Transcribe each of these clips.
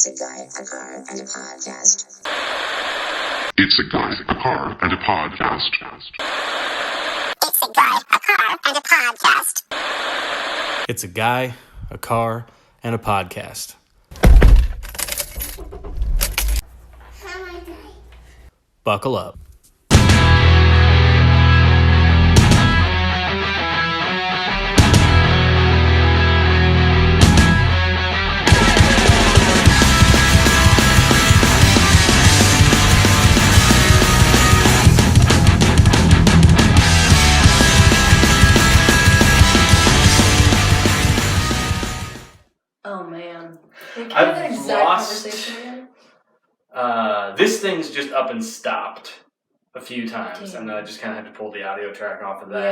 It's a guy, a car, and a podcast. It's a guy, a car, and a podcast. It's a guy, a car, and a podcast. It's a guy, a car, and a podcast. Buckle up. Oh man. Can we have that exact conversation again? This thing's just up and stopped a few times, and then I just kind of had to pull the audio track off of that.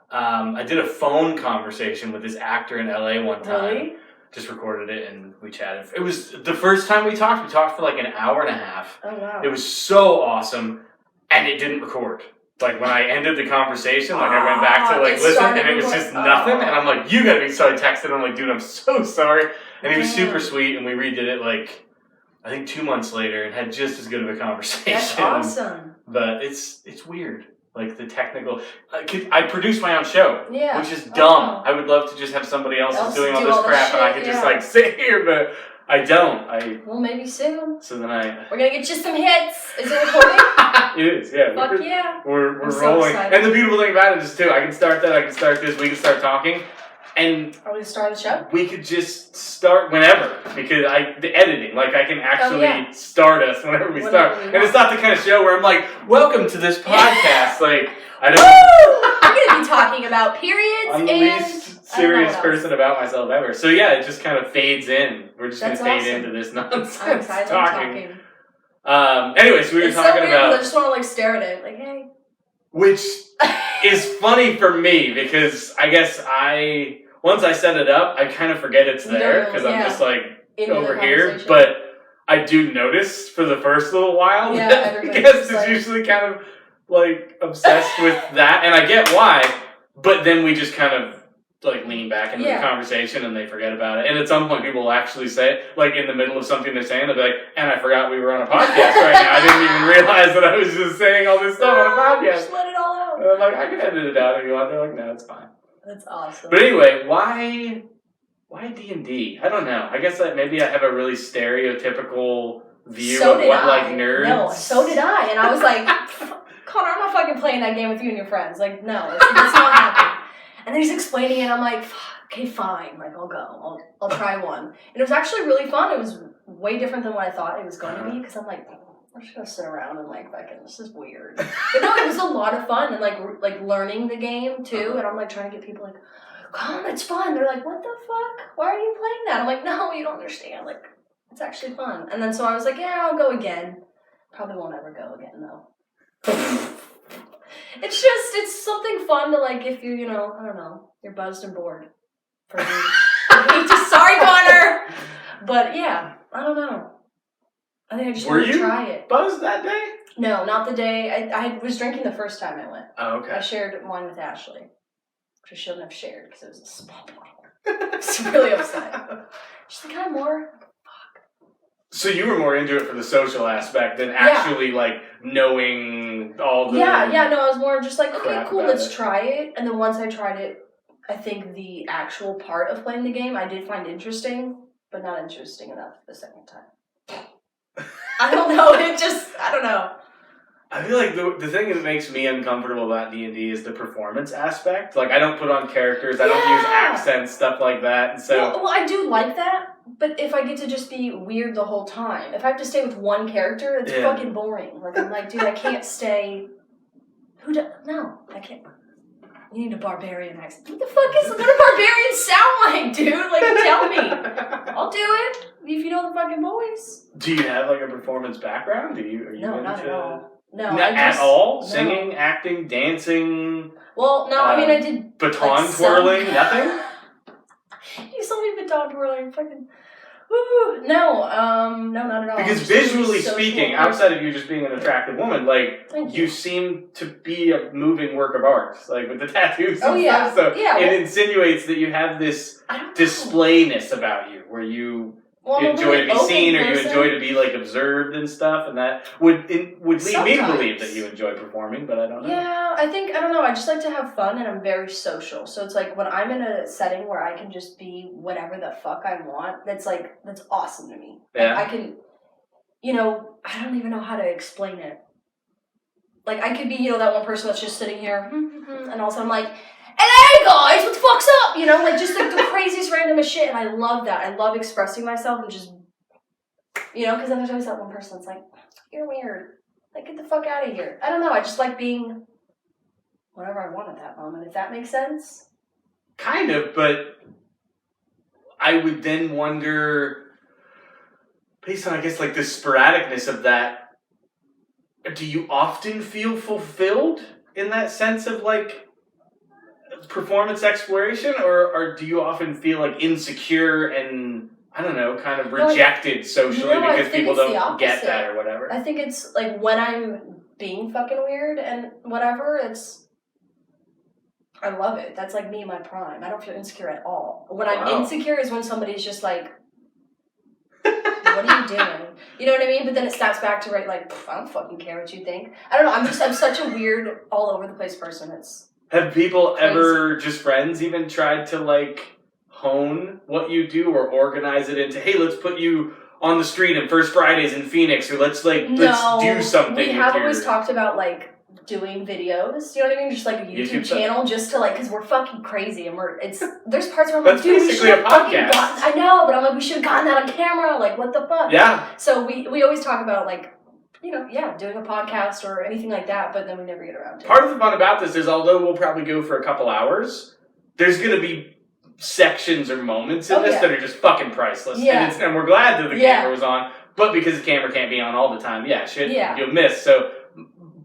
Yeah. I did a phone conversation with this actor in LA one time. Really? Just recorded it and we chatted. It was the first time we talked for like an hour and a half. Oh wow. It was so awesome, and it didn't record. Like when I ended the conversation, like I went back to like listen, and it was just nothing. And I'm like, "You gotta be sorry." Texted him like, "Dude, I'm so sorry." And he was super sweet, and we redid it like I think 2 months later, and had just as good of a conversation. That's awesome. But it's weird, like the technical. I produce my own show, Yeah. which is dumb. I would love to just have somebody else doing all this crap, and I could just like sit here, but I don't. Well, maybe soon. So then we're gonna get you some hits. Is it recording? It is, yeah. Fuck yeah. We're So rolling. And the beautiful thing about it is, too, I can start that, I can start this, we can start talking. And are we gonna start the show? we could just start whenever. Because the editing, like I can actually start us whenever we start. And it's not the kind of show where I'm like, welcome to this podcast. Like, I don't... Woo! I'm gonna be talking about periods I'm the least serious person about myself ever. So yeah, it just kind of fades in. We're just going to fade into this nonsense. I'm excited talking. Anyways, we were talking about... I just want to like stare at it, like, hey. Which is funny for me because I guess once I set it up, I kind of forget it's there because I'm just like over here. But I do notice for the first little while that guest is usually kind of like obsessed with that, and I get why. But then we just kind of like lean back into the conversation and they forget about it. And at some point people will actually say it, like in the middle of something they're saying, they'll be like, and I forgot we were on a podcast right now. I didn't even realize that I was just saying all this stuff on a podcast. Just let it all out. And I'm like, I can edit it out if you want. They're like, no, it's fine. That's awesome. But anyway, why D&D? I don't know. I guess maybe I have a really stereotypical view of what like nerds... No, so did I. And I was like, Connor, I'm not fucking playing that game with you and your friends. Like, no, it's not happening. And then he's explaining it, and I'm like, okay, fine, like, I'll go, I'll try one. And it was actually really fun. It was way different than what I thought it was going to be, because I'm like, I'm just going to sit around and, like, fucking, this is weird. But no, it was a lot of fun, and, like learning the game, too, and I'm, like, trying to get people, like, come on, it's fun. They're like, what the fuck? Why are you playing that? I'm like, no, you don't understand. Like, it's actually fun. And then so I was like, yeah, I'll go again. Probably won't ever go again, though. It's something fun to, like, if you know, I don't know, you're buzzed and bored. For me. Sorry, Connor! But, yeah, I don't know. I think I just want to try it. Were you buzzed that day? No, not the day. I was drinking the first time I went. Oh, okay. I shared wine with Ashley. Which I shouldn't have shared, because it was a small bottle. I was really upset. She's like, I'm more... So you were more into it for the social aspect than actually, like, knowing all the... no, I was more just like, okay, cool, let's try it. And then once I tried it, I think the actual part of playing the game I did find interesting, but not interesting enough the second time. I don't know, I don't know. I feel like the thing that makes me uncomfortable about D&D is the performance aspect. Like, I don't put on characters, I don't use accents, stuff like that. And so... Well, I do like that. But if I get to just be weird the whole time, if I have to stay with one character, it's fucking boring. Like, I'm like, dude, I can't stay... No, I can't. You need a barbarian accent. What the fuck is... What do barbarians sound like, dude? Like, tell me. I'll do it, if you know the fucking voice. Do you have, like, a performance background? Are you no, not at all. No, not at all? Singing, acting, dancing? Well, no, I mean, I did... Baton twirling? Nothing? You saw me baton twirling, fucking... Woo! No, not at all. Because visually speaking, outside of you just being an attractive woman, like, you seem to be a moving work of art, like with the tattoos and stuff. So it insinuates that you have this displayness about you, where you you enjoy to be seen, or you enjoy to be like observed and stuff, and that would lead me to believe that you enjoy performing, but I don't know. Yeah, I don't know, I just like to have fun, and I'm very social, so it's like when I'm in a setting where I can just be whatever the fuck I want, that's awesome to me. Yeah. Like, I can, I don't even know how to explain it. Like, I could be, that one person that's just sitting here, and also I'm like, hey guys, what the fuck's up? Like just like the craziest randomest shit, and I love that. I love expressing myself and just, because then there's always that one person that's like, you're weird. Like, get the fuck out of here. I don't know. I just like being whatever I want at that moment, if that makes sense. Kind of, but I would then wonder, based on, I guess, like the sporadicness of that, do you often feel fulfilled in that sense of like performance exploration, or do you often feel like insecure and, I don't know, kind of rejected socially because people don't get that or whatever? I think it's like when I'm being fucking weird and whatever, I love it. That's like me in my prime. I don't feel insecure at all. When I'm insecure is when somebody's just like, what are you doing? You know what I mean? But then it snaps back to I don't fucking care what you think. I don't know. I'm such a weird, all over the place person. Have people ever, just friends, even tried to like hone what you do or organize it into, hey, let's put you on the street on First Fridays in Phoenix, or let's do something? We have always talked about like doing videos, you know what I mean? Just like a YouTube channel, just to like, because we're fucking crazy, and there's parts where I'm like, dude, we should have fucking gotten, I know, but I'm like, we should have gotten that on camera, like, what the fuck? Yeah. So we always talk about like, doing a podcast or anything like that, but then we never get around to it. Part of the fun about this is, although we'll probably go for a couple hours, there's going to be sections or moments in this that are just fucking priceless. Yeah. And we're glad that the camera was on, but because the camera can't be on all the time, you'll miss. So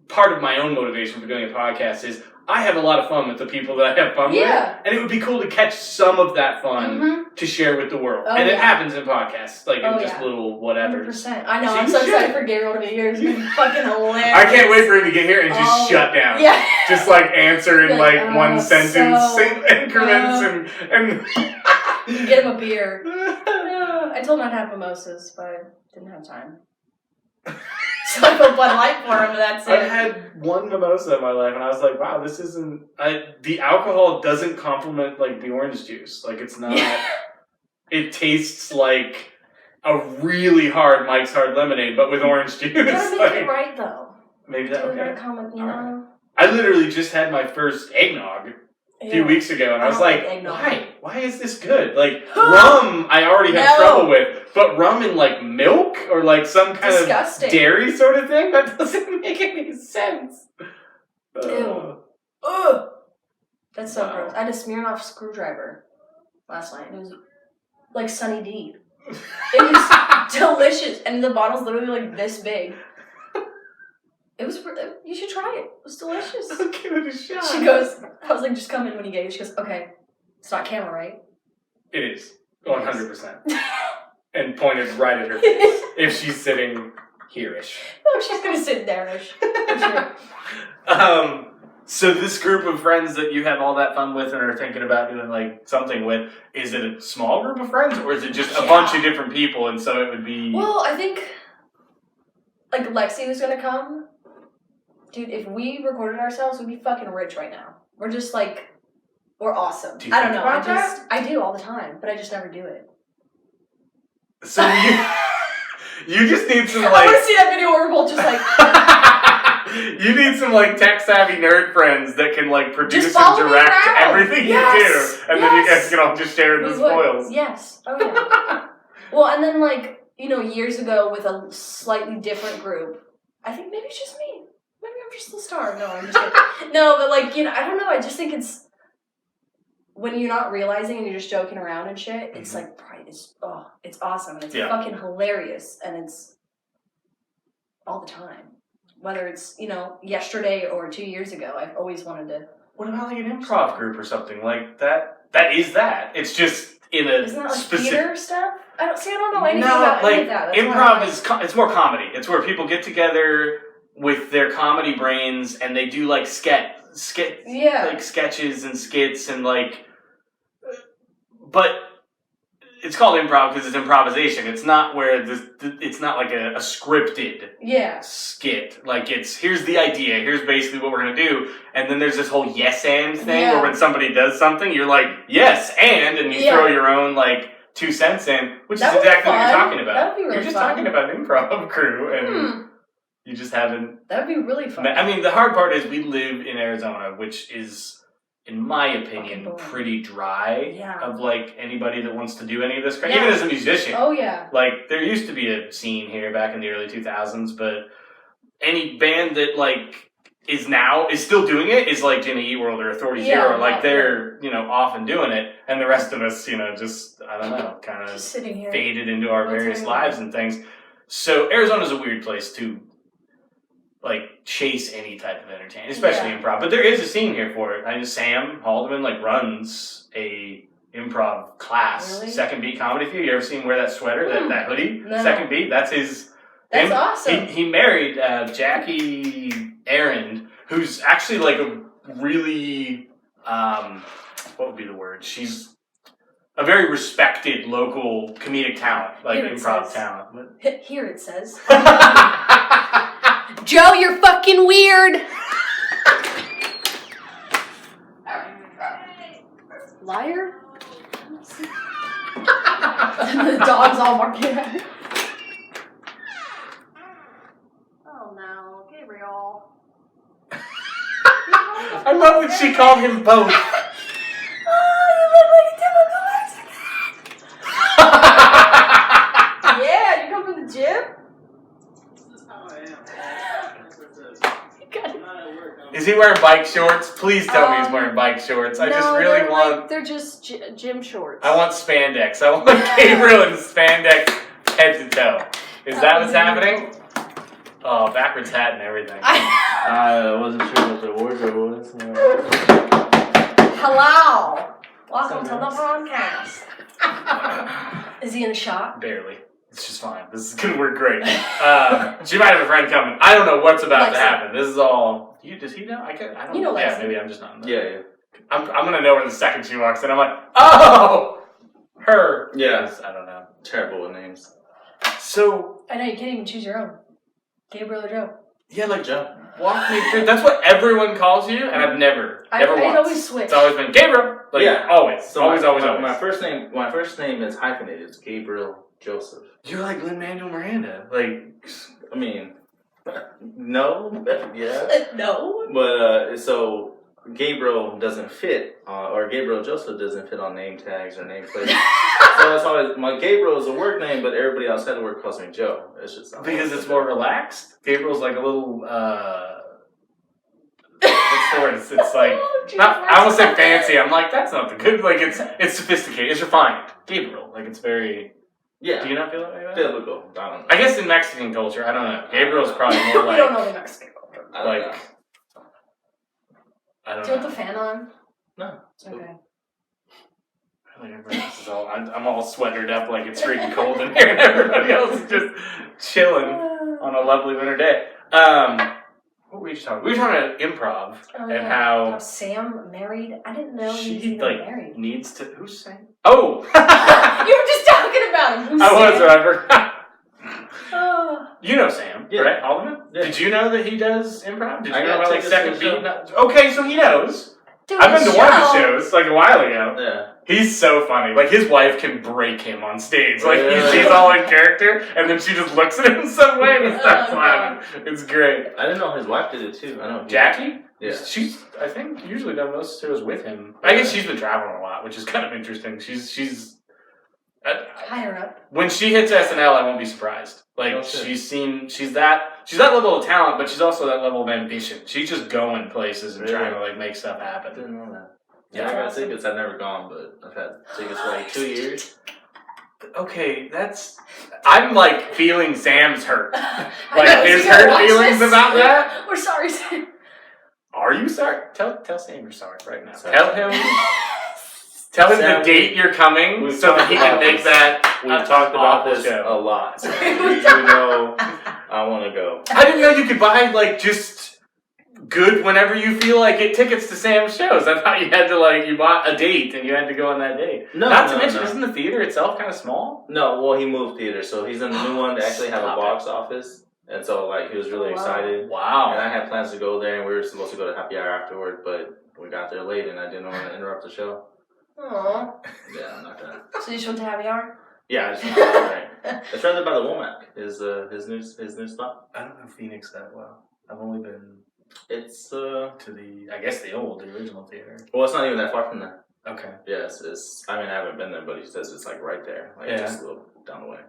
part of my own motivation for doing a podcast is I have a lot of fun with the people that I have fun with, and it would be cool to catch some of that fun to share with the world. And it happens in podcasts, like in just little whatever. 100%. I know, I'm so excited for Gabriel to be here. It's going to be fucking hilarious. I can't wait for him to get here and just shut down. Yeah. Just like answer in like one sentence increments and get him a beer. I told him I'd have mimosas, but I didn't have time. So I put Bud Light for him, and that's it. I've had one mimosa in my life, and I was like, wow, this isn't... the alcohol doesn't complement, like, the orange juice. Like, it's not... It tastes like a really hard Mike's Hard Lemonade, but with orange juice. You gotta make it right, though. Maybe that... Okay. Right. I literally just had my first eggnog a few weeks ago, and I was like, why? Why is this good? Like, rum, I already have trouble with, but rum in, like, milk or, like, some kind of dairy sort of thing? That doesn't make any sense. Ew. Ugh. That's so gross. I had a Smirnoff screwdriver last night. It was like Sunny D. It was delicious, and the bottle's literally, like, this big. It was, you should try it. It was delicious. I'll give it a shot. She goes, I was like, just come in when you get it. She goes, okay, it's not camera, right? It is. 100%. And pointed right at her face. If she's sitting here-ish. Oh, she's going to sit there-ish. So this group of friends that you have all that fun with and are thinking about doing like something with, is it a small group of friends, or is it just a bunch of different people, and so it would be... Well, I think, like, Lexi was going to come. Dude, if we recorded ourselves, we'd be fucking rich right now. We're just like, we're awesome. Do you think about that? I do all the time, but I just never do it. So you just need some like... I want to see that video where we're both just like... You need some like tech-savvy nerd friends that can like produce and direct everything you do. And then you guys can all just share the spoils. Yes. Oh yeah. Well, and then like, years ago with a slightly different group, I think maybe it's just me. Maybe I'm just the star. No, I'm just kidding. No, but like, I don't know. I just think it's, when you're not realizing and you're just joking around and shit, it's like, it's awesome. And it's fucking hilarious. And it's all the time. Whether it's, yesterday or 2 years ago, I've always wanted to. What about like an improv group or something like that? That is that. It's just in a Isn't that like theater stuff? I don't know anything about any of that. That's improv it's more comedy. It's where people get together with their comedy brains and they do like like sketches and skits and like, but it's called improv because it's improvisation. It's not where it's not like a scripted skit. Like here's the idea, here's basically what we're gonna do, and then there's this whole yes and thing where when somebody does something, you're like yes and you throw your own like 2 cents in, which is exactly what you're talking about. That would be really You're just fun. talking about an improv crew and you just haven't. That would be really fun. I mean, the hard part is we live in Arizona, which is, in my opinion, pretty dry of like anybody that wants to do any of this. Even as a musician. Oh yeah. Like there used to be a scene here back in the early 2000s, but any band that like is still doing it is like Jimmy Eat World or Authority Zero. Like they're off and doing it, and the rest of us just I don't know, kind of faded into our various lives and things. So Arizona's a weird place to like chase any type of entertainment, especially improv. But there is a scene here for it. I know Sam Haldeman like runs a improv class, Second Beat Comedy Theater. You ever seen him wear that sweater, that hoodie? No. Second Beat, that's his. That's awesome. He married Jackie Aaron, who's actually like a really what would be the word? She's a very respected local comedic talent, like improv talent. Here it says. Joe, you're fucking weird. Liar? The dog's all barking at me. Oh no, Gabriel. I love that she called him both. Oh, you look like a typical Mexican. Yeah, you come from the gym? Is he wearing bike shorts? Please tell me he's wearing bike shorts. I just really want... Like, they're just gym shorts. I want spandex. I want Gabriel in spandex head to toe. Is that what's happening? Oh, backwards hat and everything. I wasn't sure what the wardrobe was. Hello. Welcome to the podcast. Is he in the shot? Barely. It's just fine. This is going to work great. She might have a friend coming. I don't know what's about to happen. This is all... Does he know? I don't know. Lexi. Yeah, maybe I'm just not. Yeah. I'm going to know her the second she walks in. I'm like, oh! Her. Yeah. I don't know. Terrible with names. So... I know, you can't even choose your own. Gabriel or Joe. Yeah, like Joe. Walk me through. That's what everyone calls you, and I've never once. always switch. It's always been Gabriel. Like, always. So always. My first name is hyphenated. It's Gabriel Joseph. You're like Lin-Manuel Miranda. Like, I mean, no, yeah. No. But, so, Gabriel doesn't fit, or Gabriel Joseph doesn't fit on name tags or nameplates. So that's always, my Gabriel is a work name, but everybody outside of work calls me Joe. It's just because it's more relaxed? Gabriel's like a little, what's the word? It's like, I almost say fancy. I'm like, that's not the good, like, it's sophisticated, it's refined. Gabriel, like, it's very... Yeah. Do you not feel that way? Biblical. I don't know. I guess in Mexican culture, I don't know. Gabriel's probably more like... We don't know the Mexican culture. I don't know. Do you want the fan on? No. Okay. This is all, I'm all sweatered up like it's freaking cold in here, and everybody else is just chilling on a lovely winter day. What were we just talking? We were talking about improv and how Sam married. I didn't know he was even married. Needs to. Who's Sam? Oh, you were just talking about him. Who's Sam? I was, I forgot. You know Sam, right? Haldeman? Yeah. Did you know that he does improv? Did you know about like Second Beat? Okay, so he knows. Dude, I've been to one of the shows like a while ago. Yeah. He's so funny. Like, his wife can break him on stage. Like, she's all in character, and then she just looks at him in some way and he starts laughing. It's great. I didn't know his wife did it too. I know. Jackie? Yeah. She's, I think, usually done most shows with him. I guess she's been traveling a lot, which is kind of interesting. She's higher up. When she hits SNL, I won't be surprised. Like, she's that level of talent, but she's also that level of ambition. She's just going places and trying to, like, make stuff happen. I didn't know that. Yeah, I got tickets. I've never gone, but I've had tickets for like 2 years. Okay, I'm like feeling Sam's hurt. Like, there's hurt feelings about that. We're sorry, Sam. Are you sorry? Tell Sam you're sorry right now. Sorry. Tell him the date you're coming so that he can make that. We've talked about this a lot. So you know, I want to go. I didn't know you could buy like just good whenever you feel like it tickets to Sam's shows. I thought you had to you bought a date and you had to go on that date. Not to mention, isn't the theater itself kind of small? No, well, he moved theater, so he's in the new one. They actually have a box office. And so, he was really excited. Wow. And I had plans to go there, and we were supposed to go to happy hour afterward, but we got there late, and I didn't want to interrupt the show. Aww. Yeah, I'm not gonna. So you just went to happy hour? Yeah, I just went there. It's right there by the Womack, his new spot. I don't know Phoenix that well. I've only been It's to the original theater. well, it's not even that far from there. Okay. Yeah, it's I haven't been there, but he says it's right there, just a little down the way.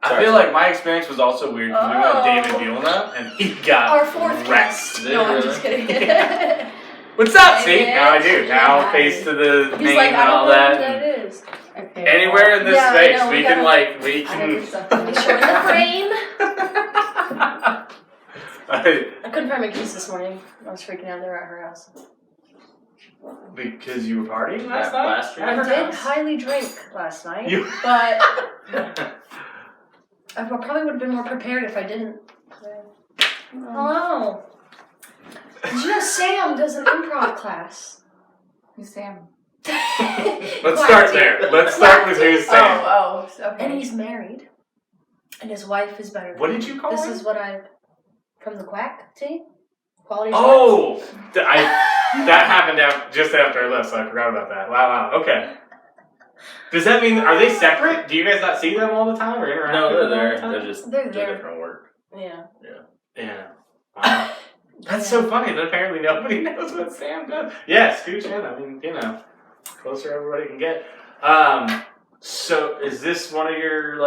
I feel like my experience was also weird because we went to David Vilna and he got our fourth wrecked. No, I'm just kidding. What's up? See, now I do. Now face to the He's name like, and all I don't know that. what that is. Okay. Anywhere in this space, we can Make sure in the frame. I couldn't find my keys this morning. I was freaking out. They were at her house. Because you were partying last night? I did highly drink last night, but I probably would have been more prepared if I didn't. Hello. Did you know Sam does an improv class? Who's Sam? Let's start there. Let's start with who's Sam. Oh, okay. And he's married. And his wife is better. What did you call This him? is what from the Quack team? Quality Oh! That happened just after I left, so I forgot about that. Wow, okay. Does that mean, are they separate? Do you guys not see them all the time or interact No, with they're them all there. the time? They're there. different work. Yeah. Wow. That's so funny that apparently nobody knows what Sam does. Yeah, scooch in. I mean, closer everybody can get. So is this one of your,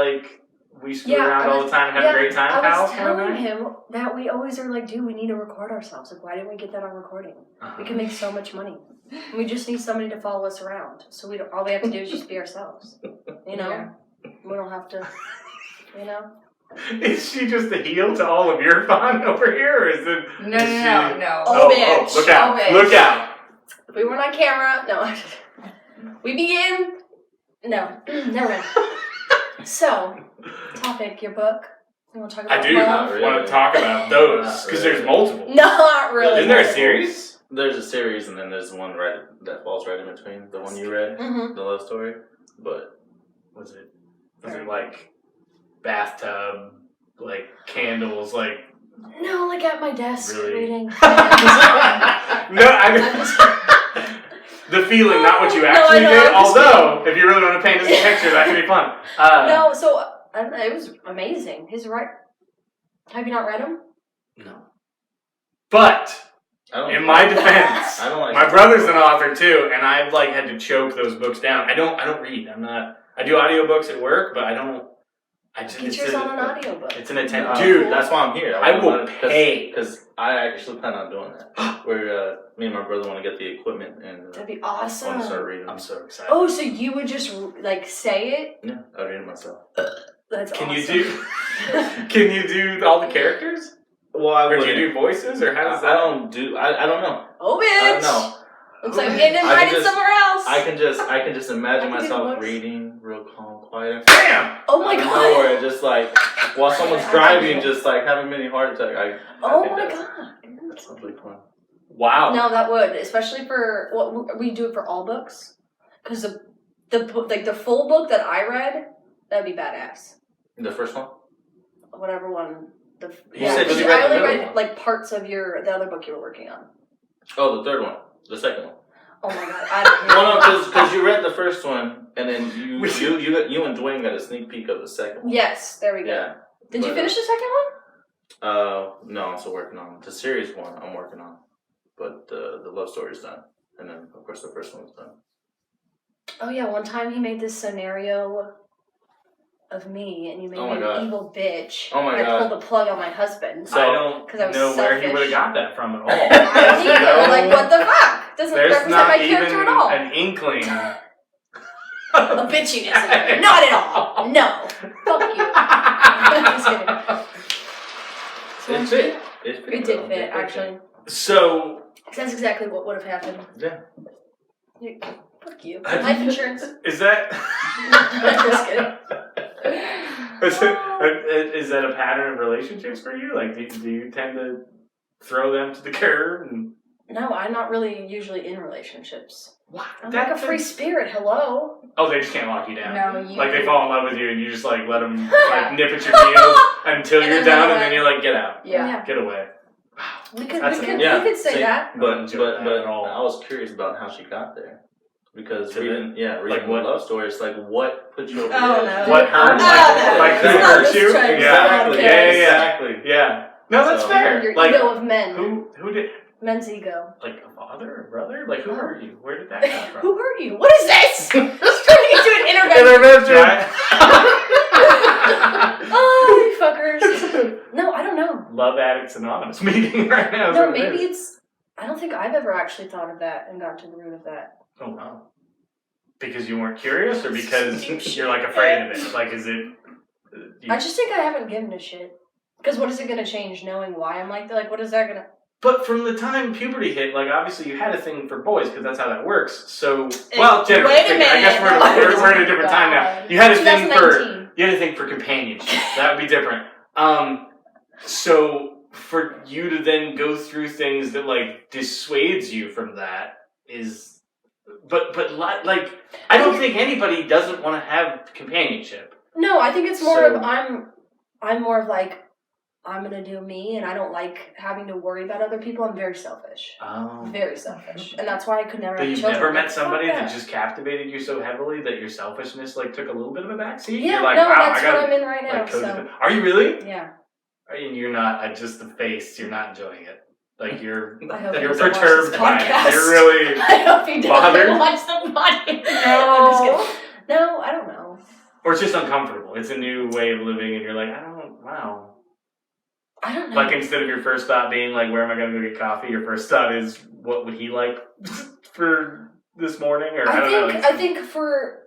we screw around all the time and have a great time, I pals? was telling him that we always are dude, we need to record ourselves. Why didn't we get that on recording? We can make so much money. We just need somebody to follow us around. So all we have to do is just be ourselves. We don't have to, Is she just a heel to all of your fun over here, or is it? No. Bitch. Look out! Bitch. Look out! If we weren't on camera, no. We begin. No, never mind. So, topic, your book. You want to talk about I do love? want to talk about those because there's multiple. No, not really. Isn't there a series? There's a series, and then there's one that falls right in between the one you read, the love story. But was it bathtub, candles, No, at my desk really? reading. No, the feeling, not what you actually did. Although, if you really want to paint us a picture, that could be fun. No, so it was amazing. Have you not read them? No. But in my defense, my brother's an author too, and I've had to choke those books down. I don't read. I do audiobooks at work, but I don't. Get yours on an audiobook. It's an attempt. Dude, that's why I'm here. I will pay. Because I actually plan on doing that. Where me and my brother want to get the equipment and That'd be awesome. want to start reading. I'm so excited. Oh, so you would just say it? Yeah, I'll read it myself. That's Can awesome. Can you do all the characters? Well, I Or would. do you do voices, or how does that? I don't know. Oh, bitch! I don't know. Looks like I'm getting invited somewhere else. I can just imagine I can do myself voice. reading real calm, quiet. Bam! Oh my god! Nowhere, just while someone's driving, just having a mini heart attack. I Oh think my that god! sounds really fun. Wow. No, that would, especially for we do it for all books, because the full book that I read, that'd be badass. The first one? Whatever one. You said you I read the only middle read one. parts of the other book you were working on. Oh, the third one. The second one. Oh my god! I don't Well, no, because you read the first one, and then you and Dwayne got a sneak peek of the second one. Yes, there we go. Yeah. Did you finish the second one? No, I'm still working on the series one. I'm working on, but the love story's done, and then of course the first one's done. Oh yeah, one time he made this scenario of me, and you made Oh me my God. an evil bitch. Oh my and I God. pulled the plug on my husband. I don't 'Cause I was know where he selfish. would have got that from at all. I don't either. Like, what the fuck? Doesn't There's represent not my even character at all. an inkling. A bitchiness in there. Not at all. No. Fuck you. Just kidding. It fit. It did fit, actually. So, That's exactly what would have happened. Yeah. Fuck you. Life insurance. is that Just kidding. is that a pattern of relationships for you? Do you tend to throw them to the curb? And... No, I'm not really usually in relationships. What? I'm like a free spirit. Hello. Oh, they just can't lock you down. No, you... Like, they fall in love with you, and you just, like, let them, like, nip at your heels until you're down, and then you're like, get out. Yeah. Get away. Wow. We could say See, that. But at all. I was curious about how she got there. Because reading like what love stories, like what put you over Oh, the edge? no. What hurt? Like who hurt you? Exactly. Exactly. Yeah. No, that's fair. Your Like, ego of men. who did? Men's ego. Like a father, a brother? Like who hurt you? Where did that come from? Who hurt you? What is this? Turning into an intervention. Oh, you fuckers. No, I don't know. Love Addicts Anonymous meeting right now. No, maybe it's... I don't think I've ever actually thought of that and got to the root of that. Oh, wow. Because you weren't curious or because you're like afraid of it? Like, is it... I just think I haven't given a shit. Because what is it going to change knowing why I'm like that? Like, what is that going to... But from the time puberty hit, like, obviously you had a thing for boys because that's how that works. So, well, generally Wait a speaking, minute. I guess we're in a different time now. You had a thing 2019. you had a thing for companionship. That would be different. So for you to then go through things that like dissuades you from that is, but like I don't think anybody doesn't want to have companionship. No, I think it's more of I'm more of like I'm gonna do me, and I don't like having to worry about other people. I'm very selfish. Oh. Very selfish, and that's why I could never. But have you've children. never met somebody Fuck that just captivated you so heavily that your selfishness like took a little bit of a backseat. Yeah, You're like, no, wow, that's what I'm in right now. Like, So are you really? yeah. And you're not. Just the face. You're not enjoying it. Like you're I hope he you're doesn't watch perturbed this by podcast. it. You're really I hope he bothered? doesn't watch the podcast. No. I'm just kidding. No, I don't know. Or it's just uncomfortable. It's a new way of living, and you're like, wow. I don't know. Like instead of your first thought being like, where am I going to go get coffee? Your first thought is, what would he like for this morning? Or I don't know. I think for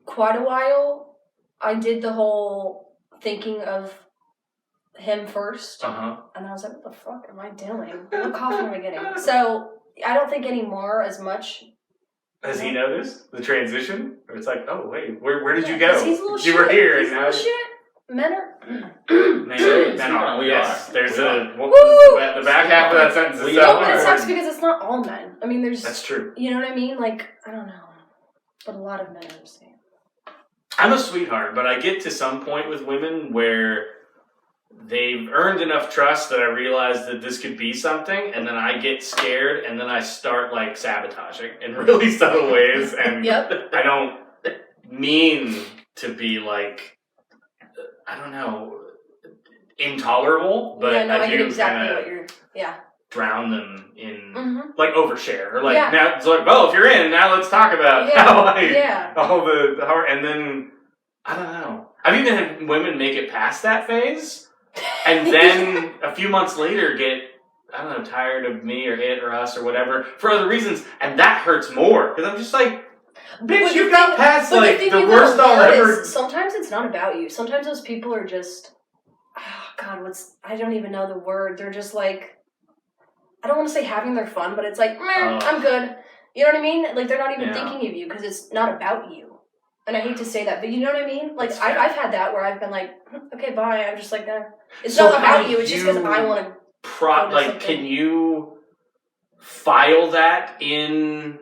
quite a while, I did the whole thinking of him first, and I was like, what the fuck am I doing? What coffee am I getting? So I don't think anymore as much. Has he noticed the transition? Or it's like, oh wait, where did you go? He's a little you were here, He's and a now little shit. Men are. men are. We Yes, are. there's We the back half of that sentence is No, so but it sucks important. because it's not all men. I mean, there's. That's true. You know what I mean? Like, I don't know, but a lot of men are the same. I'm a sweetheart, but I get to some point with women where they've earned enough trust that I realize that this could be something, and then I get scared, and then I start like sabotaging in really subtle ways, and I don't mean to be like, I don't know, intolerable, but I do get exactly kinda what you're. Yeah. drown them in like overshare or like Yeah. now it's like, well, if you're in, now let's talk about how all the and then I don't know. I've even had women make it past that phase and then a few months later get, I don't know, tired of me or it or us or whatever for other reasons, and that hurts more because I'm just like, bitch, you got past like the worst I'll ever. Sometimes it's not about you. Sometimes those people are just, oh God, I don't even know the word. They're just like, I don't want to say having their fun, but it's like, I'm good. You know what I mean? Like they're not even thinking of you because it's not about you. And I hate to say that, but you know what I mean? Like I've had that where I've been like, okay, bye. I'm just like, it's not about you. It's just because I want to. Like, can you file that in?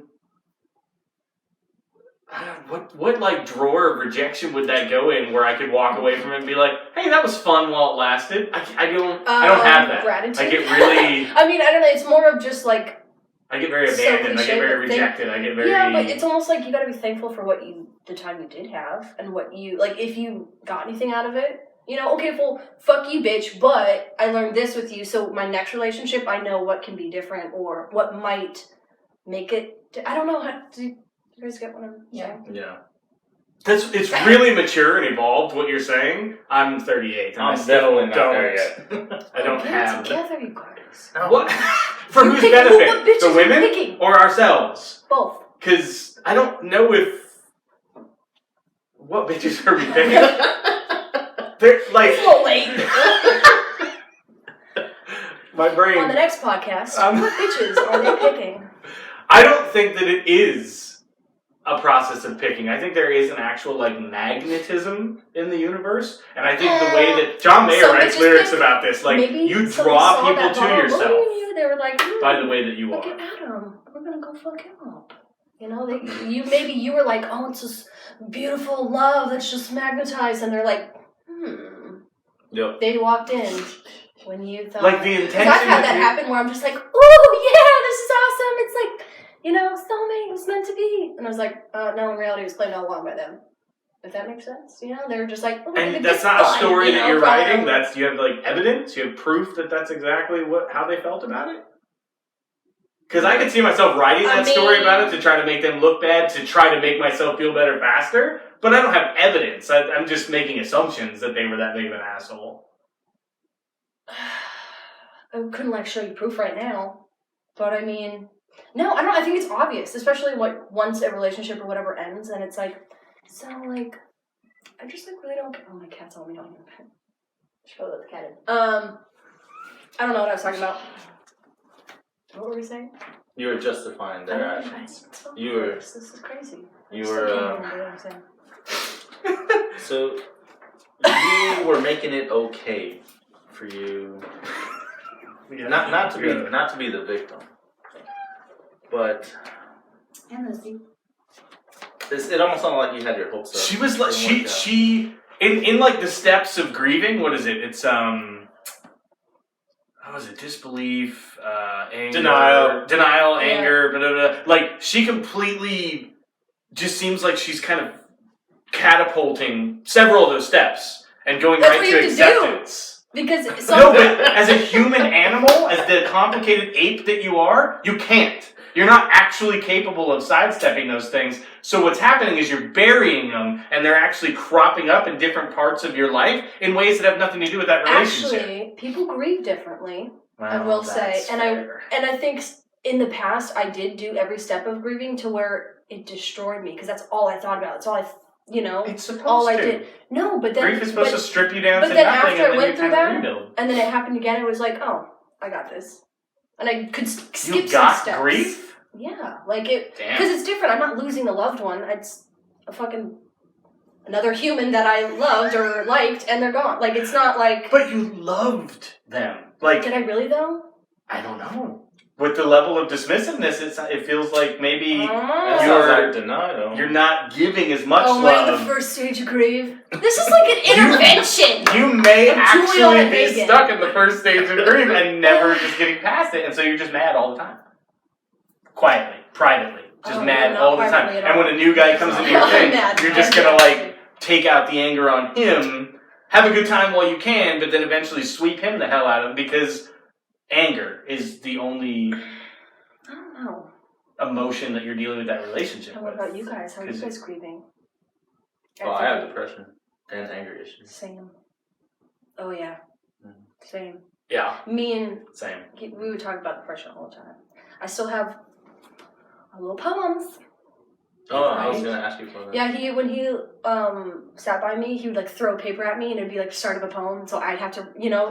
What like drawer of rejection would that go in where I could walk away from it and be like, hey, that was fun while it lasted? I don't have that. Gratitude. I get really. I mean, I don't know. It's more of just like. I get very abandoned. I get very rejected. I get very. Yeah, but it's almost like you got to be thankful for the time you did have, and what you like. If you got anything out of it, you know. Okay, well, fuck you, bitch. But I learned this with you, so my next relationship, I know what can be different or what might make it. I don't know how to. You guys get what I'm saying? Yeah. It's really mature and evolved what you're saying. I'm 38. And I'm I still definitely not there yet. I don't have together, you guys. What? For whose What benefit? bitches The are women picking? or ourselves? Both. Because I don't know if what bitches are we picking. They're like It's a little late. my brain. On the next podcast, what bitches are they picking? I don't think that it is a process of picking. I think there is an actual like magnetism in the universe, and I think the way that John Mayer writes lyrics about this, like you draw people to yourself. They were like, by the way that you look are. Look at Adam. We're gonna go fuck him up. You know, you were like, oh, it's this beautiful love that's just magnetized, and they're like, Yep. They walked in when you thought. Like the intention. I've had that happen where I'm just like, oh yeah, this is awesome. It's like, you know, soulmate, it was meant to be. And I was like, no, in reality, it was planned all along by them. If that makes sense, you know, they're just like, oh, and that's not a story that you're writing. That's you have like evidence, you have proof that that's exactly how they felt about it. Because I could see myself writing that story about it to try to make them look bad, to try to make myself feel better faster. But I don't have evidence. I'm just making assumptions that they were that big of an asshole. I couldn't like show you proof right now, but I mean, no, I don't. I think it's obvious, especially once a relationship or whatever ends, and it's like, so like, I just like really don't. Oh, my cat's on me down here. Should probably let the cat in. I don't know what I was talking about. What were we saying? You were justifying their actions. You were. This is crazy. You were. So you were making it okay for you, not to be the victim, but it almost sounded like you had your hopes up. She was like she in like the steps of grieving. What is it? It's how is it? Disbelief, anger, denial, anger, blah, blah, blah. Like she completely just seems like she's kind of catapulting several of those steps and going right to acceptance. Because no, but as a human animal, as the complicated ape that you are, you can't. You're not actually capable of sidestepping those things. So what's happening is you're burying them, and they're actually cropping up in different parts of your life in ways that have nothing to do with that relationship. Actually, people grieve differently. Well, I will say, and fair. I think in the past I did do every step of grieving to where it destroyed me because that's all I thought about. It's all it's supposed all to. I did. No, but then grief is supposed to strip you down to then nothing, after and I then went you through kind of that, rebuild. and then it happened again, it was like, oh, I got this, and I could skip you some got steps. grief? Yeah, like it Damn. because it's different. I'm not losing a loved one. It's a fucking another human that I loved or liked, and they're gone. Like it's not like. But you loved them. Like did I really though? I don't know. With the level of dismissiveness, it feels like maybe you're not giving as much love. Oh, the first stage of grief. This is like an intervention. You may actually Juliana be Hagan. stuck in the first stage of grief and never just getting past it, and so you're just mad all the time. Quietly, privately, just mad all the time. And when a new guy comes into your thing, you're just gonna like take out the anger on him, have a good time while you can, but then eventually sweep him the hell out of him because anger is the only emotion that you're dealing with that relationship with. And what about you guys? How are you guys grieving? Oh, I have depression and anger issues. Same. Oh yeah. Mm-hmm. Same. Yeah. Me and same. We would talk about depression all the time. I still have little poems. Oh, right? I was gonna ask you for that. Yeah, when he sat by me, he would like throw paper at me, and it'd be like the start of a poem. So I'd have to,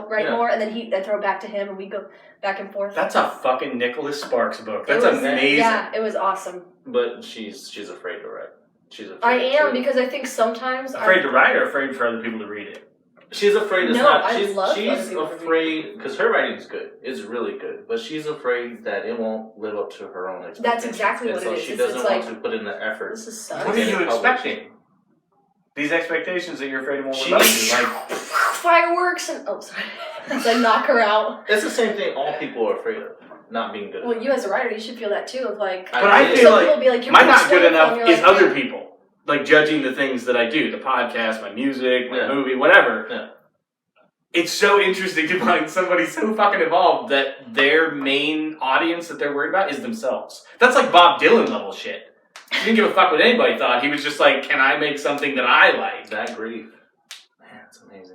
write more, and then I'd throw it back to him, and we'd go back and forth. That's a fucking Nicholas Sparks book. That's amazing. Yeah, it was awesome. But she's afraid to write. She's afraid. I am because I think sometimes afraid to write or afraid for other people to read it. She's afraid it's she's love afraid because her writing is good. It's really good, but she's afraid that it won't live up to her own expectations. That's exactly what it is. She doesn't want to put in the effort. This is what are you expecting? These expectations that you're afraid it won't live up to, like fireworks and sorry, as I knock her out. It's the same thing. All people are afraid of not being good. Well, you as a writer, you should feel that too. Of like, but I feel like my not good enough is other people. Like judging the things that I do, the podcast, my music, my movie, whatever. Yeah. It's so interesting to find somebody so fucking evolved that their main audience that they're worried about is themselves. That's like Bob Dylan level shit. He didn't give a fuck what anybody thought. He was just like, can I make something that I like? That grief. Man, it's amazing.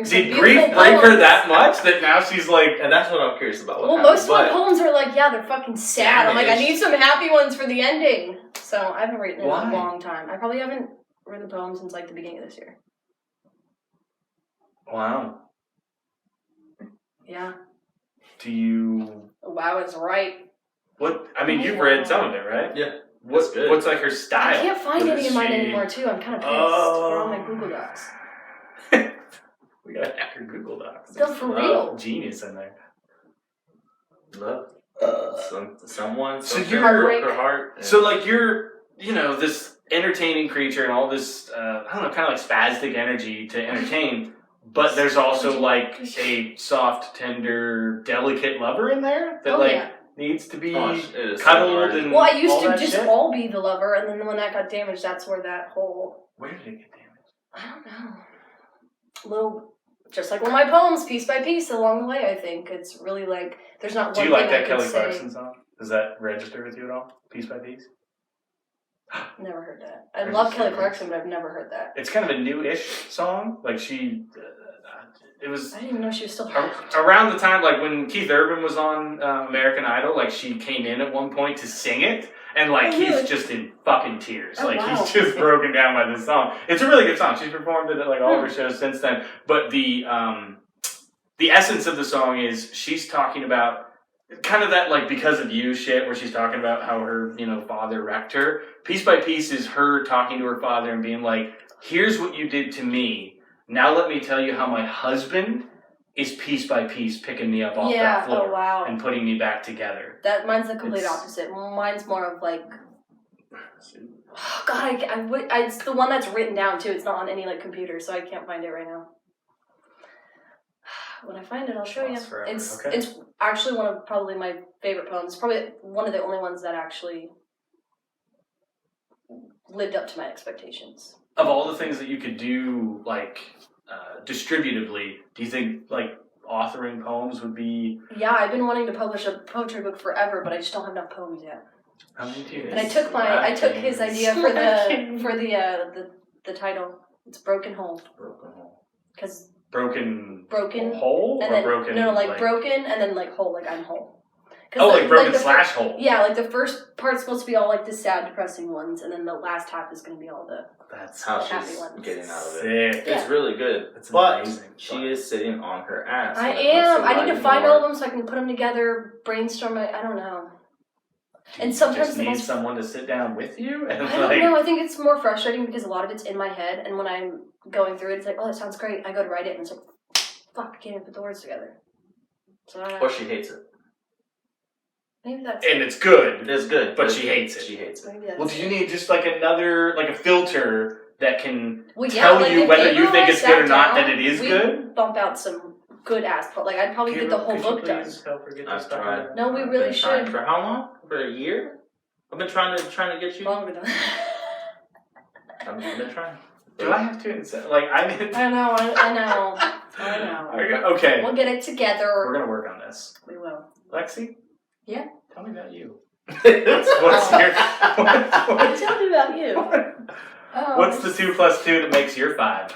Did grief break her that much that now she's like... And that's what I'm curious about. Most of my poems are like, they're fucking sad. I'm like, I need some happy ones for the ending. So I haven't written in a long time. I probably haven't written poems since like the beginning of this year. Wow. Yeah. Do you... Wow is right. What? I mean, you've read some of it, right? Yeah. What's like her style? I can't find any of mine anymore, too. I'm kind of pissed. They're on my Google Docs. We gotta hack her Google Docs. No, for real. Genius in there. Love. Someone. So you're her heart. So like you're, this entertaining creature and all this, I don't know, kind of like spastic energy to entertain. But there's also like a soft, tender, delicate lover in there that needs to be cuddled and. Well, I used all to that just shit. all be the lover, and then when that got damaged, that's where that whole. Where did it get damaged? I don't know. Just like one of my poems, piece by piece, along the way. I think it's really like there's not. Do one you like thing that I Kelly could say. Clarkson song? Does that register with you at all? Piece by piece. Never heard that. I love Kelly Clarkson, but I've never heard that. It's kind of a new-ish song. Like she. It was I didn't even know she was still around the time like when Keith Urban was on American Idol. Like she came in at one point to sing it, and like he's just in fucking tears. He's just broken down by this song. It's a really good song. She's performed it at like all of her shows since then. But the essence of the song is she's talking about kind of that like because of you shit where she's talking about how her father wrecked her. Piece by piece is her talking to her father and being like, "Here's what you did to me. Now let me tell you how my husband is piece by piece picking me up off that floor and putting me back together." Mine's the complete opposite. Mine's more of like, oh God, it's the one that's written down too. It's not on any like computer, so I can't find it right now. When I find it, I'll show you. It's actually one of probably my favorite poems. It's probably one of the only ones that actually lived up to my expectations. Of all the things that you could do, like, distributively, do you think, like, authoring poems would be... Yeah, I've been wanting to publish a poetry book forever, but I just don't have enough poems yet. How many do you And I took his idea for the title. It's Broken Hole. Broken Hole. Because... Broken hole? And or then, broken... No, like broken and then, like, hole, like I'm whole. Oh, like broken slash hole. Yeah, like the first part's supposed to be all like the sad, depressing ones, and then the last half is going to be all the That's how she's getting out of it. Sick. It's really good. It's but amazing. She is sitting on her ass. I am. I need to find all of them so I can put them together, brainstorm. I don't know. And sometimes just need someone to sit down with you. And I don't know. I think it's more frustrating because a lot of it's in my head, and when I'm going through it, it's like, oh, that sounds great. I go to write it, and it's like, fuck, I can't even put the words together. So or she hates it. Maybe that's and it's good. It's good. But she hates it. She hates it. Well, do you need just like another, like a filter that can tell like you whether you think it's good or not, that it is good? Bump out some good ass, but like I'd probably get the whole book done. I've tried. No, we really should. For how long? For a year? I've been trying to get you. Longer than I've been trying. Do I have to? Like I know. Okay. We'll get it together. We're gonna work on this. We will. Lexi? Yeah? Tell me about you. What's your... Tell me about you. What's the 2 + 2 that makes your 5?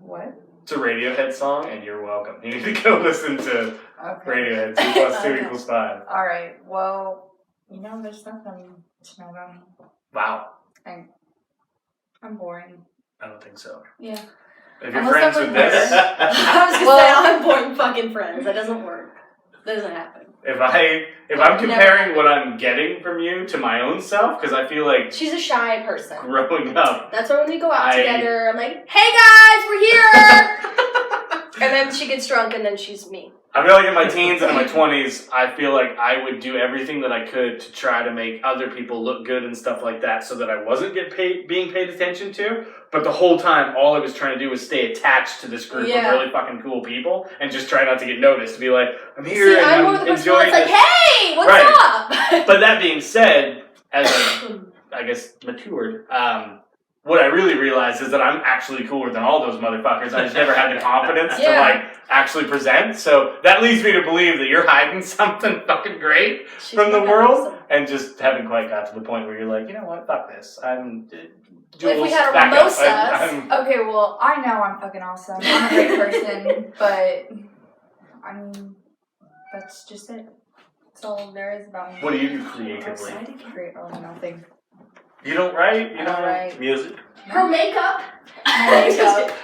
What? It's a Radiohead song, and you're welcome. You need to go listen to Radiohead. 2 + 2 = 5. Alright, well, there's nothing to know about me. Wow. I'm boring. I don't think so. Yeah. If you're friends with this... I was going to say, I'm boring fucking friends. That doesn't work. That doesn't happen. If I'm comparing what I'm getting from you to my own self, because I feel like... She's a shy person. Growing up... That's why when we go out together, I'm like, hey guys, we're here! And then she gets drunk, and then she's me. I feel like in my teens and in my 20s, I feel like I would do everything that I could to try to make other people look good and stuff like that so that I wasn't being paid attention to. But the whole time, all I was trying to do was stay attached to this group of really fucking cool people and just try not to get noticed. To be like, I'm here and I'm enjoying this. Like, hey, what's up? But that being said, as I guess matured, what I really realized is that I'm actually cooler than all those motherfuckers. I just never had the confidence to like actually present. So that leads me to believe that you're hiding something fucking great from the world and just haven't quite got to the point where you're like, you know what, fuck this. If we had a mimosa. Okay, well, I know I'm fucking awesome. I'm a great person, but I mean, that's just it. That's all there is about me. What do you do creatively? I create nothing. You don't write? You don't write music? Her makeup.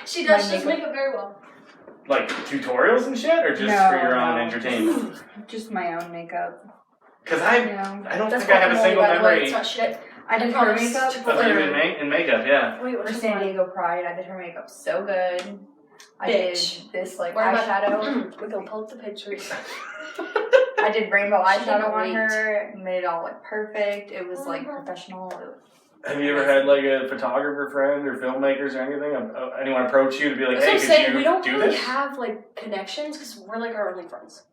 She does just makeup very well. Like tutorials and shit, or just for your own entertainment? Just my own makeup. Because I don't think I have a single memory. It's not shit. I did her makeup Of you in makeup, yeah. Wait, for San Diego Pride. I did her makeup so good. I did this like Where eyeshadow. We're gonna post the pictures. I did rainbow She did eyeshadow on great. her. Made it all like perfect. It was like professional. Have you ever had like a photographer friend or filmmakers or anything? Anyone approach you to be like, That's hey, what I'm could saying. you We don't do really this? have like connections because we're like our only friends.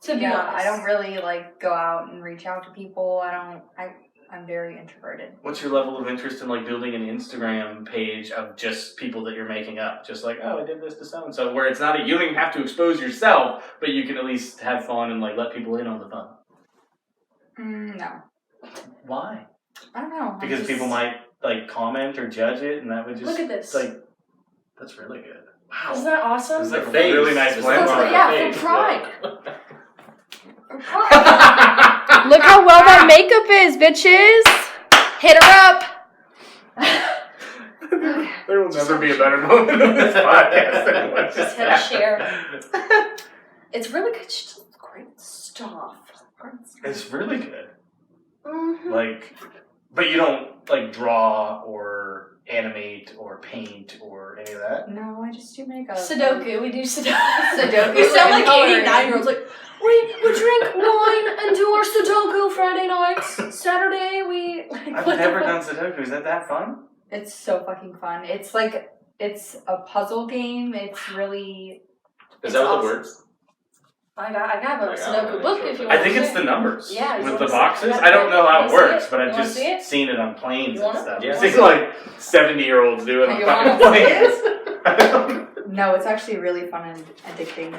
To be Yeah, honest, I don't really like go out and reach out to people. I'm very introverted. What's your level of interest in like building an Instagram page of just people that you're making up? Just like, oh, I did this to so and so, where it's not you don't even have to expose yourself, but you can at least have fun and like let people in on the fun. No, Why? I don't know. Because people might like comment or judge it, and that would just Look at this. Like, that's really good. Wow, Isn't that awesome? it's like a Face. really nice Just blend. looks on like- her yeah, face. for pride. Look how well that makeup is, bitches. Hit her up. There will never be a better moment in this podcast than what Just hit a share. It's really good. She does great stuff. It's really good. Mm-hmm. Like, but you don't like draw or animate or paint or any of that. No, I just do makeup. Sudoku. We do Sudoku. Sudoku We sound like and 89-year-olds. Like, we drink wine and do our Sudoku Friday nights. Saturday, we... I've never done Sudoku. Is that fun? It's so fucking fun. It's like, it's a puzzle game. It's really... Is that what it works? I have a Like, I Sudoku wanna book make if sure. you want I think to it's see the it. numbers Yeah, you with wanna the see it? boxes. You I don't know how wanna it see works, it? but You I've wanna just see it? seen it on planes You and wanna? stuff. Yeah. I've seen like 70-year-olds do it on You fucking wanna planes. No, it's actually really fun and addicting.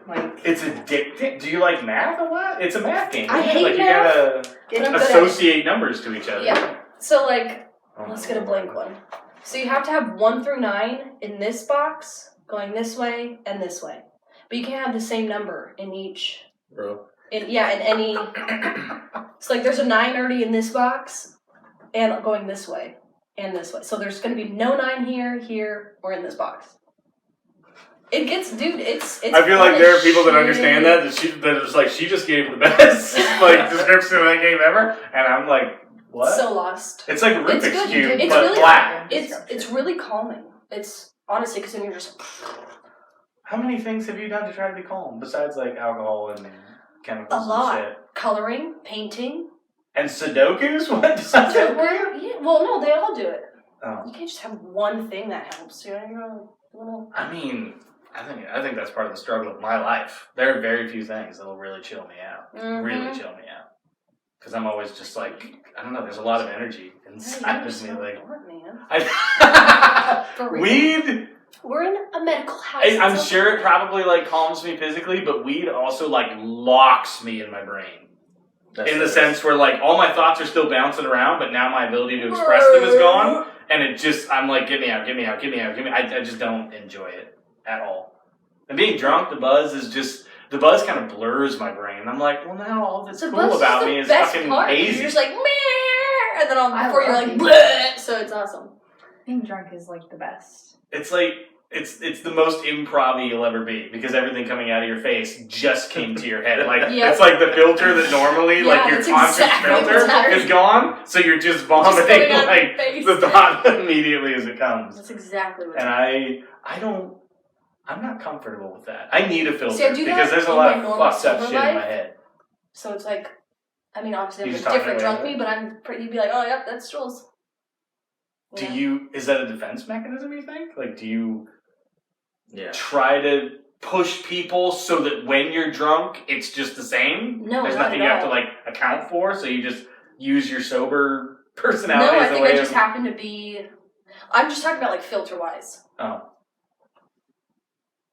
Like, It's addicting. Do you like math a lot? It's a math game. I isn't it? hate like math. you I'm good gotta at it. associate numbers to each other. Yeah. So, like, Oh, let's get a blank one. So you have to have 1 through 9 in this box, going this way and this way. But you can't have the same number in each. Bro. In any. So, like, there's a 9 already in this box, and going this way and this way. So there's going to be no 9 here, or in this box. It gets, dude. It's. I feel like there are people that shit. understand that that it's like she just gave the best like description of that game ever, and I'm like, what? So lost. It's like Rubik's It's good. Cube, It's but really black. It's really calming. It's honestly because then you're just. How many things have you done to try to be calm besides like alcohol and chemicals A lot. and shit? Coloring, painting. And Sudokus? What does that work? Yeah, well, no, they all do it. Oh. You can't just have one thing that helps. You know. I mean, I think that's part of the struggle of my life. There are very few things that will really chill me out. Mhm. Really chill me out. Because I'm always just like, I don't know, there's a lot of energy inside of me. Like, For real. weed, We're in a medical house. I'm It's sure it okay. probably like calms me physically, but weed also like locks me in my brain. That's In the it. sense where like all my thoughts are still bouncing around, but now my ability to express them is gone. And it just, I'm like, get me out. I just don't enjoy it at all. And being drunk, the buzz kind of blurs my brain. And I'm like, well, now all that's The cool buzz about the me is best fucking part. hazy. You're just like, meh, and then I before you're love like, being bleh. So it's awesome. being drunk is like the best. It's like, it's the most improv-y you'll ever be because everything coming out of your face just came to your head. Like, Yep. it's like the filter that normally, Yeah, like your that's conscious exactly what's filter happening. is gone, so you're just Just vomiting coming out of like your face. the thought immediately as it comes. That's exactly what's And happening. I'm not comfortable with that. I need a filter See, I do that because there's a in lot my of normal fucked up sober shit in my life. head. So it's like, I mean, obviously You I'm a just talking different away drunk with me, but I'm pretty. You'd be like, oh, yep, that's Jules. Is that a defense mechanism, you think? Like, do you Yeah. try to push people so that when you're drunk, it's just the same? No, There's not nothing at you have to, all. like, account for, so you just use your sober No, personality I as a think way I just of... happen to be. I'm just talking about like filter wise. Oh.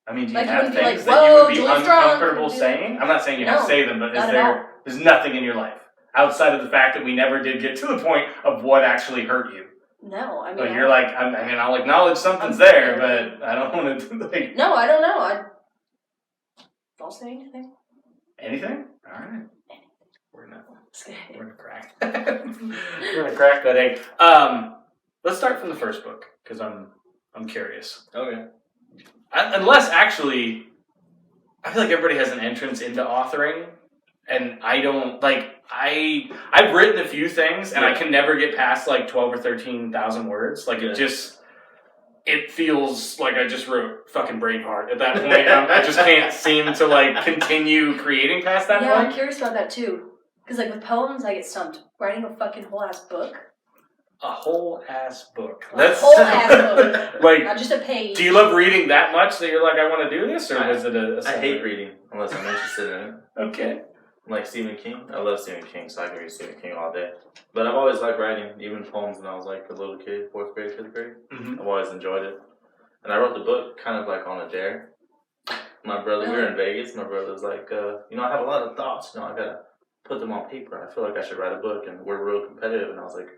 I mean, do you Like, you have wouldn't be things like, that you "Whoa, would be Julie's drunk," uncomfortable and be saying? like- I'm not saying you have to No, say them, but not at all. there's nothing in your life outside of the fact that we never did get to the point of what actually hurt you. No, I mean. But you're like, I'll acknowledge something's there, but I don't want to, like... No, I don't know. Don't say anything. Anything? All right. We're gonna Just kidding. crack. We're gonna crack that egg. Let's start from the first book because I'm curious. Okay. Unless actually, I feel like everybody has an entrance into authoring, And I don't, like, I've written a few things, and I can never get past, like, 12 or 13,000 words. Like, it feels like I just wrote fucking Braveheart at that point. I just can't seem to, like, continue creating past that point. Yeah, I'm curious about that, too. Because, like, with poems, I get stumped. Writing a fucking whole-ass book? A whole-ass book. A whole-ass book. Like, not just a page. Do you love reading that much that you're like, I want to do this? Or is it a I hate reading, unless I'm interested in it. Okay. Like Stephen King. I love Stephen King, so I can read Stephen King all day. But I've always liked writing, even poems when I was like a little kid, 4th grade, 5th grade. Mm-hmm. I've always enjoyed it. And I wrote the book kind of like on a dare. My brother, we were in Vegas. My brother was like, I have a lot of thoughts. I gotta put them on paper. I feel like I should write a book, and we're real competitive. And I was like,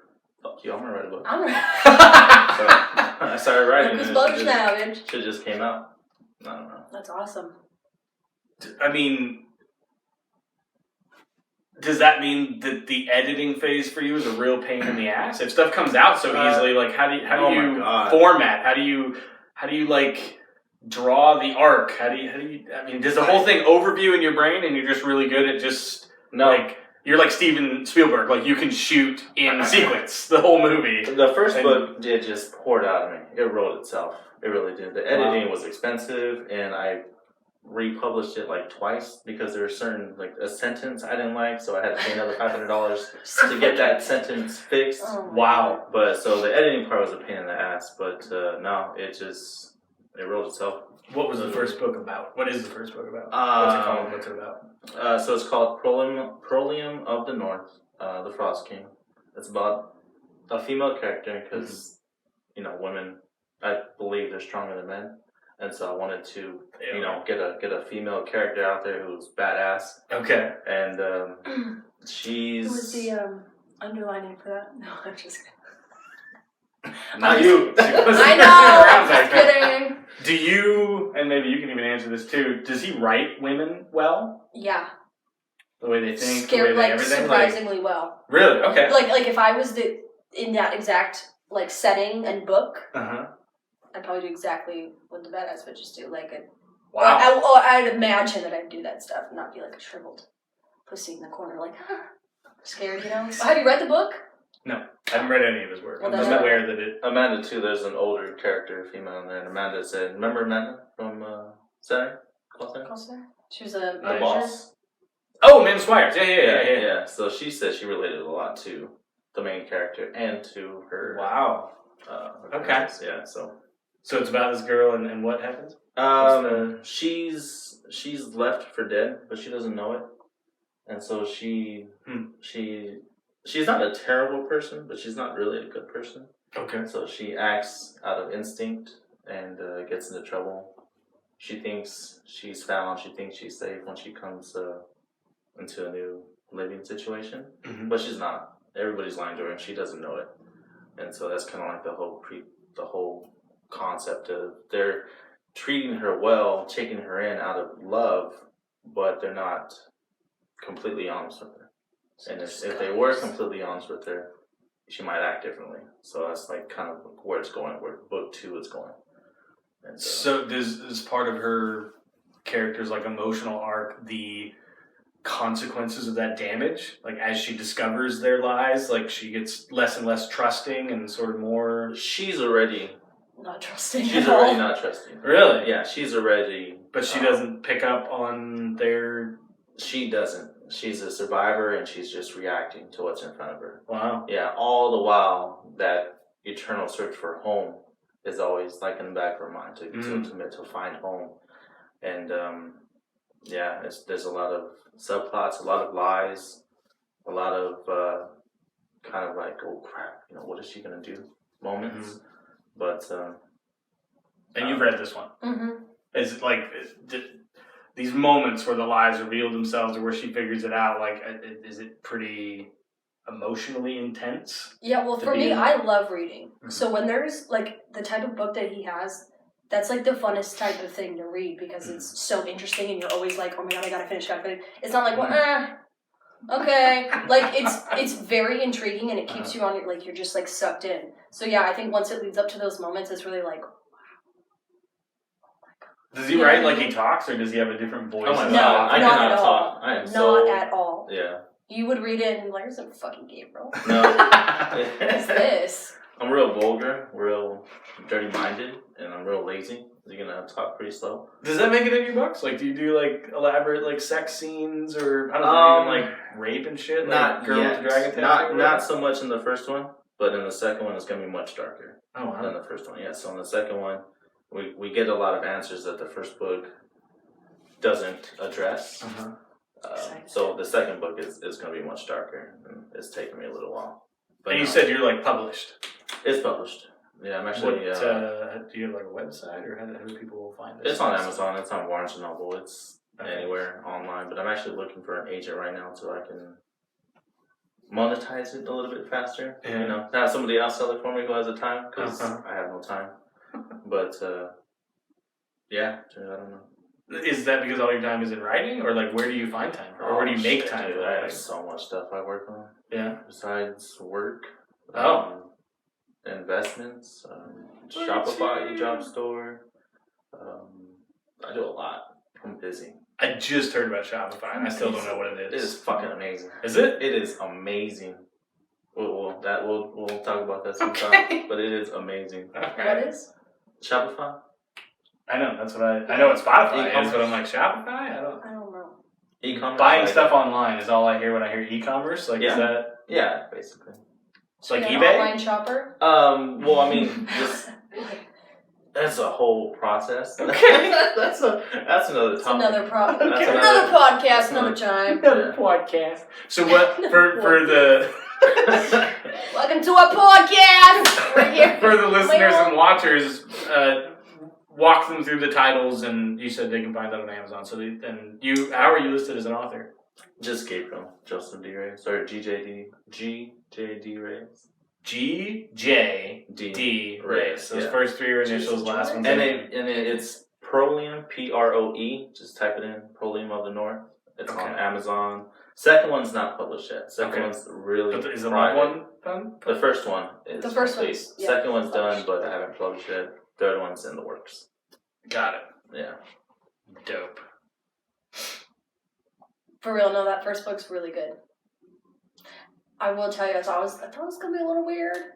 fuck you, I'm gonna write a book. So I started writing, and it just came out. I don't know. That's awesome. I mean, does that mean that the editing phase for you is a real pain in the ass? If stuff comes out so easily, like how do you format? How do you like draw the arc? How do you? I mean, does the whole thing overview in your brain, and you're just really good at just like you're like Steven Spielberg, like you can shoot in sequence the whole movie. The first book did just pour out of me. It wrote itself. It really did. The editing was expensive, and I republished it like twice because there was a sentence I didn't like, so I had to pay another $500 to get that sentence fixed. Wow. But so the editing part was a pain in the ass, but no, it wrote itself. What was the first book about? What is the first book about? What's it called? What's it about? So it's called Proelium of the North, the Frost King. It's about a female character because, women, I believe they're stronger than men. And so I wanted to, get a female character out there who's badass. Okay. And she's... Who was the underlining for that? No, I'm just kidding. Not you. I know. Just kidding. Do you, and maybe you can even answer this too, does he write women well? Yeah. The way they think, the way they everything? Surprisingly well. Really? Okay. Like if I was in that exact, setting and book... Uh-huh. I'd probably do exactly what the badass bitches do. Wow. Or I'd imagine that I'd do that stuff and not be like a shriveled pussy in the corner, scared, Have you read the book? No, I haven't read any of his work. I'm just aware that it... Amanda, too, there's an older character, female in there, and Amanda said, remember Amanda from Center? Call Center? She was a the boss. Oh, Amanda Squires. Yeah. So she said she related a lot to the main character and to her... Wow. Okay. Yeah, so... So it's about this girl and what happens? She's left for dead, but she doesn't know it, and so she's not a terrible person, but she's not really a good person. Okay. So she acts out of instinct and gets into trouble. She thinks she's found. She thinks she's safe when she comes into a new living situation, but she's not. Everybody's lying to her, and she doesn't know it, and so that's kind of like the whole concept of they're treating her well, taking her in out of love, but they're not completely honest with her. And if they were completely honest with her, she might act differently. So that's kind of where it's going, where book 2 is going. And so does part of her character's emotional arc the consequences of that damage? As she discovers their lies, she gets less and less trusting and sort of more... She's already... Not trusting. She's already not trusting. Really? Yeah, she's already... But she doesn't pick up on their... She doesn't. She's a survivor, and she's just reacting to what's in front of her. Wow. Yeah, all the while, that eternal search for home is always in the back of her mind to find home. And, there's a lot of subplots, a lot of lies, a lot of kind of oh crap, what is she going to do moments. Mm-hmm. But, and you've read this one. Mm-hmm. Is it these moments where the lies reveal themselves or where she figures it out, is it pretty emotionally intense? Yeah, well, for me, I love reading. Mm-hmm. So when there's, the type of book that he has, that's, the funnest type of thing to read because it's so interesting and you're always oh my god, I gotta finish. It's not okay. It's very intriguing and it keeps you on your, you're just, sucked in. So, yeah, I think once it leads up to those moments, it's really wow. Oh, my God. Does he write like he talks, or does he have a different voice? Oh my god, I not cannot at talk. all. I am Not at all. Yeah. You would read it and like, "There's a fucking Gabriel." No. What's this? I'm real vulgar, real dirty-minded, and I'm real lazy. You're gonna talk pretty slow. Does that make it in your books? Like, do you do like elaborate like sex scenes, or I don't know, even like rape and shit? Not like, Girl yet. with the Dragon Tattoo? Not so much in the first one, but in the second one, it's gonna be much darker wow. than the first one. Yeah. So in the second one, we get a lot of answers that the first book doesn't address. So the second book is going to be much darker, and it's taken me a little while. But and you said you're like published. It's published. Yeah, I'm actually. Do you have like a website, or how do people find this? It's on Amazon. It's on Barnes & Noble. It's anywhere online. But I'm actually looking for an agent right now so I can monetize it a little bit faster. Yeah. You know, have somebody else sell it for me who has the time, because I have no time. But yeah, I don't know. Is that because all your time is in writing, or like where do you find time for, or where do you make time for I writing? have so much stuff I work on. Yeah. Besides work. Investments. Shopify, job store. I do a lot. I'm busy. I just heard about Shopify, and I still don't know what it is. It is fucking amazing. Is it? It is amazing. We'll talk about that sometime. Okay. But it is amazing. What is? Shopify. I know, that's what I know what Spotify E-commerce. is, but I'm like, Shopify? I don't know. E-commerce. Buying stuff online is all I hear when I hear e-commerce. Like, is that? Yeah, basically. It's like An eBay? online shopper? Well, I mean, that's a whole process. Okay. that's another topic. Another problem. That's Another podcast, another time. Another podcast. So what, for the... Welcome to our podcast! We're here. For the listeners and watchers, walk them through the titles, and you said they can find that on Amazon. So how are you listed as an author? Just Gabriel, Joseph D. Reyes, or GJD Reyes. GJD Reyes. Those first three are initials, last one's and it's Proelium, Proe. Just type it in, Proelium of the North. It's on Amazon. Second one's not published yet. Second one's really Is the one done? The first one is the first complete. one's, yeah, Second one's done, but I haven't published yet. Third one's in the works. Got it. Yeah. Dope. For real, no, that first book's really good. I will tell you, I thought it was going to be a little weird.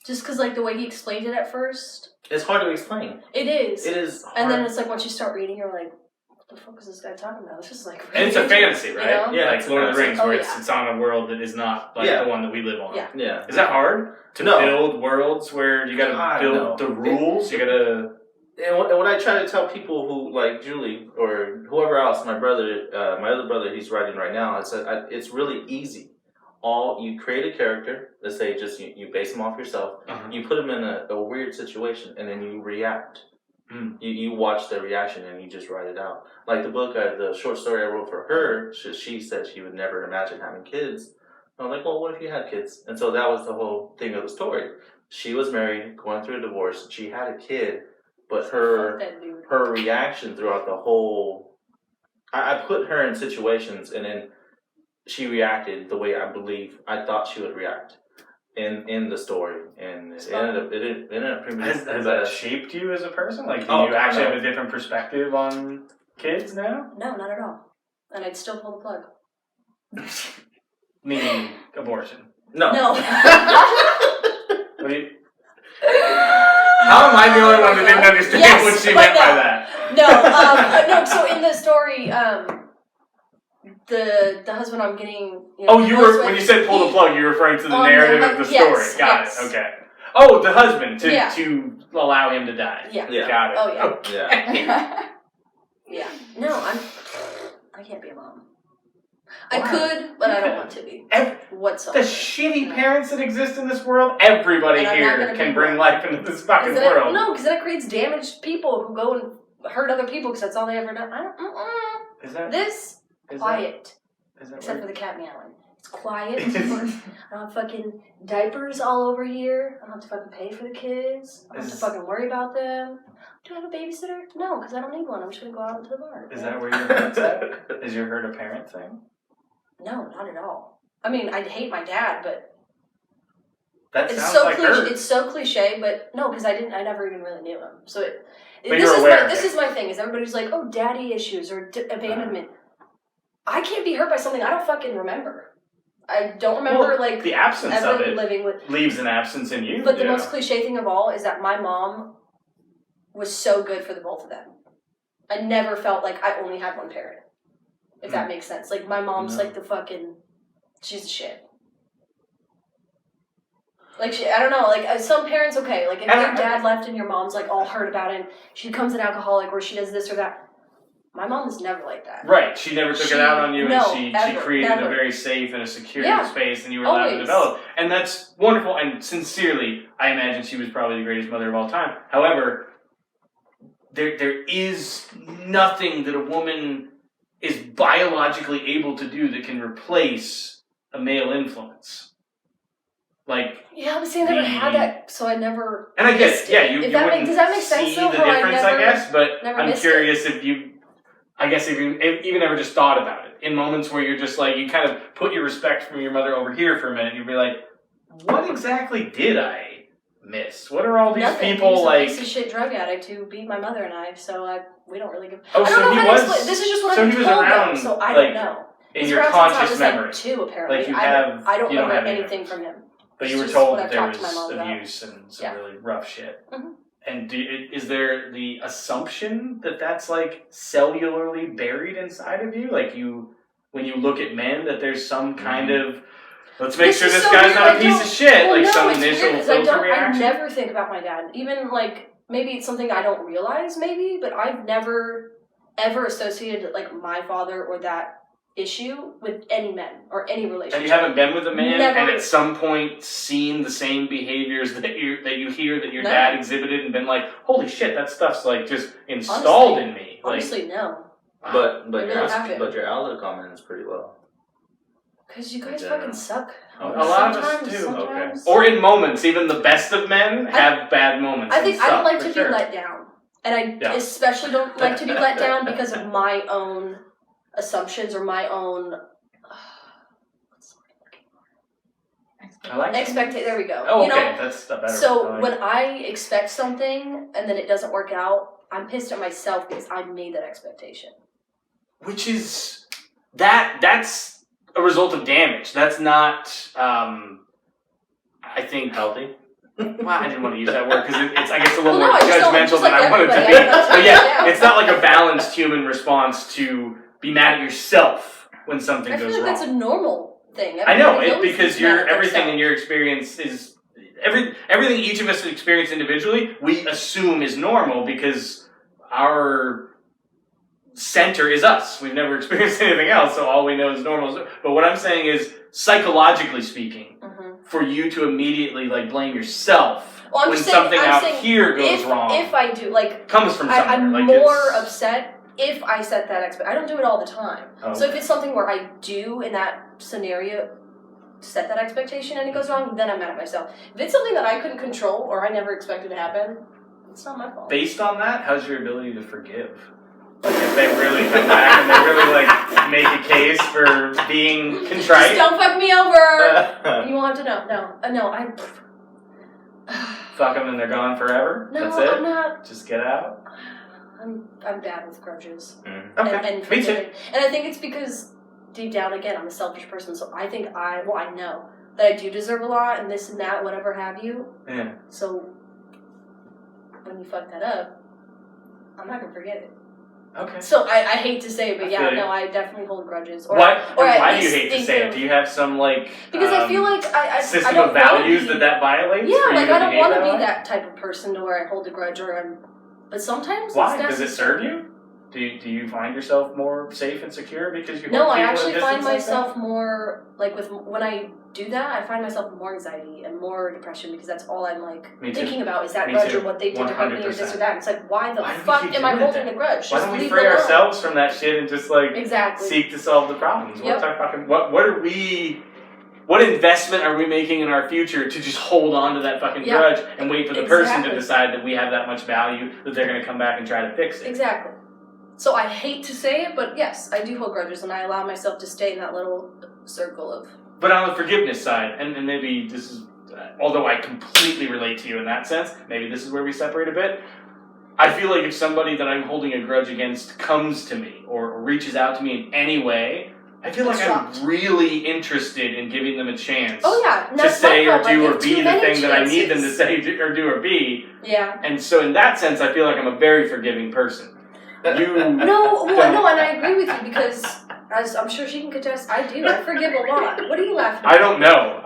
Just because, like, the way he explained it at first. It's hard to explain. It is. It is hard. And then it's like, once you start reading, you're like, what the fuck is this guy talking about? This is like really And it's a fantasy, right? You know? Yeah, like it's Lord of the Rings, where yeah. it's on a world that is not like the one that we live on. Yeah. Yeah. Is that hard to build worlds where you gotta build the rules? You gotta... And what I try to tell people who, like Julie, or whoever else, my brother, my other brother, he's writing right now, I said, it's really easy. You create a character, let's say just you base him off yourself, you put him in a weird situation, and then you react. You watch their reaction, and you just write it out. Like the book, the short story I wrote for her, she said she would never imagine having kids. I was like, well, what if you had kids? And so that was the whole thing of the story. She was married, going through a divorce, she had a kid, but her reaction throughout the whole... I put her in situations, and then she reacted the way I thought she would react in the story, and it ended up pretty much... Has that shaped you as a person? Like, do you actually have a different perspective on kids now? No, not at all. And I'd still pull the plug. Meaning abortion. No. What do you... How am I the only one that didn't understand what she meant by that? No, so in the story, the husband I'm getting... when you said pull the plug, you were referring to the narrative of the story. Yes, Got it, okay. Oh, the husband, to allow him to die. Yeah. Got it. Oh, yeah. Yeah. Yeah. No, I can't be a mom. I could, but I don't want to be. Whatsoever. The shitty parents that exist in this world, everybody here can bring life into this fucking world. No, because then it creates damaged people who go and hurt other people because that's all they ever done. Quiet. Except for the cat meowing. It's quiet. I don't have fucking diapers all over here. I don't have to fucking pay for the kids. I don't have to fucking worry about them. Do I have a babysitter? No, because I don't need one. I'm just going to go out into the barn. Is that where your heart's at? Is your hurt a parent thing? No, not at all. I mean, I hate my dad, but That sounds like her. It's so cliche, but no, because I never even really knew him. So this is my thing. Is everybody's like, oh, daddy issues or abandonment. I can't be hurt by something I don't fucking remember. I don't remember the absence of it living with leaves an absence in you. But the most cliche thing of all is that my mom was so good for the both of them. I never felt like I only had one parent. If that makes sense. Like my mom's like the fucking, she's the shit. Like I don't know. Like some parents, okay. Like if your dad left and your mom's like all hurt about it, and she becomes an alcoholic or she does this or that. My mom was never like that. Right. She never took it out on you, and she created a very safe and a secure space, and you were allowed to develop. And that's wonderful, and sincerely, I imagine she was probably the greatest mother of all time. However, there is nothing that a woman is biologically able to do that can replace a male influence. Like but see, I never had that, so I never. And I guess you does that make sense? See the difference, I guess, but I'm curious if you. I guess if you even ever just thought about it, in moments where you're just like, you kind of put your respect from your mother over here for a minute, you'd be like, what exactly did I miss? What are all these people He's like? He's a piece of shit drug addict who beat my mother and I, so we don't really give. Oh, so he was. This is just what I'm told around, so I don't know. In your conscious memory, like 2 apparently. Like I don't remember anything from him. But you were told that there was abuse and some really rough shit. Mm-hmm. And is there the assumption that that's like cellularly buried inside of you? Like when you look at men, that there's some kind of, let's make sure this guy's not a piece of shit, some initial filter reaction? I never think about my dad. Even like, maybe it's something I don't realize maybe, but I've never ever associated like my father or that issue with any men or any relationship. And you haven't been with a man and at some point seen the same behaviors that you hear that your dad exhibited and been like, holy shit, that stuff's like just installed in me. Honestly, no. But your outlook on men is pretty low. Because you guys fucking suck. A lot of us do. Okay. Or in moments, even the best of men have bad moments. I think I don't like to be let down. And I especially don't like to be let down because of my own assumptions or my own expectation. There we go. Oh, okay, that's the better. So when I expect something and then it doesn't work out, I'm pissed at myself because I made that expectation. Which is that's a result of damage. That's not, I think, healthy. Well, I didn't want to use that word because it's I guess a little more judgmental than I wanted to be. But it's not like a balanced human response to be mad at yourself when something goes wrong. I feel like that's a normal thing. I know, because everything in your experience is everything each of us experience individually, we assume is normal because our center is us. We've never experienced anything else, so all we know is normal. But what I'm saying is, psychologically speaking, for you to immediately blame yourself when something out here goes wrong. If I do, comes from somewhere. I'm more upset if I set that expectation. I don't do it all the time. Okay. So if it's something where I do in that scenario set that expectation and it goes wrong, then I'm mad at myself. If it's something that I couldn't control or I never expected to happen, it's not my fault. Based on that, how's your ability to forgive? If they really come back and they really make a case for being contrite. Just don't fuck me over. You won't have to know. No, I. Fuck them and they're gone forever. No, that's it. I'm not. Just get out. I'm bad with grudges. Okay. And me too. And I think it's because deep down, again, I'm a selfish person, so I think I know that I do deserve a lot and this and that, whatever have you. Yeah. So when you fuck that up, I'm not gonna forget it. Okay. So I hate to say it, but I definitely hold grudges. Why do you hate to say it? Do you have some because I feel like I system don't of values that violates? Yeah, I don't want to be that type of person to where I hold a grudge but sometimes why? Does it serve you? Do you find yourself more safe and secure because you? No, I actually find myself more when I do that, I find myself more anxiety and more depression because that's all I'm thinking about is that grudge or what they did to hurt me or this or that. It's why the fuck am I holding a grudge? Why don't we free ourselves from that shit and just exactly seek to solve the problems? Yep. What investment are we making in our future to just hold on to that fucking grudge and wait for the person to decide that we have that much value that they're going to come back and try to fix it? Exactly. So I hate to say it, but yes, I do hold grudges and I allow myself to stay in that little circle of... But on the forgiveness side, and maybe this is although I completely relate to you in that sense, maybe this is where we separate a bit. I feel like if somebody that I'm holding a grudge against comes to me or reaches out to me in any way, I feel like I'm really interested in giving them a chance to say or do or be the thing that I need them to say or do or be. Yeah. And so in that sense, I feel like I'm a very forgiving person. No, and I agree with you because, as I'm sure she can contest, I do. I forgive a lot. What are you laughing at? I don't know.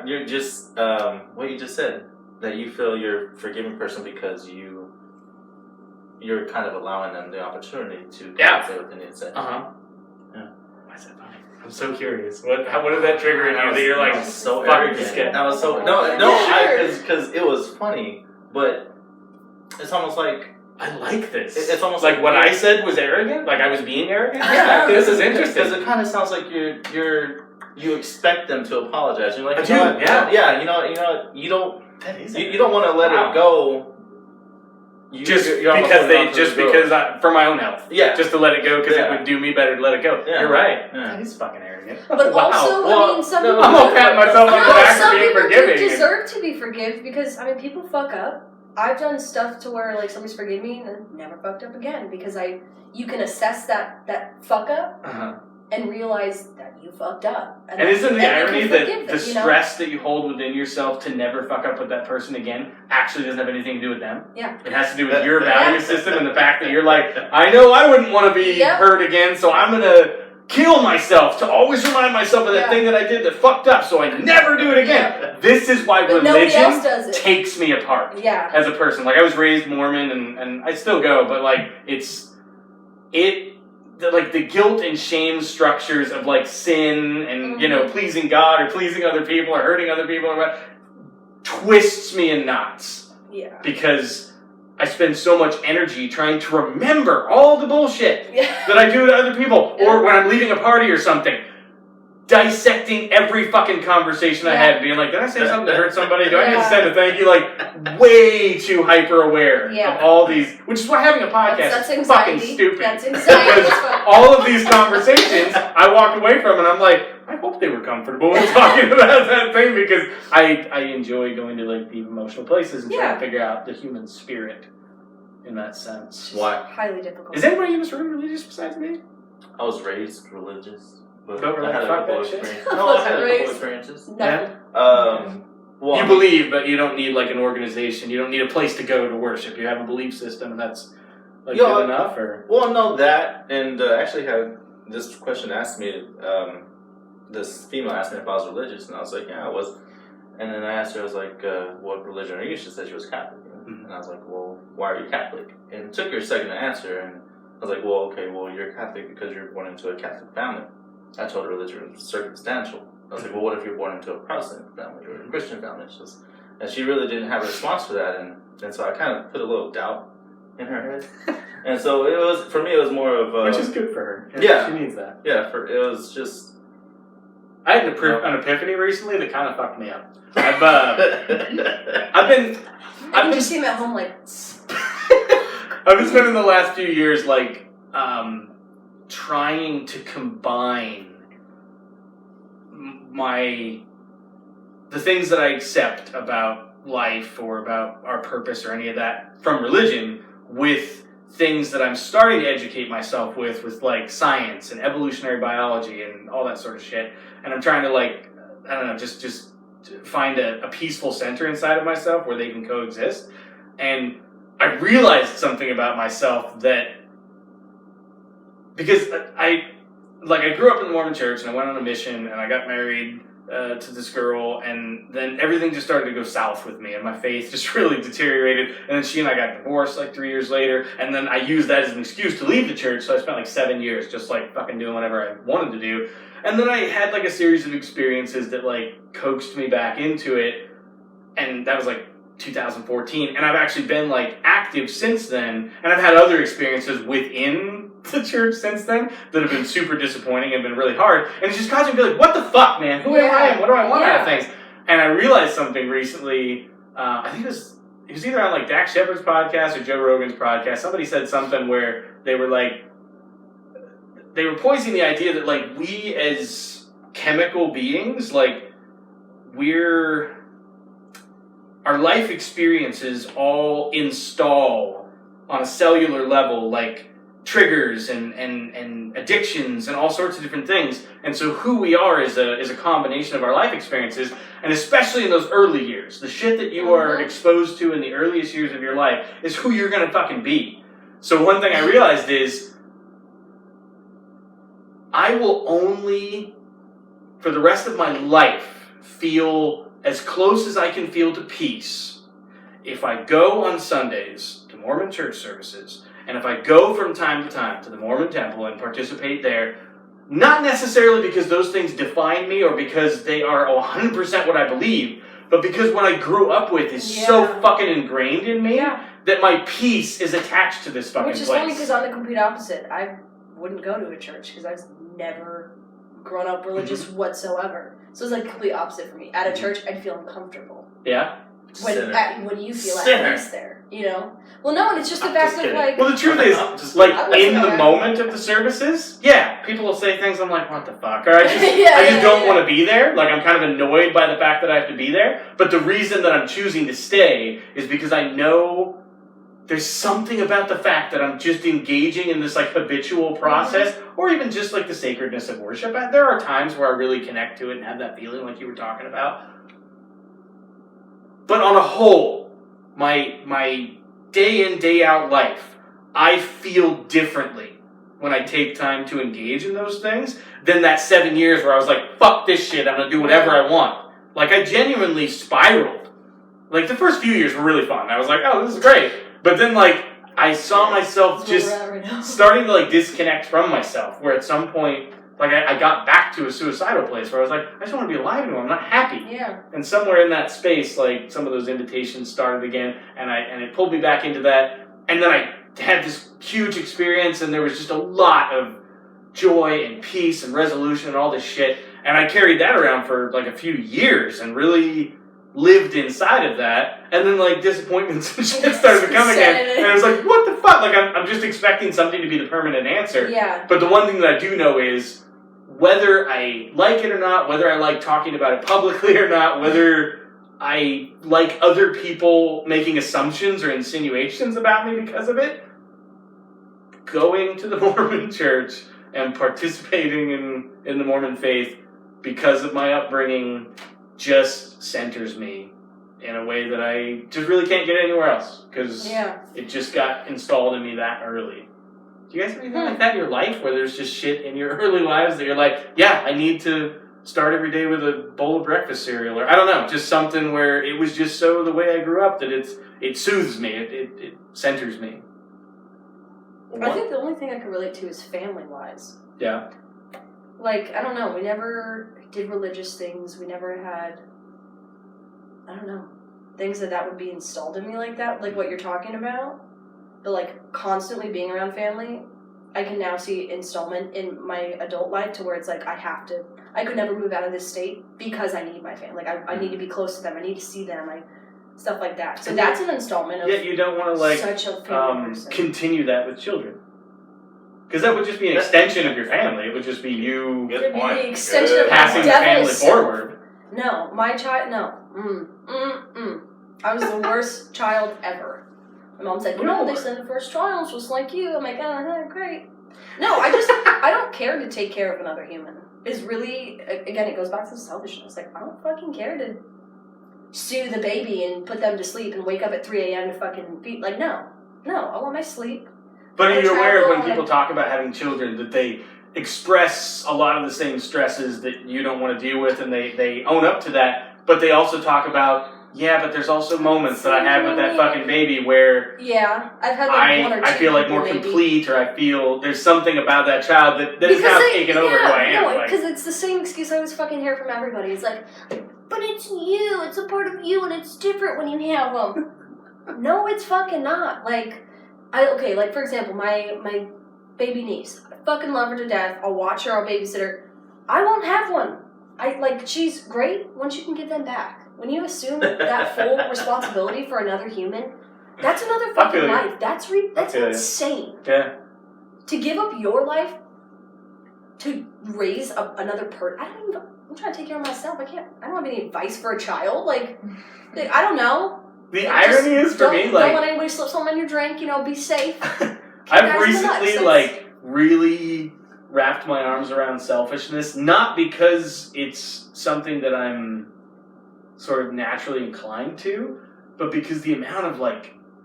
You're just, what you just said, that you feel you're a forgiving person because you're kind of allowing them the opportunity to say what they need to say. Yeah. Why is that funny? I'm so curious. What did that trigger in you that you're like, so fucking just get... That was so... because it was funny, but it's almost like... I like this. It's almost like what I said was arrogant? Like I was being arrogant? Yeah. This is interesting. Because it kind of sounds like you expect them to apologize. You're like, I do, yeah. You know, you don't want to let it go. For my own health. Yeah. Just to let it go because it would do me better to let it go. Yeah. You're right. Yeah. That is fucking arrogant. But also, I mean, some people... I'm gonna pat myself on the back for being forgiving. Some people deserve to be forgiven because, I mean, people fuck up. I've done stuff to where, like, somebody's forgiven me and never fucked up again because you can assess that fuck up and realize that you fucked up. And isn't the irony that the stress that you hold within yourself to never fuck up with that person again actually doesn't have anything to do with them? Yeah. It has to do with your value system and the fact that you're like, I know I wouldn't want to be hurt again, so I'm going to kill myself to always remind myself of that thing that I did that fucked up so I never do it again. Yeah. This is why religion takes me apart as a person. Like I was raised Mormon and I still go, but like the guilt and shame structures of like sin and pleasing God or pleasing other people or hurting other people or what twists me in knots. Yeah. Because I spend so much energy trying to remember all the bullshit that I do to other people. Or when I'm leaving a party or something, dissecting every fucking conversation I had, being like, did I say something that hurt somebody? Do I need to send a thank you? Like, way too hyper-aware of all these, which is why having a podcast is fucking stupid. That's anxiety. Because all of these conversations, I walk away from and I'm like, I hope they were comfortable with talking about that thing because I enjoy going to like deep emotional places and trying to figure out the human spirit in that sense. Why? Highly difficult. Is anybody in this room religious besides me? I was raised religious. But I had a couple experiences. No, I had a couple experiences. Well, you believe, but you don't need like an organization. You don't need a place to go to worship. You have a belief system, and that's like good enough. Or no, that and actually had this question asked me. This female asked me if I was religious, and I was like, yeah, I was. And then I asked her, I was like, what religion are you? She said she was Catholic. And I was like, well, why are you Catholic? And it took her a second to answer, and I was like, well, okay, well, you're Catholic because you're born into a Catholic family. I told her religion was circumstantial. I was like, well, what if you're born into a Protestant family or a Christian family? And she really didn't have a response for that, and so I kind of put a little doubt in her head. And so it was, for me, it was more of which is good for her. Yeah. She needs that. Yeah, it was just... I had an epiphany recently that kind of fucked me up. I've been just seeing at home like... I've been spending the last few years like trying to combine the things that I accept about life or about our purpose or any of that from religion with things that I'm starting to educate myself with like science and evolutionary biology and all that sort of shit. And I'm trying to like, I don't know, just find a peaceful center inside of myself where they can coexist. And I realized something about myself that, because I grew up in the Mormon church and I went on a mission and I got married to this girl, and then everything just started to go south with me and my faith just really deteriorated. And then she and I got divorced like 3 years later, and then I used that as an excuse to leave the church, so I spent like 7 years just like fucking doing whatever I wanted to do. And then I had like a series of experiences that like coaxed me back into it, and that was like 2014, and I've actually been like active since then, and I've had other experiences within the church since then that have been super disappointing and been really hard, and it's just causing me to be like, what the fuck, man? Who am I and what do I want out of things? And I realized something recently, I think it was either on like Dak Shepard's podcast or Joe Rogan's podcast. Somebody said something where they were poising the idea that like we as chemical beings, like we're our life experiences all install on a cellular level, like triggers and addictions and all sorts of different things. And so who we are is a combination of our life experiences, and especially in those early years, the shit that you are exposed to in the earliest years of your life is who you're gonna fucking be. So one thing I realized is I will only, for the rest of my life, feel as close as I can feel to peace if I go on Sundays to Mormon church services, and if I go from time to time to the Mormon temple and participate there, not necessarily because those things define me or because they are 100% what I believe, but because what I grew up with is so fucking ingrained in me that my peace is attached to this fucking place. Which is funny because I'm the complete opposite. I wouldn't go to a church because I've never grown up religious whatsoever. So it's like complete opposite for me. At a church, I'd feel uncomfortable. Yeah? When you feel at peace there, you know? Well, no, and it's just the fact of like... Well, the truth is, like, in the moment of the services, people will say things, I'm like, what the fuck? Or I just don't want to be there. Like, I'm kind of annoyed by the fact that I have to be there. But the reason that I'm choosing to stay is because I know there's something about the fact that I'm just engaging in this, like, habitual process, or even just, like, the sacredness of worship. There are times where I really connect to it and have that feeling like you were talking about. But on a whole, my day in, day out life, I feel differently when I take time to engage in those things than that 7 years where I was like, fuck this shit, I'm going to do whatever I want. Like, I genuinely spiraled. Like, the first few years were really fun. I was like, oh, this is great. But then, like, I saw myself just starting to, like, disconnect from myself, where at some point, like, I got back to a suicidal place where I was like, I just want to be alive anymore. I'm not happy. Yeah. And somewhere in that space, like, some of those invitations started again, and it pulled me back into that. And then I had this huge experience, and there was just a lot of joy and peace and resolution and all this shit. And I carried that around for, like, a few years and really lived inside of that. And then, like, disappointments and shit started to come again. And I was like, what the fuck? Like, I'm just expecting something to be the permanent answer. Yeah. But the one thing that I do know is, whether I like it or not, whether I like talking about it publicly or not, whether I like other people making assumptions or insinuations about me because of it, going to the Mormon church and participating in the Mormon faith because of my upbringing just centers me in a way that I just really can't get anywhere else, because it just got installed in me that early. Do you guys have anything like that in your life where there's just shit in your early lives that you're like, yeah, I need to start every day with a bowl of breakfast cereal, or I don't know, just something where it was just so the way I grew up that it soothes me, it centers me. I think the only thing I can relate to is family-wise. Yeah. Like, I don't know, we never did religious things, we never had, I don't know, things that would be installed in me like that, like what you're talking about. But, like, constantly being around family, I can now see installment in my adult life to where it's like I could never move out of this state because I need my family. Like, I need to be close to them. I need to see them, stuff like that. So that's an installment of you don't want to, like, such a family person. Continue that with children. Because that would just be an extension of your family. It would just be you the extension of passing the family forward. No, my child, no. I was the worst child ever. My mom said, they said the first trials just like you. I'm like, oh, great. No, I don't care to take care of another human. It's really, again, it goes back to selfishness. Like, I don't fucking care to soothe the baby and put them to sleep and wake up at 3 a.m. to fucking feed. Like, no, I want my sleep. But are you aware of when people talk about having children that they express a lot of the same stresses that you don't want to deal with, and they own up to that, but they also talk about, but there's also moments that I have with that fucking baby where I've had like one or two I feel like more complete, or I feel there's something about that child that is now taken over who I am. No, because it's the same excuse I always fucking hear from everybody. It's like, but it's you, it's a part of you, and it's different when you have them. No, it's fucking not. Like, like, for example, my baby niece, I fucking love her to death. I'll watch her, I'll babysit her. I won't have one. She's great once you can give them back. When you assume that full responsibility for another human, that's another fucking life. That's insane. Yeah. To give up your life to raise another person. I'm trying to take care of myself. I don't have any advice for a child. Like I don't know. The irony is for me, like... Don't let anybody slip something in your drink, be safe. I've recently, really wrapped my arms around selfishness, not because it's something that I'm sort of naturally inclined to, but because the amount of,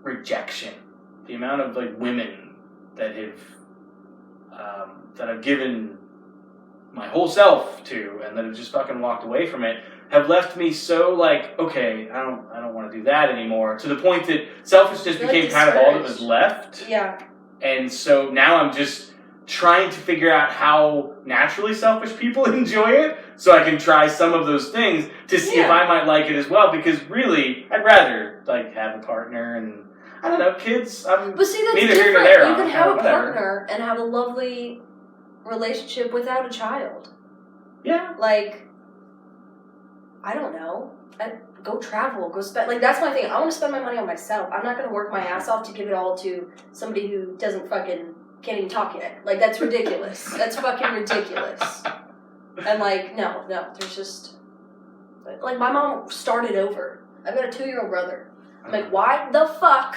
rejection, the amount of, women that I've given my whole self to, and that have just fucking walked away from it, have left me so okay, I don't want to do that anymore, to the point that selfishness became kind of all that was left. Yeah. And so now I'm just trying to figure out how naturally selfish people enjoy it, so I can try some of those things to see if I might like it as well, because really, I'd rather have a partner and, I don't know, kids, but see, that's neither different. here nor there. You can have a partner and have a lovely relationship without a child. Yeah. I don't know. Go travel. Go spend... that's my thing. I want to spend my money on myself. I'm not going to work my ass off to give it all to somebody who can't even talk yet. That's ridiculous. That's fucking ridiculous. And, no. There's just... my mom started over. I've got a 2-year-old brother. I'm why the fuck?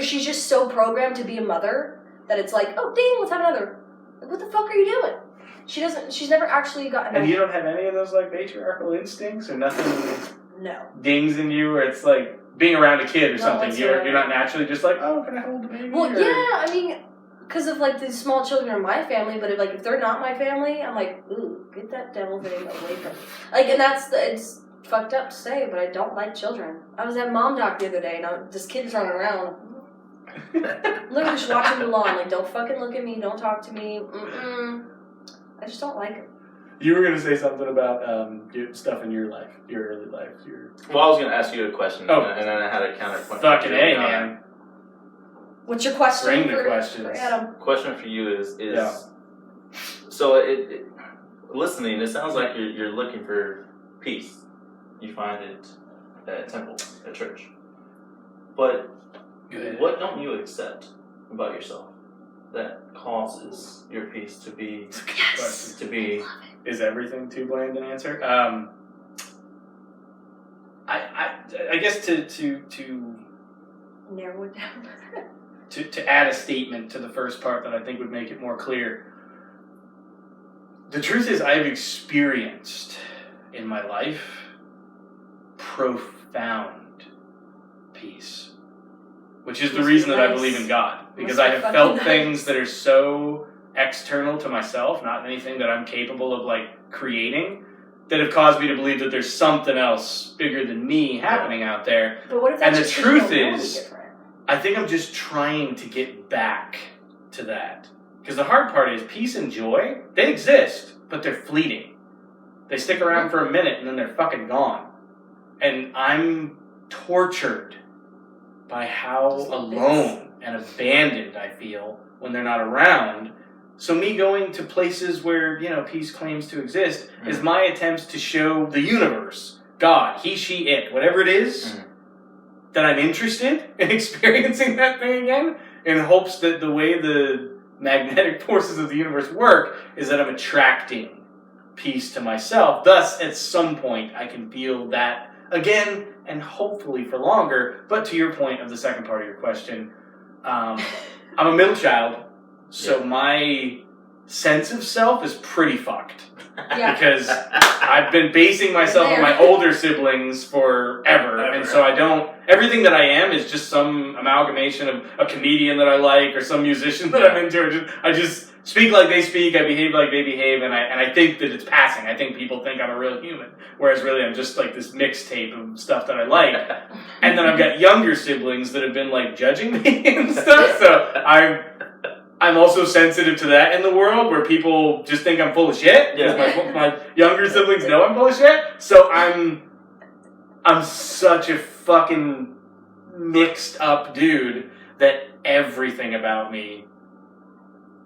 She's just so programmed to be a mother that it's oh, ding, let's have another. What the fuck are you doing? She's never actually gotten... And you don't have any of those, patriarchal instincts, or nothing... No. Dings in you, where it's being around a kid or something. Whatsoever. You're not naturally just oh, can I hold the baby? Well, yeah, I mean, because of the small children in my family, but if they're not my family, I'm ooh, get that devil thing away from me. And it's fucked up to say, but I don't like children. I was at Mom Doc the other day, and this kid's running around. Literally just watching the lawn, don't fucking look at me, don't talk to me. I just don't like him. You were going to say something about stuff in your life, your early life. Well, I was going to ask you a question, and then I had a counterpoint. Fucking A, man. What's your question? Bring the questions. For Adam? Question for you is so listening, it sounds like you're looking for peace. You find it at temple, at church. But what don't you accept about yourself that causes your peace to be... Yes! To be... Is everything too bland an answer? I guess to narrow it down. to add a statement to the first part that I think would make it more clear. The truth is, I've experienced in my life profound peace, which is the reason that I believe in God, because I have felt things that are so external to myself, not anything that I'm capable of creating, that have caused me to believe that there's something else bigger than me happening out there. But what if that's and the truth is, different? I think I'm just trying to get back to that. Because the hard part is peace and joy, they exist, but they're fleeting. They stick around for a minute and then they're fucking gone. And I'm tortured by how alone and abandoned I feel when they're not around. So me going to places where, peace claims to exist is my attempt to show the universe, God, he, she, it, whatever it is, that I'm interested in experiencing that thing again, in hopes that the way the magnetic forces of the universe work is that I'm attracting peace to myself. Thus, at some point, I can feel that again, and hopefully for longer. But to your point of the second part of your question, I'm a middle child. So my sense of self is pretty fucked. Yeah. Because I've been basing myself on my older siblings forever. And so everything that I am is just some amalgamation of a comedian that I like or some musician that I'm into. I just speak like they speak, I behave like they behave, and I think that it's passing. I think people think I'm a real human. Whereas really I'm just this mixtape of stuff that I like. And then I've got younger siblings that have been judging me and stuff. So I'm also sensitive to that in the world where people just think I'm full of shit. Because my younger siblings know I'm full of shit. So I'm such a fucking mixed up dude that everything about me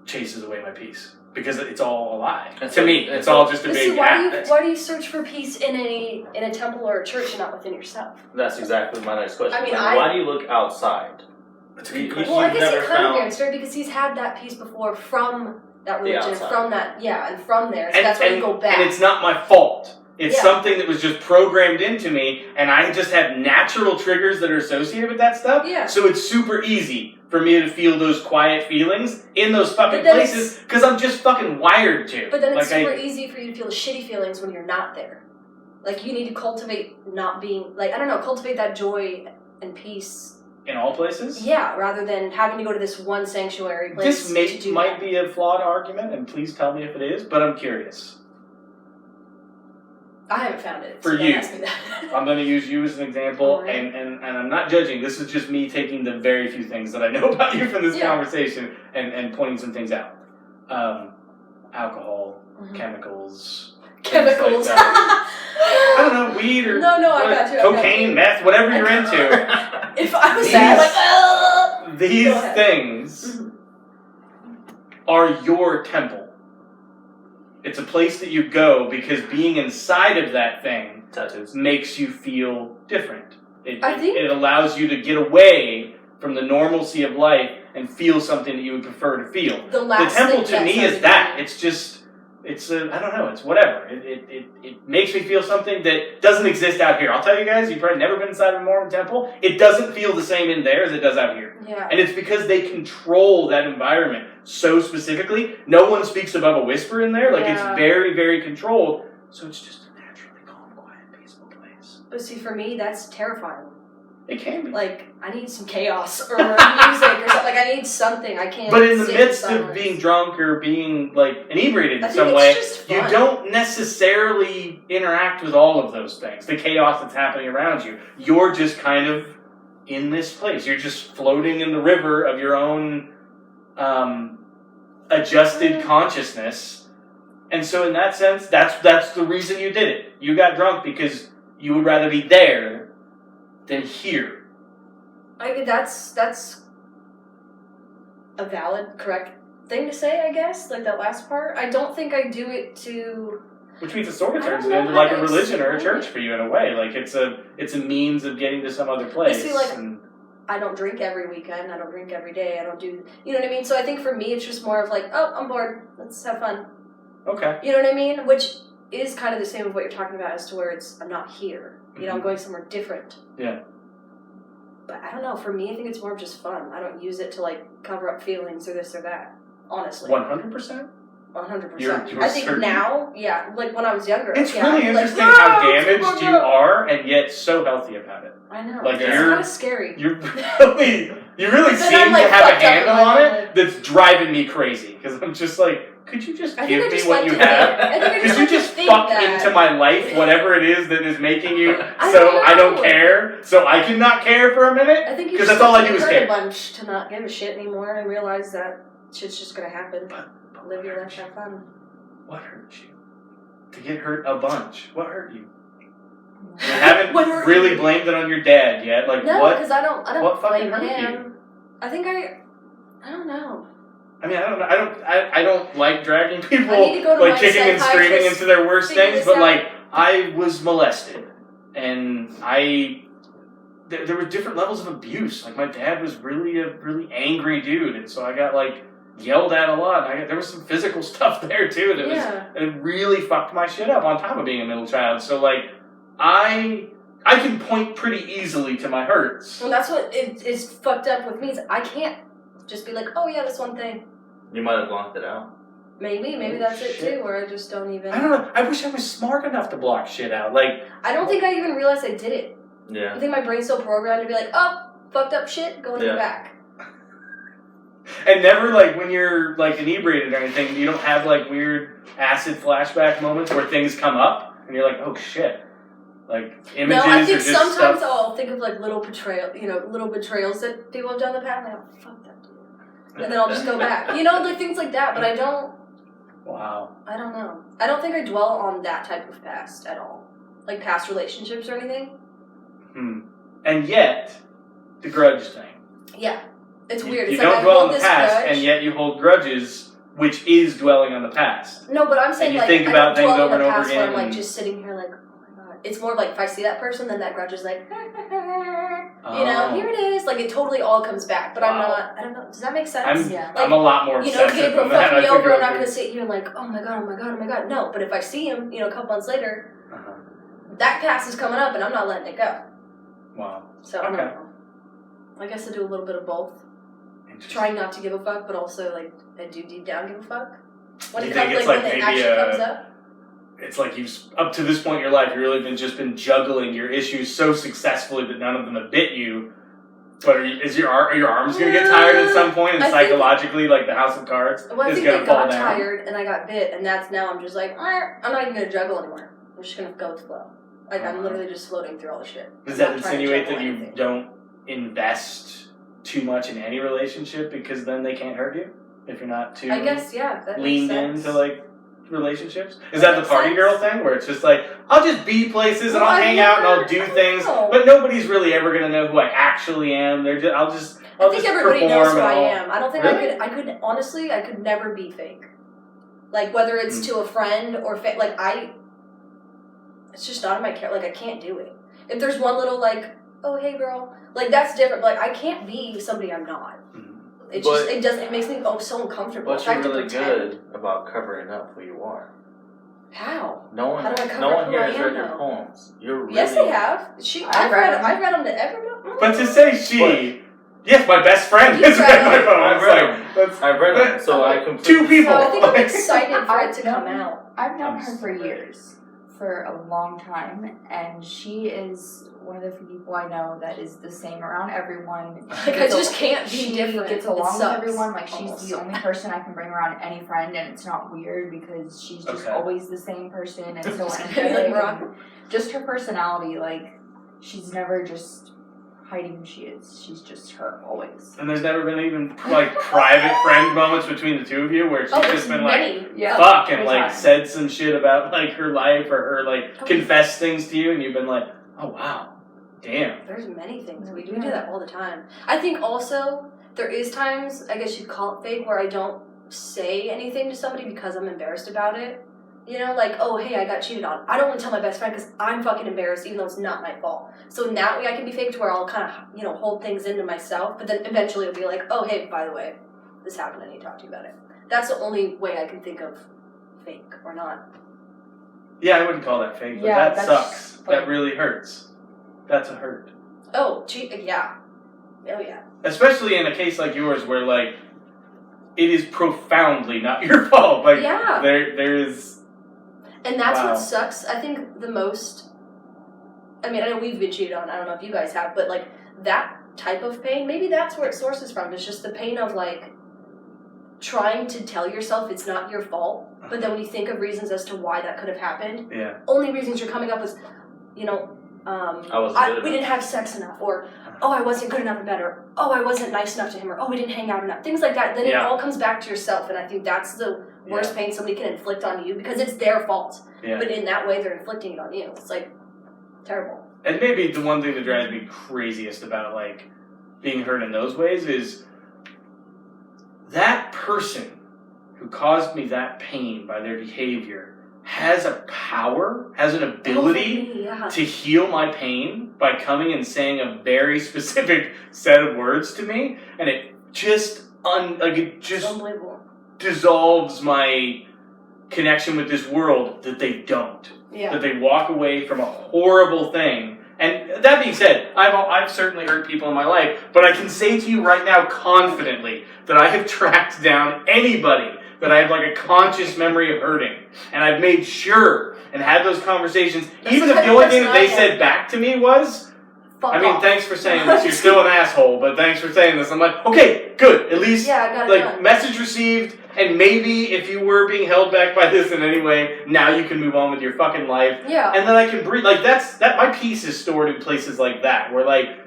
chases away my peace. Because it's all a lie. To me, it's all just a big act. Why do you search for peace in a temple or a church and not within yourself? That's exactly my next question. I mean, why do you look outside? Well, I guess he kind of answered because he's had that peace before from that religion from that, and from there. So that's where you go back. And it's not my fault. It's something that was just programmed into me, and I just have natural triggers that are associated with that stuff. Yeah. So it's super easy for me to feel those quiet feelings in those fucking places, because I'm just fucking wired to. But then it's super easy for you to feel the shitty feelings when you're not there. Like, you need to cultivate not being, like, I don't know, cultivate that joy and peace. In all places? Yeah, rather than having to go to this one sanctuary place. This might be a flawed argument, and please tell me if it is, but I'm curious. I haven't found it. For you. I'm going to use you as an example, and I'm not judging. This is just me taking the very few things that I know about you from this conversation and pointing some things out. Alcohol, chemicals. Chemicals. Like I don't know, weed or I got you. Cocaine, meth, whatever you're into. If I was sad, these things are your temple. It's a place that you go because being inside of that thing makes you feel different. It allows you to get away from the normalcy of life and feel something that you would prefer to feel. The temple to me is that. It's just, I don't know, it's whatever. It makes me feel something that doesn't exist out here. I'll tell you guys, you've probably never been inside a Mormon temple. It doesn't feel the same in there as it does out here. Yeah. And it's because they control that environment so specifically. No one speaks above a whisper in there. Like, it's very, very controlled. So it's just a naturally calm, quiet, peaceful place. But see, for me, that's terrifying. It can be. Like, I need some chaos or music or something. Like, I need something. I can't. But in the midst of being drunk or being, like, inebriated in some way, you don't necessarily interact with all of those things. The chaos that's happening around you. You're just kind of in this place. You're just floating in the river of your own adjusted consciousness. And so in that sense, that's the reason you did it. You got drunk because you would rather be there than here. That's a valid, correct thing to say, I guess. Like that last part. I don't think I do it to. Which means it sort of turns it into like a religion or a church for you in a way. Like it's a means of getting to some other place. See, like, I don't drink every weekend. I don't drink every day. I don't do. You know what I mean? So I think for me, it's just more of like, oh, I'm bored. Let's have fun. Okay. You know what I mean? Which is kind of the same with what you're talking about, as to where I'm not here. You know, I'm going somewhere different. Yeah. But I don't know. For me, I think it's more of just fun. I don't use it to, like, cover up feelings or this or that. Honestly. 100%? 100%. I think now, like when I was younger. It's really interesting how damaged you are, and yet so healthy about it. I know. Like, it's kind of scary. You really seem to have a handle on it that's driving me crazy. Because I'm just like, could you just give me what you have? Could you just fuck into my life, whatever it is that is making you I don't care, so I can not care for a minute? I think because that's all I do is care. a bunch to not give a shit anymore and realize that shit's just gonna happen. But live your life, have fun. What hurt you? To get hurt a bunch. What hurt you? You haven't really blamed it on your dad yet. Like, no, what? Because I don't blame him. You? I think I don't know. I mean, I don't know. I don't like dragging people like kicking and screaming into their worst things, but like I was molested, and there were different levels of abuse. Like my dad was really a really angry dude, and so I got like yelled at a lot. There was some physical stuff there too that it really fucked my shit up on top of being a middle child. So like I can point pretty easily to my hurts. Well, that's what is fucked up with me. Is I can't just be like, oh yeah, this one thing. You might have blocked it out. Maybe that's it too, where I just don't even. I don't know. I wish I was smart enough to block shit out. Like I don't think I even realized I did it. Yeah. I think my brain's so programmed to be like, oh, fucked up shit, go in the back. And never like when you're like inebriated or anything, you don't have like weird acid flashback moments where things come up and you're like, oh shit. Like images. No, I think or just sometimes stuff. I'll think of like little betrayals that people have done in the past. And I'm like, oh, fuck that dude. And then I'll just go back. You know, like things like that, but I don't. Wow. I don't know. I don't think I dwell on that type of past at all. Like past relationships or anything. And yet, the grudge thing. Yeah. It's weird. You It's don't like dwell I hold on the this past, grudge. and yet you hold grudges, which is dwelling on the past. No, but I'm saying and you like think I about don't things dwell over on the and over past again. where I'm like just sitting here like, oh my god. It's more like if I see that person, then that grudge is like, You know, here it is. Like, it totally all comes back. But I don't know. Does that make sense? I'm a lot more obsessive Gabriel than that. fucked me over. I'm not going to sit here and like, oh my God. No, but if I see him, a couple months later, that past is coming up and I'm not letting it go. Wow. So, I don't know. I guess I do a little bit of both. Trying not to give a fuck, but also, like, I do deep down give a fuck. When it comes, when the action comes up. It's like you've, up to this point in your life, you've really been juggling your issues so successfully that none of them have bit you. But are your arms going to get tired at some point, and psychologically, like the House of Cards is going to fall down? I got tired, and I got bit, and now I'm just like, I'm not even going to juggle anymore. I'm just going to go with the flow. Like, I'm literally just floating through all the shit. Does that insinuate that you don't invest too much in any relationship because then they can't hurt you? If you're not too leaned into, like, relationships? Is that the party girl thing where it's just like, I'll just be places and I'll hang out and I'll do things, but nobody's really ever going to know who I actually am. I think everybody knows who I am. I don't think I could honestly, I could never be fake. Like, whether it's to a friend or like, it's just not in my character. Like, I can't do it. If there's one little, like, oh, hey girl, like, that's different. But, like, I can't be somebody I'm not. It makes me so uncomfortable. But you're really good about covering up who you are. How? No one here has read your poems. Yes, they have. I've read them to everyone. But to say yes, my best friend has read my poems. I've read them, so I completely... 2 people. So I think I'm excited for it to come out. I've known her for years, for a long time, and she is one of the few people I know that is the same around everyone. Like, I just can't be different. She gets along with everyone. Like, she's the only person I can bring around any friend, and it's not weird because she's just always the same person and so energetic. And just her personality, like, she's never just hiding who she is. She's just her always. And there's never been even, like, private friend moments between the two of you where she's just been like, fuck, and, like, said some shit about, like, her life or her, like, confessed things to you, and you've been like, oh, wow. Damn. There's many things. We do that all the time. I think also there is times, I guess you'd call it fake, where I don't say anything to somebody because I'm embarrassed about it. Like, oh, hey, I got cheated on. I don't want to tell my best friend because I'm fucking embarrassed even though it's not my fault. So in that way I can be fake to where I'll kind of, hold things into myself, but then eventually it'll be like, oh, hey, by the way, this happened. I need to talk to you about it. That's the only way I can think of fake or not. Yeah, I wouldn't call that fake, but that sucks. That really hurts. That's a hurt. Oh, yeah. Oh, yeah. Especially in a case like yours where, like, it is profoundly not your fault. Like, there is... And that's what sucks, I think, the most... I mean, I know we've been cheated on. I don't know if you guys have, but, like, that type of pain, maybe that's where it sources from. It's just the pain of, like, trying to tell yourself it's not your fault, but then when you think of reasons as to why that could have happened, only reasons you're coming up with, we didn't have sex enough, or, oh, I wasn't good enough or better, oh, I wasn't nice enough to him, or, oh, we didn't hang out enough, things like that. Then it all comes back to yourself, and I think that's the worst pain somebody can inflict on you, because it's their fault. But in that way, they're inflicting it on you. It's, like, terrible. And maybe the one thing that drives me craziest about, like, being hurt in those ways is that person who caused me that pain by their behavior has a power, has an ability to heal my pain by coming and saying a very specific set of words to me, and it just dissolves my connection with this world that they don't. That they walk away from a horrible thing. And that being said, I've certainly hurt people in my life, but I can say to you right now confidently that I have tracked down anybody that I have, like, a conscious memory of hurting. And I've made sure and had those conversations, even if the only thing that they said back to me was, thanks for saying this. You're still an asshole, but thanks for saying this. I'm like, okay, good. At least, message received, and maybe if you were being held back by this in any way, now you can move on with your fucking life. Yeah. And then I can breathe. Like, my peace is stored in places like that, where, like,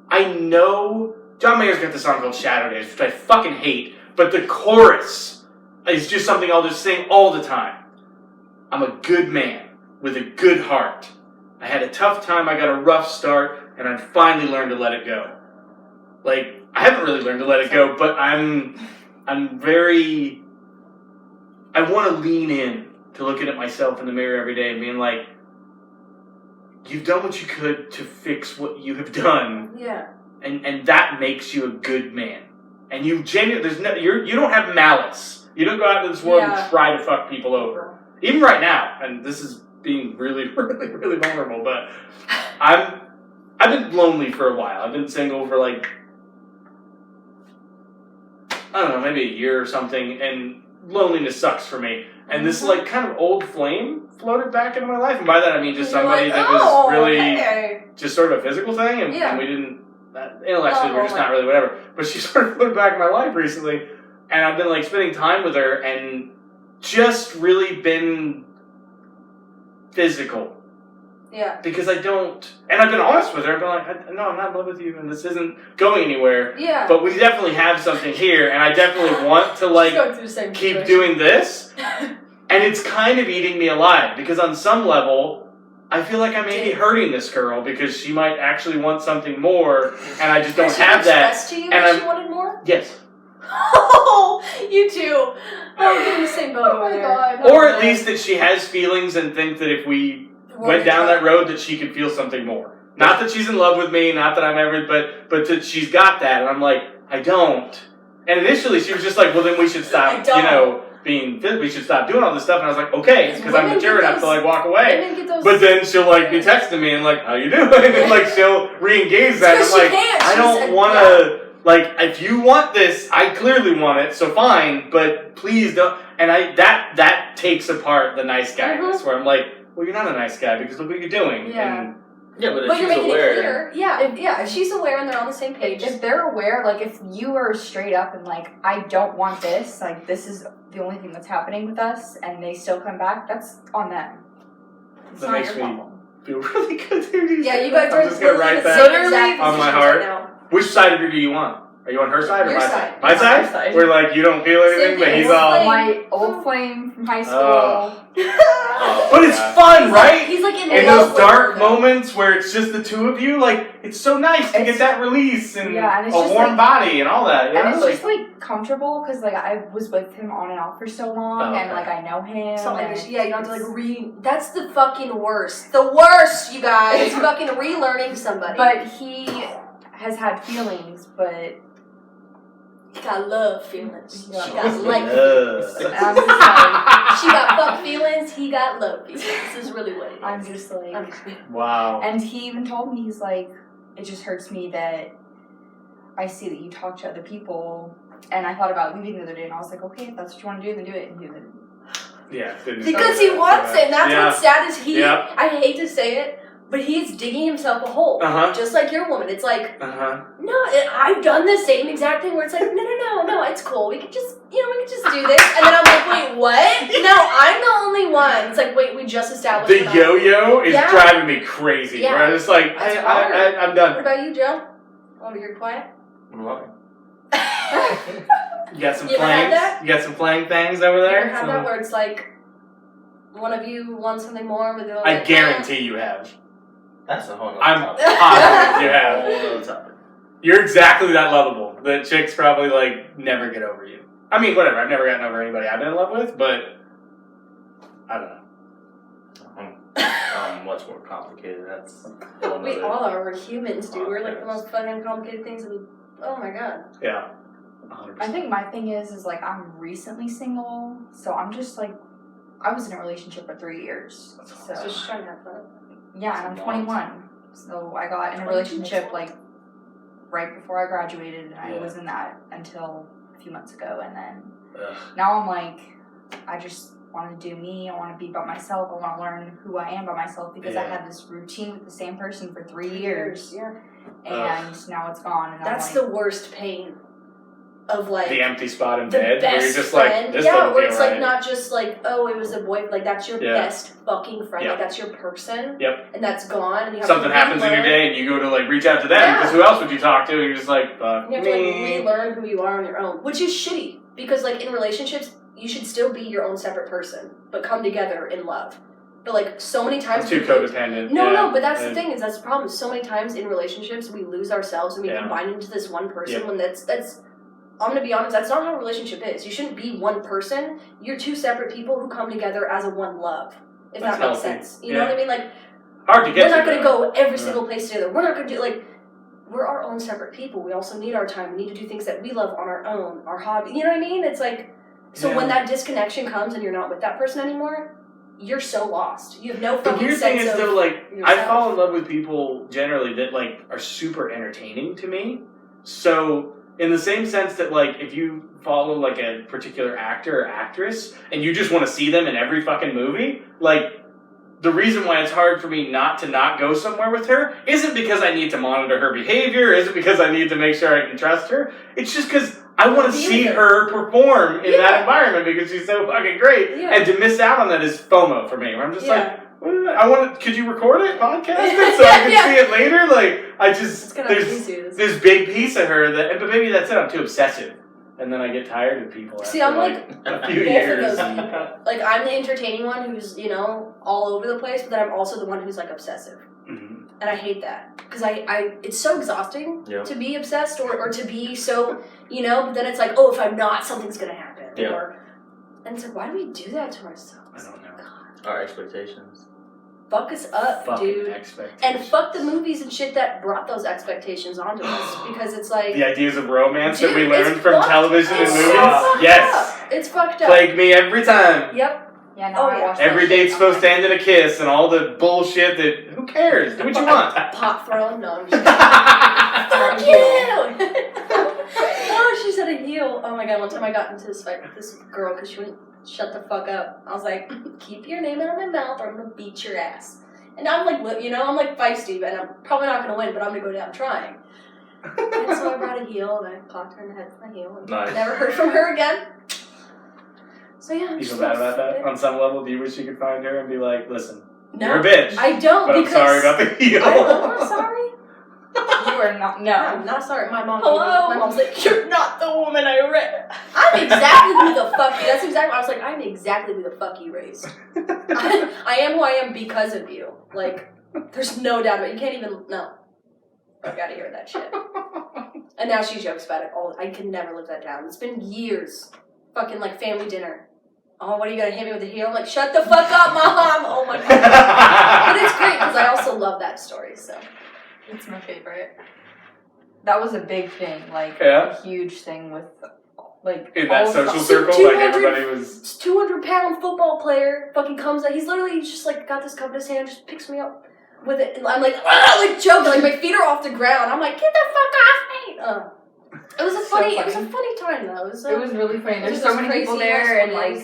I know John Mayer's got this song called Shadow Days, which I fucking hate, but the chorus is just something I'll just sing all the time. I'm a good man with a good heart. I had a tough time, I got a rough start, and I finally learned to let it go. Like, I haven't really learned to let it go, but I want to lean in to looking at myself in the mirror every day and being like, you've done what you could to fix what you have done. Yeah. And that makes you a good man. And you genuinely, you don't have malice. You don't go out into this world and try to fuck people over. Even right now, and this is being really, really, really vulnerable, but I've been lonely for a while. I've been single for like, I don't know, maybe a year or something, and loneliness sucks for me. And this like kind of old flame floated back into my life, and by that I mean just somebody that was really just sort of a physical thing, and we didn't, intellectually we're just not really whatever. But she sort of floated back in my life recently, and I've been like spending time with her, and just really been physical. Yeah. Because I don't, and I've been honest with her. I've been like, no, I'm not in love with you, and this isn't going anywhere. Yeah. But we definitely have something here, and I definitely want to like keep doing this. And it's kind of eating me alive because on some level, I feel like I may be hurting this girl because she might actually want something more, and I just don't have that. To you and she wanted more? Yes. Oh, you too. Oh, we're in the same boat over there. God. Or at least that she has feelings and think that if we went down that road that she could feel something more. Not that she's in love with me, not that I'm ever, but that she's got that. And I'm like, I don't. And initially she was just like, well then we should stop, we should stop doing all this stuff. And I was like, okay, because I'm mature enough to like walk away. But then she'll like be texting me and like, how you doing? And like she'll re-engage that. And I'm like, I don't want to, like, if you want this, I clearly want it, so fine, but please don't. And that takes apart the nice guyness, where I'm like, well, you're not a nice guy because look what you're doing. Yeah. And but if you're she's making aware, it clear. If she's aware and they're on the same page. If they're aware, like if you are straight up and like, I don't want this, like this is the only thing that's happening with us, and they still come back, that's on them. It's that not makes your me problem. feel really good. Dude. Yeah, you guys are I'm just gonna write that on my heart. Which side of her do you want? Are you on her side or Your my side. side? My side? side. Where like you don't feel anything, but he's all. My old flame from high school. But it's fun, right? He's like in In love those dark with her. moments where it's just the two of you, like it's so nice to get that release and and it's a just warm like, body and all that. And it's just like comfortable because like I was with him on and off for so long, and like I know him. You don't have to like That's the fucking worst. The worst, you guys. Fucking relearning somebody. But he has had feelings, but. He got love feelings. She got like feelings. She got fuck feelings. He got love feelings. This is really what it is. I'm just like, wow. And he even told me, he's like, it just hurts me that I see that you talk to other people. And I thought about leaving the other day, and I was like, okay, if that's what you want to do, then do it. And he didn't. Yeah. Because he wants it. And that's what's sad is he. Yeah. I hate to say it. But he's digging himself a hole, just like your woman. It's like, no, I've done the same exact thing where it's like, no, it's cool. We could just, do this. And then I'm like, wait, what? No, I'm the only one. It's like, wait, we just established the yo-yo is driving me crazy. Yeah. Where I'm just like, I'm done. What about you, Joe? Over here, quiet. I'm loving. You got some flangs? You got some flang things over there? You ever have that where it's like, one of you wants something more, but the other I guarantee you have. That's a whole nother I'm topic. positive you have. Whole nother topic. You're exactly that lovable. The chicks probably like never get over you. I mean, whatever. I've never gotten over anybody I've been in love with, but I don't know. I'm much more complicated. That's we all are. We're humans, dude. We're like the most fucking complicated things. Oh my god. Yeah. 100%. I think my thing is like I'm recently single, so I'm just like I was in a relationship for 3 years. So just trying to have fun. Yeah, and I'm 21. So I got in a relationship like right before I graduated, and I was in that until a few months ago, and then now I'm like, I just want to do me. I want to be by myself. I want to learn who I am by myself because I had this routine with the same person for 3 years. Yeah. And now it's gone. And that's I'm the worst pain. Of like the empty spot in bed where you're just friend. like this where it's right. like not just like it was a boy, like that's your best fucking friend, like that's your person, and that's gone. And you have something happens in your day, and you go to like reach out to them because who else would you talk to? And you're just like, fuck you have to like relearn who you are on your own, which is shitty because like in relationships you should still be your own separate person, but come together in love. But like so many times, it's too codependent. No, but that's the thing is that's the problem. So many times in relationships we lose ourselves and we combine into this one person when that's. I'm going to be honest, that's not how a relationship is. You shouldn't be one person. You're two separate people who come together as a one love, if that makes sense. You know what I mean? Like, hard to get We're not to, going to go every single place together. We're not going to do, like, we're our own separate people. We also need our time. We need to do things that we love on our own, our hobby. You know what I mean? It's like, so when that disconnection comes and you're not with that person anymore, you're so lost. You have no fucking sense of The weird thing is, though, like, yourself. I fall in love with people generally that, like, are super entertaining to me. So, in the same sense that, like, if you follow, like, a particular actor or actress and you just want to see them in every fucking movie, like, the reason why it's hard for me not go somewhere with her isn't because I need to monitor her behavior, isn't because I need to make sure I can trust her. It's just because I want to see her perform in that environment because she's so fucking great. Yeah. And to miss out on that is FOMO for me. Where I'm just like, could you record it, podcast it, so I can see it later? Like, I just, there's this big piece of her that, but maybe that's it, I'm too obsessive. And then I get tired of people after, I'm a few years. Like, I'm the entertaining one who's, you know, all over the place, but then I'm also the one who's, like, obsessive. Mm-hmm. And I hate that. Because it's so exhausting to be obsessed or to be so, you know, but then it's like, oh, if I'm not, something's going to happen. Yeah. And it's like, why do we do that to ourselves? I don't know. God. Our expectations. Fuck us up, dude. And fuck the movies and shit that brought those expectations onto us. Because it's like... The ideas of romance that we learned from television and movies? Up. It's fucked up. Plague me every time. Yep. Yeah, no, I watched every date's supposed to end in a kiss and all the bullshit that... Who cares? Do what you want. Pop throne? No, I'm just fuck you! Oh, she's at a heel. Oh my god, one time I got into this fight with this girl because she wouldn't shut the fuck up. I was like, keep your name out of my mouth or I'm gonna beat your ass. And I'm like, you know, I'm like feisty, and I'm probably not gonna win, but I'm gonna go down trying. And so I brought a heel and I clocked her in the head with my heel and never heard from her again. So yeah. You feel bad about that? On some level, do you wish you could find her and be like, listen, no, you're a bitch. I don't, but because I'm sorry about the heel. I'm sorry. You are not. No, I'm not sorry. My mom. Hello. My mom's like, you're not the woman I read. I'm exactly who the fuck. That's exactly. I was like, I'm exactly who the fuck you raised. I am who I am because of you. Like, there's no doubt about it. You can't even. No. I gotta hear that shit. And now she jokes about it. I can never live that down. It's been years. Fucking like family dinner. Oh, what are you gonna hit me with a heel? I'm like, shut the fuck up, mom. Oh my god. But it's great because I also love that story. So. It's my favorite. That was a big thing, like a huge thing with, like in that social circle, like everybody was. 200-pound football player fucking comes out. He's literally just like got this cup in his hand, just picks me up with it, and I'm like, like joking, like my feet are off the ground. I'm like, get the fuck off me! It was a funny time though. It was really funny. There's so many people there, and like.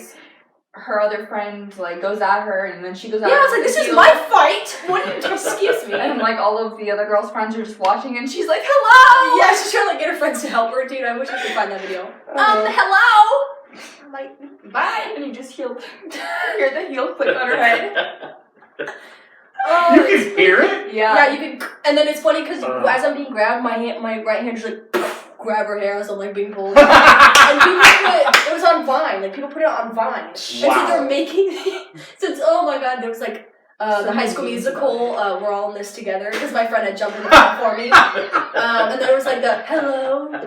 Her other friend like goes at her, and then she goes at her. Yeah, I was like, "This is my fight." What? Excuse me. And like all of the other girls' friends are just watching, and she's like, "Hello." Yeah, she's trying to like get her friends to help her. Dude, I wish I could find that video. Hello. I'm like, bye, and you just hear the heel click on her head. Oh, you can hear it. Yeah, you can. And then it's funny because as I'm being grabbed, my right hand just like grab her hair as I'm like being pulled. And people it was on Vine. Like people put it on Vine. Wow. And so they're making since oh my god, there was like the High School Musical. We're all in this together because my friend had jumped in the car for me. And there was like the hello. I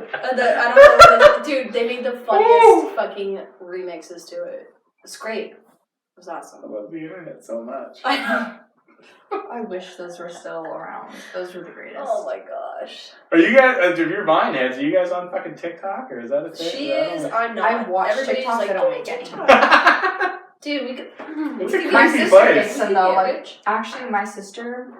don't know. Dude, they made the funniest fucking remixes to it. It's great. It was awesome. I love the internet so much. I know. I wish those were still around. Those were the greatest. Oh my gosh. Are you guys, if you're Vine heads, are you guys on fucking TikTok or is that a thing? She is, I'm not. I've watched TikTok, like, I don't make any. Dude, we could. My sister makes them though. Like, actually, my sister,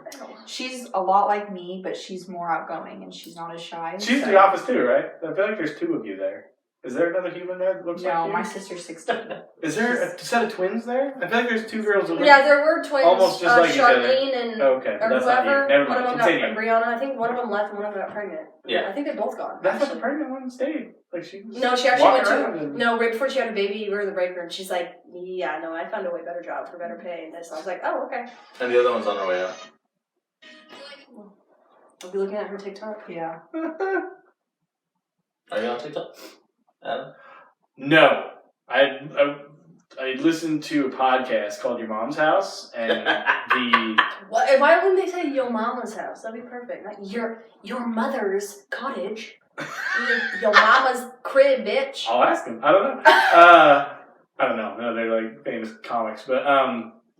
she's a lot like me, but she's more outgoing and she's not as shy. She's in the office too, right? I feel like there's two of you there. Is there another human there that looks like you? No, my sister's 16. Is there a set of twins there? I feel like there's two girls. Yeah, there were twins. Almost just like Charlene each other. and okay, or that's whoever. not you. Never one mind. of them Continue. got Brianna. I think one of them left and one of them got pregnant. Yeah. I think they're both gone. That's what the pregnant one stayed. Like she. No, she actually went to. No, right before she had a baby, we were in the break room. And she's like, "Yeah, no, I found a way better job for better pay." And this, I was like, "Oh, okay." And the other one's on her way out. I'll be looking at her TikTok. Yeah. Are you on TikTok, Adam? No, I listened to a podcast called Your Mom's House, and why wouldn't they say your mama's house? That'd be perfect. Not your mother's cottage. your mama's crib, bitch. I'll ask them. I don't know. I don't know. No, they're like famous comics, but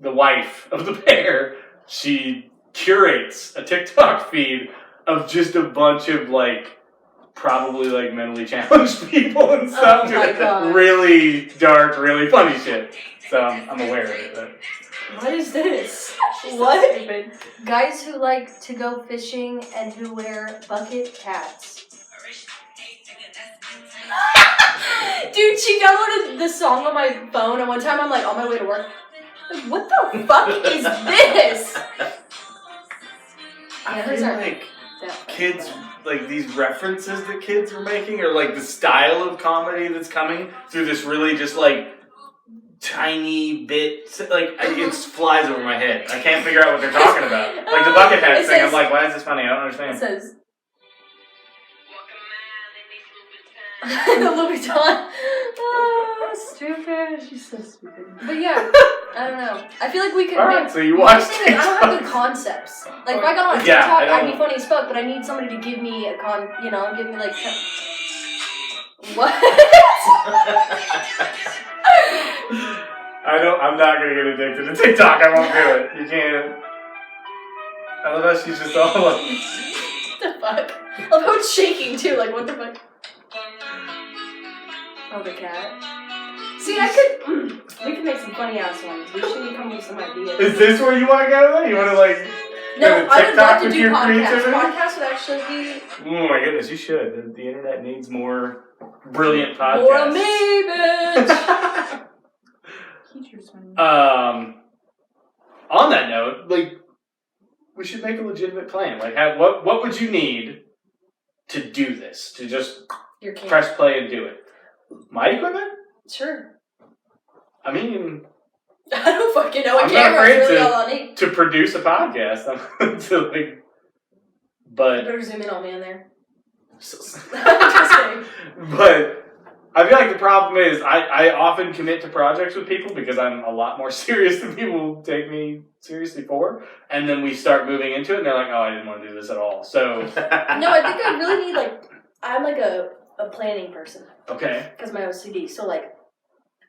the wife of the pair she curates a TikTok feed of just a bunch of probably mentally challenged people and stuff. Oh my God. Really dark, really funny shit. So I'm aware of it. But. What is this? What? Stupid. Guys who like to go fishing and who wear bucket hats. Dude, she downloaded the song on my phone, and one time I'm on my way to work. What the fuck is this? I feel kids, these references that kids are making, or the style of comedy that's coming through this really just tiny bit, it flies over my head. I can't figure out what they're talking about. The bucket hat thing, I'm why is this funny? I don't understand. It says... the Louis Vuitton. Oh, stupid. She's so stupid. But yeah, I don't know. I feel like we could Alright, so you watched I don't have good concepts. If I got on TikTok, I'd be funny as fuck, but I need somebody to give me give me what? I'm not gonna get addicted to TikTok. I won't do it. You can't. I love how she's just all what the fuck? I love how it's shaking too. What the fuck? Oh, the cat. See, we could make some funny ass ones. We should come with some ideas. Is this where you want to go? You want to No, I would love to do podcasts. Podcasts would actually be... Oh my goodness, you should. The internet needs more brilliant podcasts. More of me, bitch! On that note, we should make a legitimate plan. What would you need to do this? To just press play and do it? My equipment? Sure. I mean... I don't fucking know. I'm not afraid to produce a podcast. But... You better zoom in on me in there. Just kidding. But... I feel like the problem is I often commit to projects with people because I'm a lot more serious than people take me seriously for. And then we start moving into it and they're like, oh, I didn't want to do this at all. So... No, I think I really need, I'm a planning person. Okay. Because my OCD. So,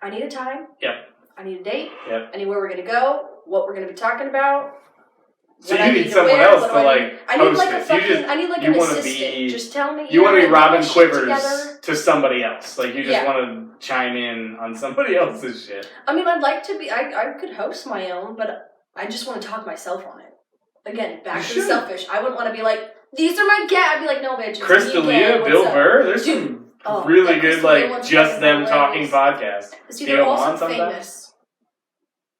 I need a time. Yep. I need a date. Yep. I need where we're going to go. What we're going to be talking about. So you need someone else to I need host a this. I need an assistant. Just tell me. You want to be Robin Quivers to somebody else. You just want to chime in on somebody else's shit. I mean, I'd like to be. I could host my own, but I just want to talk myself on it. Again, back to the selfish. I wouldn't want to be these are my guests. I'd be no, bitch. Chris D'Elia, Bill Burr. There's some really good just them talking podcasts. See, they're also famous.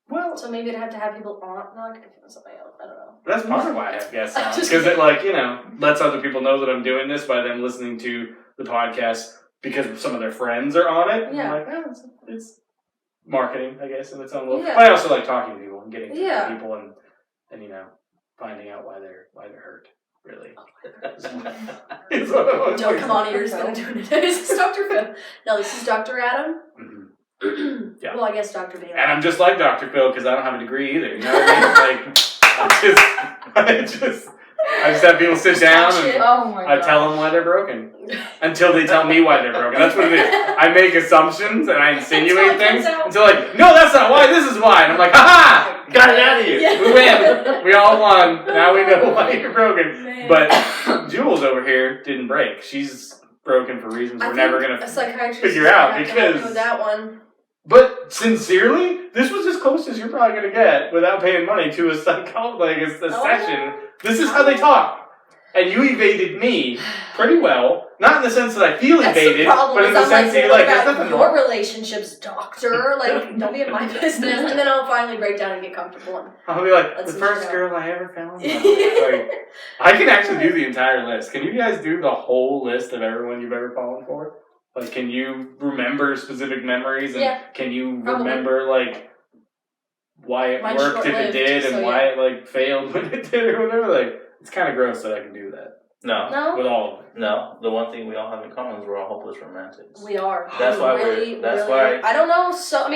Well, so maybe I'd have to have people on. No, I could do somebody else. I don't know. That's part of why I have guests on. Because it, lets other people know that I'm doing this by them listening to the podcast because some of their friends are on it. Yeah. I'm it's marketing, I guess, in its own little... Yeah. I also like talking to people and getting to know people and finding out why they're hurt, really. Don't come on, you're just going to do it. This is Dr. Phil. No, this is Dr. Adam. Mm-hmm. Yeah. Well, I guess Dr. Bailey. And I'm just like Dr. Phil because I don't have a degree either. You know what I mean? I just have people sit down and I tell them why they're broken until they tell me why they're broken. That's what it is. I make assumptions and I insinuate things until no, that's not why. This is why. And I'm like, ha! Got it out of you. Yeah. We win. We all won. Now we know why you're broken. Man. But Jules over here didn't break. She's broken for reasons we're never gonna figure out because that one. But sincerely, this was as close as you're probably going to get without paying money to a psychologist, a session. This is how they talk. And you evaded me pretty well. Not in the sense that I feel evaded, but in the sense that you're there's nothing your relationships, doctor. Don't be in my business. And then I'll finally break down and get comfortable. I'll be the first girl I ever found. I can actually do the entire list. Can you guys do the whole list of everyone you've ever fallen for? Can you remember specific memories? And can you remember, why it worked if it did and why it, failed when it did or whatever? It's kind of gross that I can do that. No. With all of them. No. The one thing we all have in common is we're all hopeless romantics. We are. That's why why... I don't know,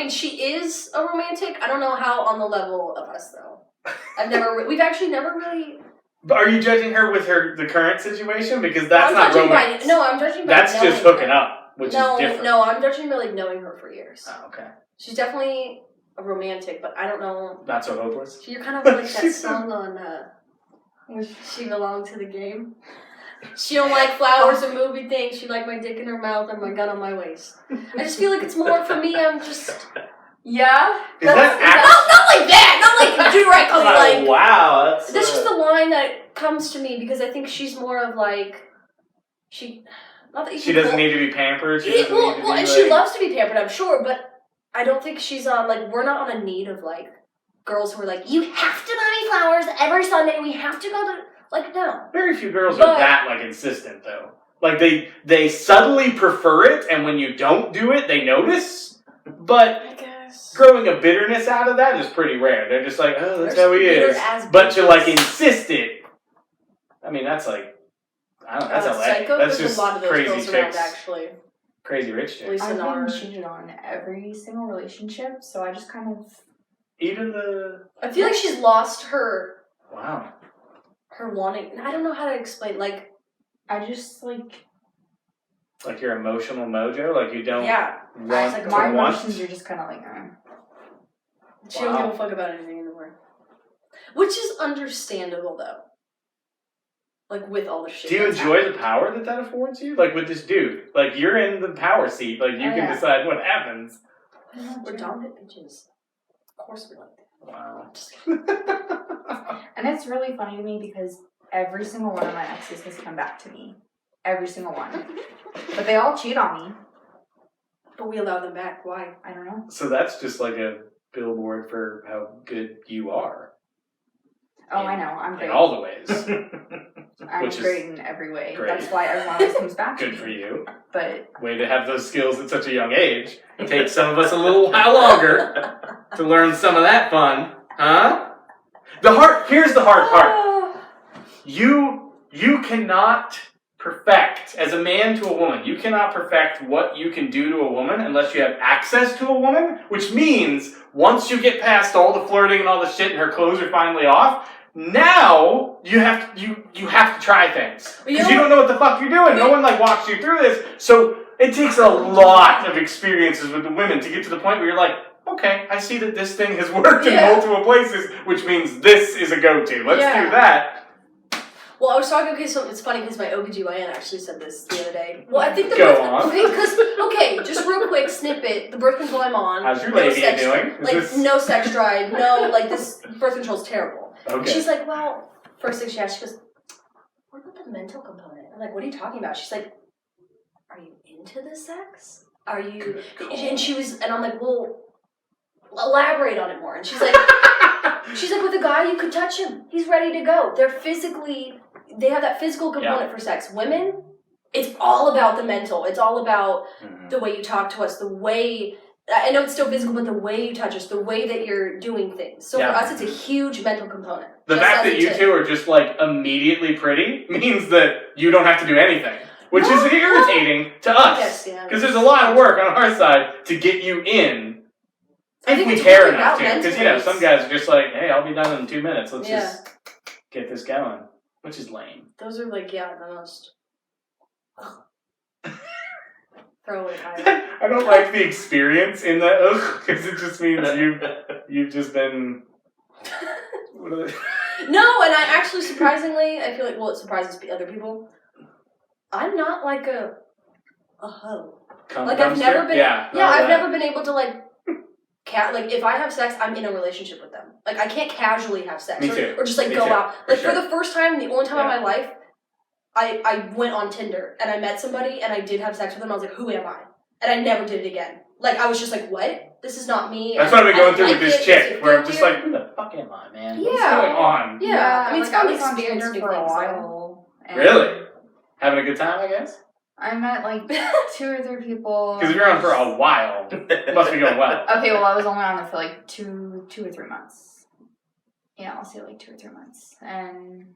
she is a romantic. I don't know how on the level of us, though. We've actually never really... But are you judging her with the current situation? Because that's not romance. I'm judging by that's just hooking up, which is different. No, I'm judging by knowing her for years. Oh, okay. She's definitely a romantic, but I don't know. Not so hopeless. You're kind of like that song on She Belonged to the Game. She don't like flowers or movie things. She like my dick in her mouth and my gun on my waist. I just feel like it's more for me. I'm just... Yeah? Is that not like that! Not like directly like... Wow, that's just the line that comes to me because I think she's more of like... She doesn't need to be pampered. She loves to be pampered, I'm sure, but I don't think she's on, like, we're not on a need of, like, girls who are like, you have to buy me flowers every Sunday, we have to go to, like, no. Very few girls are that, like, insistent, though. Like, they subtly prefer it, and when you don't do it, they notice, but I guess. Growing a bitterness out of that is pretty rare. They're just like, oh, that's how he is. But to, like, insist it, I mean, that's, like, I don't know, that's LA. Psycho. That's There's just a lot of those crazy girls chicks. around, actually. Crazy rich chicks. I've been cheated on every single relationship, so I just kind of... I feel like she's lost her... Wow. Her wanting... I don't know how to explain, like... I just, like... Like your emotional mojo? Like you don't want like my emotions are just kind of like... She don't give a fuck about anything anymore. Which is understandable, though. Like, with all the shit. Do you enjoy the power that affords you? Like, with this dude. Like, you're in the power seat. Like, you can decide what happens. We're dominant bitches. Of course we like that. Wow. Just And it's really funny to me because every single one of my exes has come back to me. Every single one. But they all cheat on me. But we allow them back. Why? I don't know. So that's just like a billboard for how good you are. Oh, I know. I'm great. In all the ways. I'm great in every way. Great. That's why everyone always comes back to me. Good for you. But way to have those skills at such a young age. It takes some of us a little while longer to learn some of that fun. Huh? Here's the hard part. You cannot perfect, as a man to a woman, you cannot perfect what you can do to a woman unless you have access to a woman, which means once you get past all the flirting and all the shit and her clothes are finally off, now you have to try things. Because you don't know what the fuck you're doing. No one like walks you through this. So it takes a lot of experiences with the women to get to the point where you're like, okay, I see that this thing has worked in multiple places, which means this is a go-to. Let's do that. Well, I was talking, so it's funny because my OBGYN actually said this the other day. Well, I think the Go on. Just real quick snippet, the birth control I'm on. How's your lady doing? No sex drive, this birth control's terrible. Okay. And she's like, well, first thing she asked, she goes, what about the mental component? I'm like, what are you talking about? She's like, are you into the sex? Are you, and I'm like, well, elaborate on it more. And she's like, with a guy, you could touch him. He's ready to go. They have that physical component for sex. Women, it's all about the mental. It's all about the way you talk to us, the way, I know it's still physical, but the way you touch us, the way that you're doing things. So for us, it's a huge mental component. The fact that you two are just like immediately pretty means that you don't have to do anything, which is irritating to us. Because there's a lot of work on our side to get you in. If we care enough to. Because, some guys are just like, hey, I'll be done in 2 minutes. Let's just get this going. Which is lame. Those are like, the most... Throw it higher. I don't like the experience in that, because it just means you've just been... What are they? No, and I actually, surprisingly, I feel like, it surprises other people. I'm not like a hoe. Like, I've never been... I've never been able to, like, if I have sex, I'm in a relationship with them. Like, I can't casually have sex. Me too. Or just, like, go out. Like, for the first time, the only time in my life, I went on Tinder, and I met somebody, and I did have sex with them. I was like, who am I? And I never did it again. Like, I was just like, what? This is not me. That's what I've been going through with this chick, where I'm just like, who the fuck am I, man? What's going on? Yeah. I mean, it's got me on Tinder for a while. Really? Having a good time, I guess? I met, like, 2 or 3 people. Because if you're on for a while, it must be going well. Okay, well, I was only on there for, like, 2 or 3 months. Yeah, I'll say, like, 2 or 3 months. And...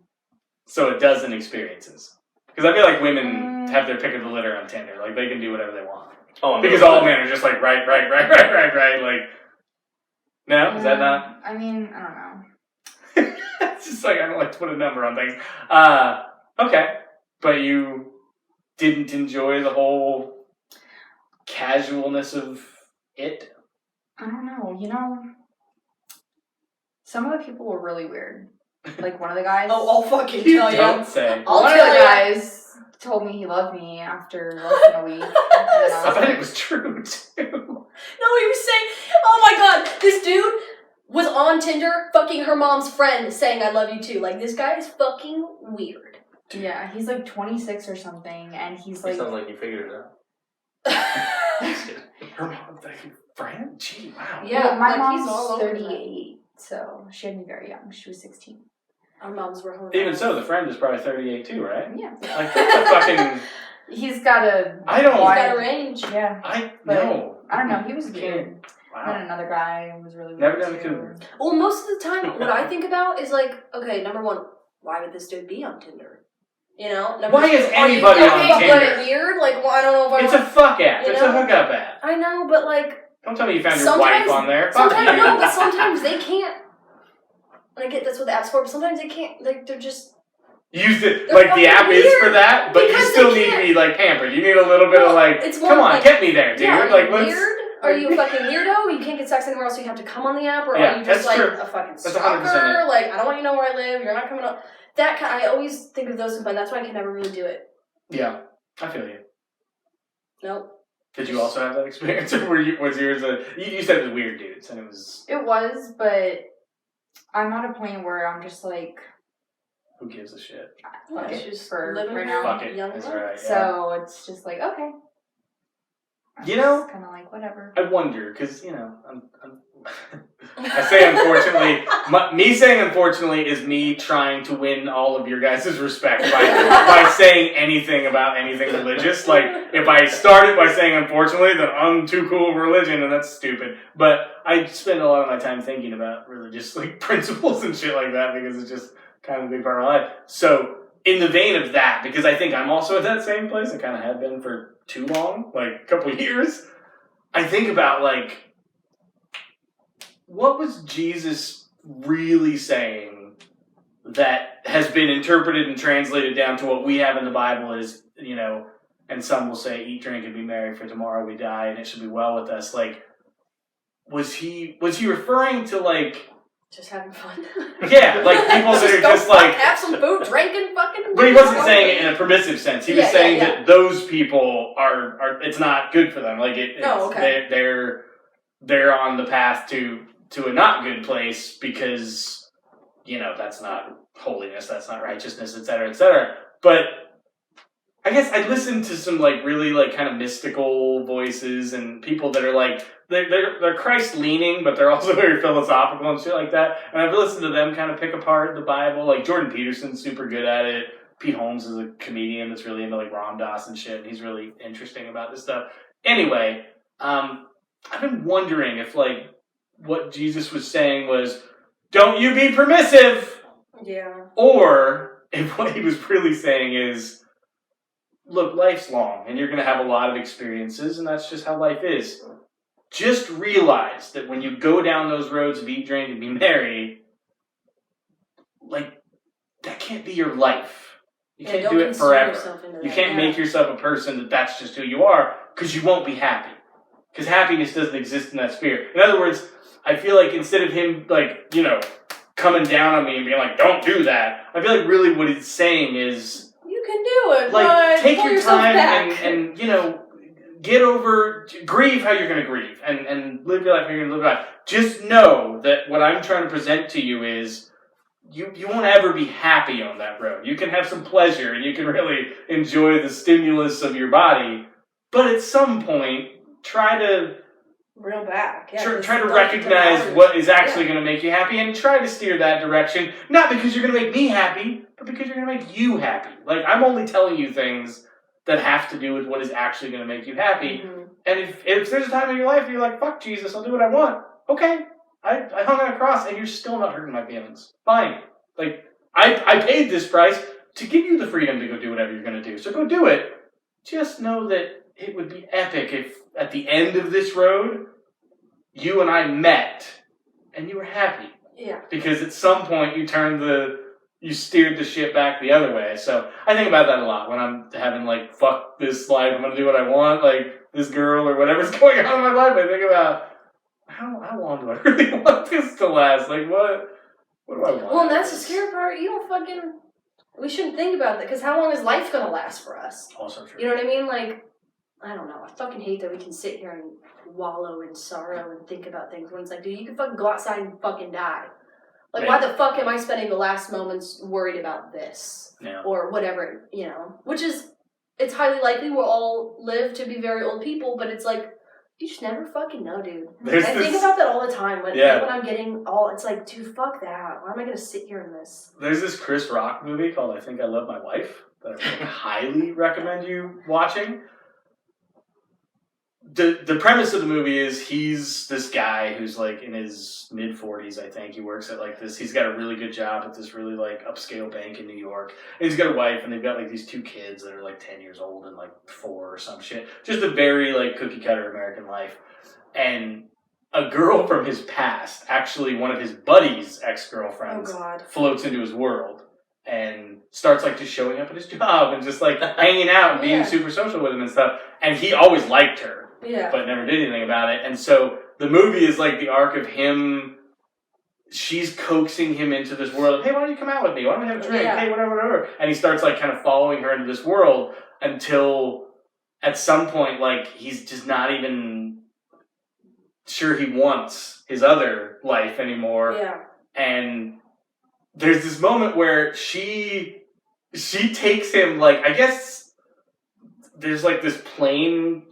So a dozen experiences. Because I feel like women have their pick of the litter on Tinder. Like, they can do whatever they want. Oh, no. Because all men are just like, right. Like, no? Is that not? I mean, I don't know. It's just like, I don't like to put a number on things. Okay. But you didn't enjoy the whole casualness of it? I don't know. Some of the people were really weird. Like, one of the guys... I'll fucking tell you. Don't say. One of the guys told me he loved me after less than a week. I bet it was true, too. No, he was saying, oh my god, this dude was on Tinder fucking her mom's friend saying I love you too. Like, this guy is fucking weird. Yeah, he's like 26 or something, and he's like... It sounds like you figured it out. Her mom's like friend? Gee, wow. Yeah, well, my like, mom's 38, so she had me very young. She was 16. Our moms were home. Even so, the friend is probably 38 too, right? Yeah. Like, that's a fucking... He's got a... I don't... He's got a range. Yeah. I know. I don't know, he was weird. Wow. And then another guy was really weird. Never done a cougar. Well, most of the time, what I think about is like, okay, number one, why would this dude be on Tinder? You know? Why is anybody on Tinder? Weird? Like, well, I don't know if It's a fuck app. It's a hookup app. I know, but like... Don't tell me you found your wife on there. Fuck you. No, but sometimes they can't... I get that's what the app's for, but sometimes they can't, like, they're just... Use it, like, the app is for that, but you still need to be, like, pampered. You need a little bit of, like, come on, get me there, dude. Yeah, like, let's... Weird? Are you a fucking weirdo? You can't get sex anywhere else, so you have to come on the app? Or are you just, like, a fucking stalker? Like, I don't want you to know where I live, you're not coming up... I always think of those as fun, that's why I can never really do it. Yeah, I feel you. Nope. Did you also have that experience, or was yours you said it was weird dudes, and it was... It was, but I'm at a point where I'm just like... Who gives a shit? Fuck it, just for living right now. Fuck it, that's right, yeah. So it's just like, okay. You know, kind of like whatever. I wonder, because, you know, I say unfortunately, me saying unfortunately is me trying to win all of your guys' respect by saying anything about anything religious. Like, if I started by saying unfortunately, then I'm too cool for religion, and that's stupid. But I spend a lot of my time thinking about religious, like, principles and shit like that, because it's just kind of a big part of my life. So, in the vein of that, because I think I'm also at that same place, I kind of have been for too long, like a couple of years, I think about, like, what was Jesus really saying that has been interpreted and translated down to what we have in the Bible is, you know, and some will say, eat, drink, and be merry, for tomorrow we die, and it should be well with us. Like, was he referring to, like... Just having fun. Yeah, like people that are just like... Have some food, drink, and fucking... But he wasn't saying it in a permissive sense. He was saying that those people are it's not good for them. Like, they're on the path to a not good place because, you know, that's not holiness, that's not righteousness, etc., etc. But I guess I listened to some, like, really, like, kind of mystical voices and people that are, like, they're Christ-leaning, but they're also very philosophical and shit like that. And I've listened to them kind of pick apart the Bible. Like, Jordan Peterson's super good at it. Pete Holmes is a comedian that's really into, like, Ram Dass and shit, and he's really interesting about this stuff. Anyway, I've been wondering if, like, what Jesus was saying was, don't you be permissive! Yeah. Or if what he was really saying is, look, life's long, and you're going to have a lot of experiences, and that's just how life is. Just realize that when you go down those roads of eat, drink, and be merry, like, that can't be your life. You can't do it forever. You can't make yourself a person that's just who you are, because you won't be happy. Because happiness doesn't exist in that sphere. In other words, I feel like instead of him, like, you know, coming down on me and being like, don't do that, I feel like really what he's saying is... You can do it, like, take your time and, you know, grieve how you're going to grieve, and live your life how you're going to live your life. Just know that what I'm trying to present to you is you won't ever be happy on that road. You can have some pleasure, and you can really enjoy the stimulus of your body, but at some point, try to... Reel back. Yeah, try to recognize what is actually going to make you happy, and try to steer that direction, not because you're going to make me happy, but because you're going to make you happy. Like, I'm only telling you things that have to do with what is actually going to make you happy. Mm-hmm. And if there's a time in your life where you're like, fuck Jesus, I'll do what I want. Okay, I hung on a cross and you're still not hurting my feelings. Fine. Like, I paid this price to give you the freedom to go do whatever you're going to do. So go do it. Just know that it would be epic if at the end of this road, you and I met and you were happy. Yeah. Because at some point you steered the shit back the other way. So I think about that a lot when I'm having, like, fuck this life, I'm going to do what I want, like, this girl or whatever's going on in my life. I think about, how long do I really want this to last? Like, what do I want? Well, and that's the scary part. You don't fucking... We shouldn't think about that, because how long is life going to last for us? Also true. You know what I mean? Like, I don't know. I fucking hate that we can sit here and wallow in sorrow and think about things when it's like, dude, you can fucking go outside and fucking die. Like, why the fuck am I spending the last moments worried about this? Yeah. Or whatever, you know? Which is, it's highly likely we'll all live to be very old people, but it's like, you just never fucking know, dude. I think about that all the time. When I'm getting all, it's like, dude, fuck that. Why am I going to sit here in this? There's this Chris Rock movie called I Think I Love My Wife that I really highly recommend you watching. The premise of the movie is he's this guy who's like in his mid-40s, I think. He works at like this, he's got a really good job at this really like upscale bank in New York. And he's got a wife and they've got like these 2 kids that are like 10 years old and like 4 or some shit. Just a very like cookie cutter American life. And a girl from his past, actually one of his buddies' ex-girlfriends, floats into his world. And starts like just showing up at his job and just like hanging out and being super social with him and stuff. And he always liked her. Yeah. But never did anything about it. And so the movie is like the arc of him. She's coaxing him into this world. Hey, why don't you come out with me? Why don't we have a drink? Yeah. Hey, whatever. And he starts like kind of following her into this world until at some point, like he's just not even sure he wants his other life anymore. Yeah. And there's this moment where she takes him, like, I guess there's like this plane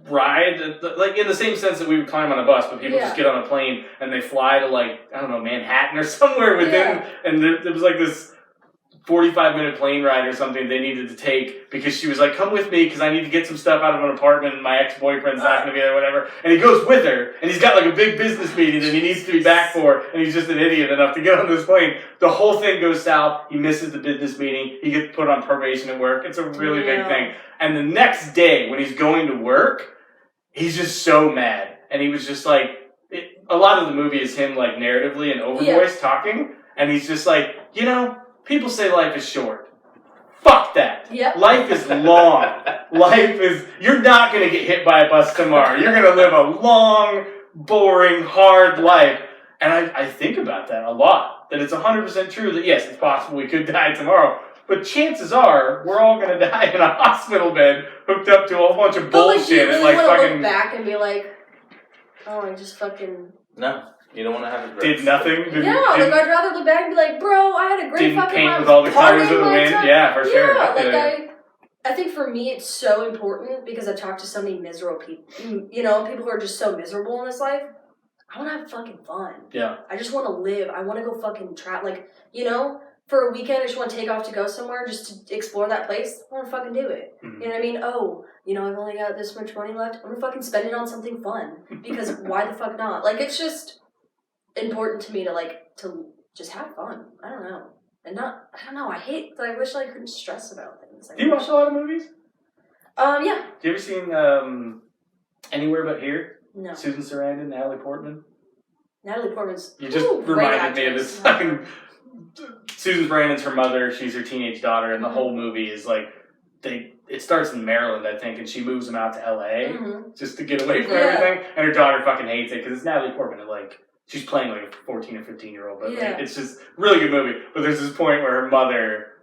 ride, like in the same sense that we would climb on a bus, but people just get on a plane and they fly to like, I don't know, Manhattan or somewhere within, and there was like this 45-minute plane ride or something they needed to take because she was like, come with me because I need to get some stuff out of an apartment and my ex-boyfriend's not going to be there or whatever. And he goes with her and he's got like a big business meeting that he needs to be back for and he's just an idiot enough to get on this plane. The whole thing goes south. He misses the business meeting. He gets put on probation at work. It's a really big thing. And the next day when he's going to work, he's just so mad. And he was just like, a lot of the movie is him like narratively and overvoice talking. And he's just like, you know, people say life is short. Fuck that. Yep. Life is long. You're not going to get hit by a bus tomorrow. You're going to live a long, boring, hard life. And I think about that a lot. That it's 100% true that yes, it's possible we could die tomorrow. But chances are, we're all going to die in a hospital bed hooked up to a whole bunch of bullshit. You really want to look back and be like, oh, I just fucking... No. You don't want to have a did nothing. I'd rather look back and be like, bro, I had a great fucking life. Didn't paint with all the colors of the wind. Yeah, for sure. Yeah, I think for me it's so important because I've talked to so many miserable people. You know, people who are just so miserable in this life. I want to have fucking fun. Yeah. I just want to live. I want to go fucking travel. Like, you know, for a weekend, I just want to take off to go somewhere just to explore that place. I want to fucking do it. Mm-hmm. You know what I mean? Oh, you know, I've only got this much money left. I'm going to fucking spend it on something fun. Because why the fuck not? Like, it's just important to me to just have fun. I don't know. And I don't know, I hate that I wish I couldn't stress about things. Do you watch a lot of movies? Yeah. Have you ever seen Anywhere But Here? No. Susan Sarandon, Natalie Portman? Natalie Portman's... You just reminded me of this fucking... Susan Sarandon's her mother, she's her teenage daughter, and the whole movie is like... It starts in Maryland, I think, and she moves them out to LA just to get away from everything, and her daughter fucking hates it because it's Natalie Portman and like... She's playing like a 14 or 15-year-old, but like, it's just really good movie. But there's this point where her mother,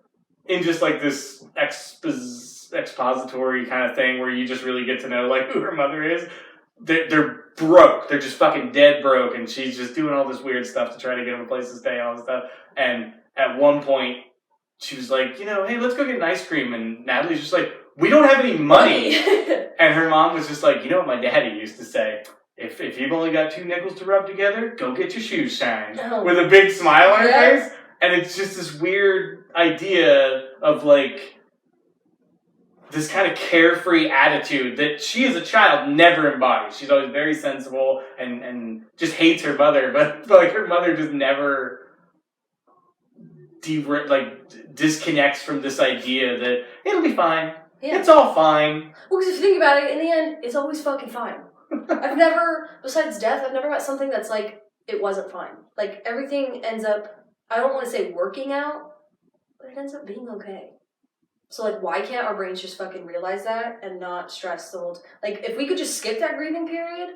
in just like this expository kind of thing where you just really get to know like who her mother is, they're broke. They're just fucking dead broke, and she's just doing all this weird stuff to try to get them a place to stay, all this stuff. And at one point, she was like, you know, hey, let's go get an ice cream. And Natalie's just like, we don't have any money. And her mom was just like, you know what my daddy used to say? If you've only got 2 nickels to rub together, go get your shoes shined. With a big smile on her face. And it's just this weird idea of like this kind of carefree attitude that she as a child never embodies. She's always very sensible and just hates her mother, but like her mother just never disconnects from this idea that it'll be fine. Yeah. It's all fine. Well, because if you think about it, in the end, it's always fucking fine. I've never, besides death, I've never met something that's like, it wasn't fine. Like, everything ends up, I don't want to say working out, but it ends up being okay. So, like, why can't our brains just fucking realize that and not stress the whole like, if we could just skip that grieving period,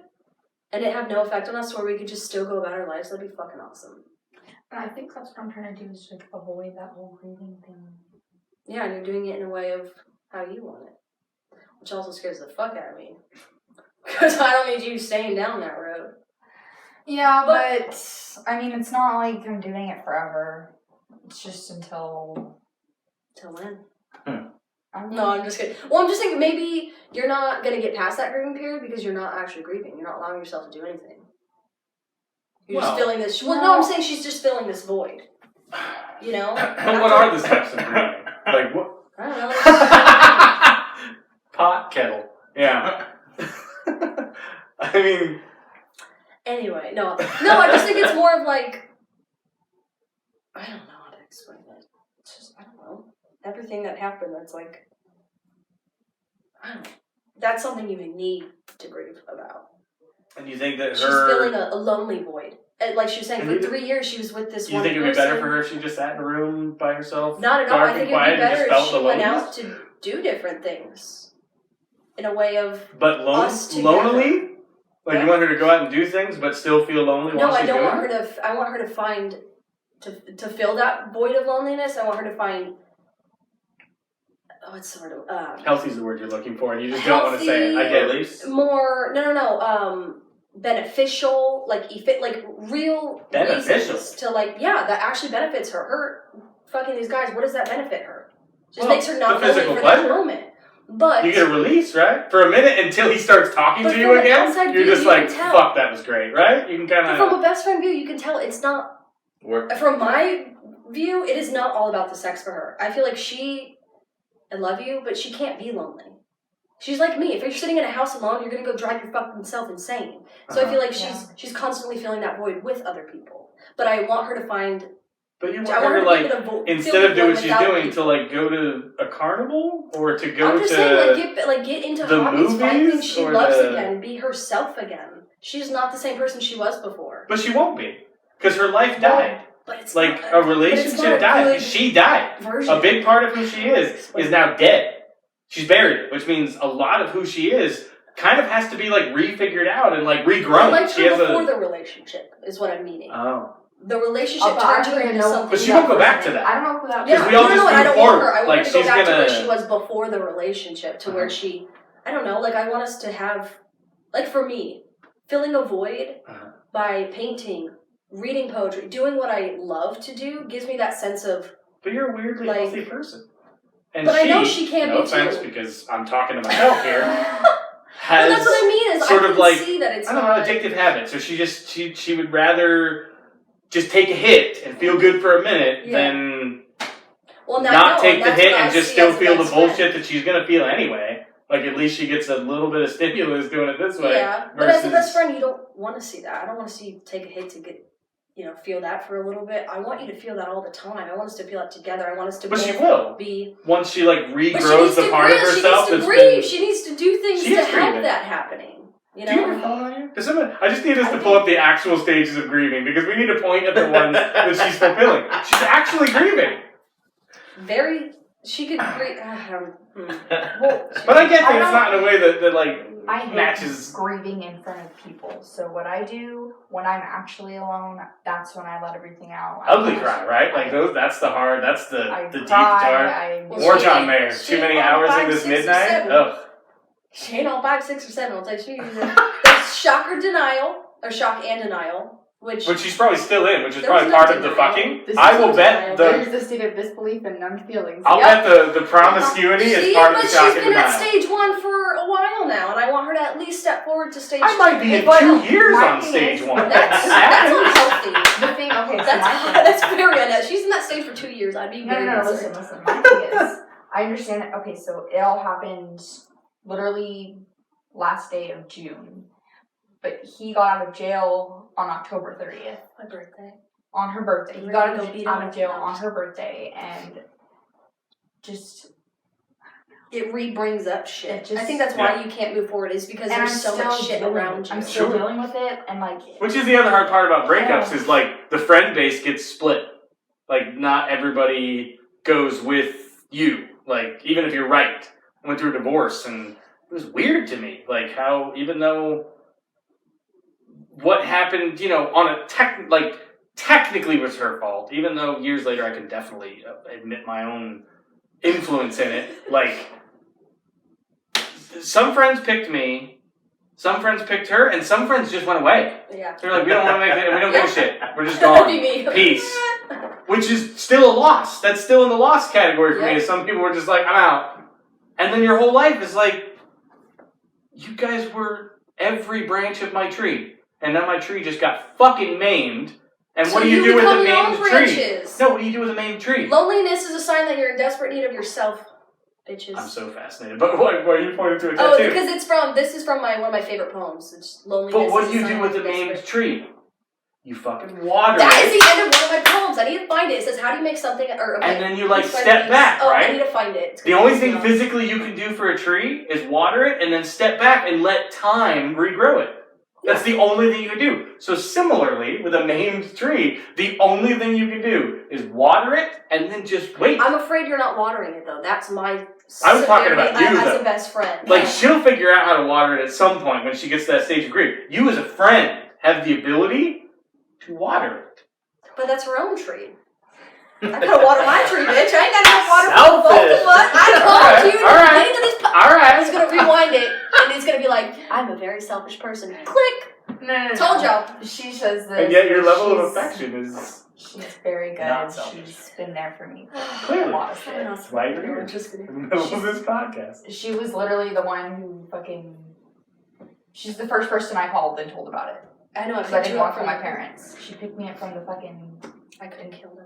and it have no effect on us where we could just still go about our lives, that'd be fucking awesome. And I think that's what I'm trying to do is like avoid that whole grieving thing. Yeah, and you're doing it in a way of how you want it. Which also scares the fuck out of me. Because I don't need you staying down that road. Yeah, but I mean, it's not like I'm doing it forever. It's just until... Till when? No, I'm just kidding. Well, I'm just thinking maybe you're not going to get past that grieving period because you're not actually grieving. You're not allowing yourself to do anything. You're just filling this... Well, no, I'm saying she's just filling this void. You know? But what are the steps of grieving? Like, what? I don't know. Pot, kettle. Yeah. I mean... Anyway, no, I just think it's more of like... I don't know how to explain it. It's just, I don't know. Everything that happened that's like... I don't know. That's something you need to grieve about. And you think that she's filling a lonely void. And like she was saying, for 3 years she was with this one person. You think it would be better for her if she just sat in a room by herself? Not at all. I think it would be better if she went out to do different things. In a way of us together. Lonely? Like, you want her to go out and do things, but still feel lonely while she's doing it? No, I don't want her to... I want her to find... To fill that void of loneliness, I want her to find... What's the word? Healthy is the word you're looking for, and you just don't want to say it. I get it. More... No. Beneficial, like real reasons to, like, yeah, that actually benefits her. Her fucking these guys, what does that benefit her? Just makes her not lonely for that moment. But you get a release, right? For a minute until he starts talking to you again, you're just like, fuck, that was great, right? You can kind of... From a best friend view, you can tell it's not... From my view, it is not all about the sex for her. I feel like I love you, but she can't be lonely. She's like me. If you're sitting in a house alone, you're going to go drive your fucking self insane. So I feel like she's constantly filling that void with other people. But I want her to find... But you want her to, like, instead of doing what she's doing, to, like, go to a carnival? Or to go to... I'm just saying, get into hobbies, find things she loves again, be herself again. She's not the same person she was before. But she won't be. Because her life died. But it's like, a relationship died. She died. A big part of who she is now dead. She's buried, which means a lot of who she is kind of has to be, like, refigured out and, like, regrown. I liked her before the relationship, is what I'm meaning. Oh. The relationship turned her into something. But she won't go back to that. I don't know if that. Because we all just move forward. I want her to go back to where she was before the relationship, to where she, I don't know, like, I want us to have, like, for me, filling a void by painting, reading poetry, doing what I love to do, gives me that sense of... But you're a weirdly healthy person. And but I know she can be too. No offense, because I'm talking to myself here. But that's what I mean, is sort I of can like, see that it's I don't know, addictive habit. So she would rather just take a hit and feel good for a minute than not take the hit and just still feel the bullshit that she's going to feel anyway. Like, at least she gets a little bit of stimulus doing it this way. Yeah, but as a best friend, you don't want to see that. I don't want to see you take a hit to get... feel that for a little bit. I want you to feel that all the time. I want us to feel it together. I want us to But she will. Be... Once she, like, regrows the part of herself that's been... She needs to do things to help that happening. You know? Do you have your phone on you? I just need us to pull up the actual stages of grieving, because we need to point at the ones that she's fulfilling. She's actually grieving. She could grieve... But I get that it's not in a way that like, I hate matches... grieving in front of people. So what I do when I'm actually alone, that's when I let everything out. Ugly cry, right? Like that's the hard, that's the deep part. Or John Mayer. Too many hours in this midnight? Ugh. She ain't all 5, 6, or 7. I'll tell you. There's shock and denial. Which she's probably still in, which is probably part of the fucking. I will bet there's the state of disbelief and numbed feelings. I'll bet the promiscuity is part of the shock and denial. She's been at stage 1 for a while now, and I want her to at least step forward to stage 2. I might be in 2 years on stage 1. That's unhealthy. The thing, okay, that's very unhealthy. She's in that stage for 2 years. I'd be very listen. My thing is, I understand it. Okay, so it all happened literally last day of June. But he got out of jail on October 30th. My birthday. On her birthday. He got out of jail on her birthday, and just... It re-brings up shit. I think that's why you can't move forward, is because there's so much shit around you. I'm still dealing with it, and like... Which is the other hard part about breakups, is like, the friend base gets split. Like, not everybody goes with you. Like, even if you're right. I went through a divorce, and it was weird to me. Like, how, even though... what happened, on a technically was her fault, even though years later I can definitely admit my own influence in it. Some friends picked me, some friends picked her, and some friends just went away. Yeah. They're like, we don't want to make it, we don't give a shit. We're just gone. Peace. Which is still a loss. That's still in the loss category for me. Some people were just like, I'm out. And then your whole life is like, you guys were every branch of my tree. And then my tree just got fucking maimed. And what do you do with a maimed tree? No, what do you do with a maimed tree? Loneliness is a sign that you're in desperate need of yourself, bitches. I'm so fascinated. But why are you pointing to a tattoo? Oh, because this is from one of my favorite poems. It's loneliness. But what do you do with a maimed tree? You fucking water it. That is the end of one of my poems. I need to find it. It says, how do you make something... and then you step back, right? I need to find it. The only thing physically you can do for a tree is water it and then step back and let time regrow it. That's the only thing you can do. So similarly, with a maimed tree, the only thing you can do is water it and then just wait. I'm afraid you're not watering it, though. That's my... I was talking about you, as a best friend. She'll figure out how to water it at some point when she gets to that stage of grief. You as a friend have the ability to water it. But that's her own tree. I gotta water my tree, bitch. I ain't got enough water for both of us. I told you. I'm just gonna rewind it, and it's gonna be like, I'm a very selfish person. Click. No. Told y'all. She says this. And yet your level of affection is... She's very good. Not selfish. She's been there for me. Clearly. That's why you're here. In the middle of this podcast. She was literally the one who fucking... She's the first person I called and told about it. I know, because I didn't want from my parents. She picked me up from the fucking... I couldn't kill them.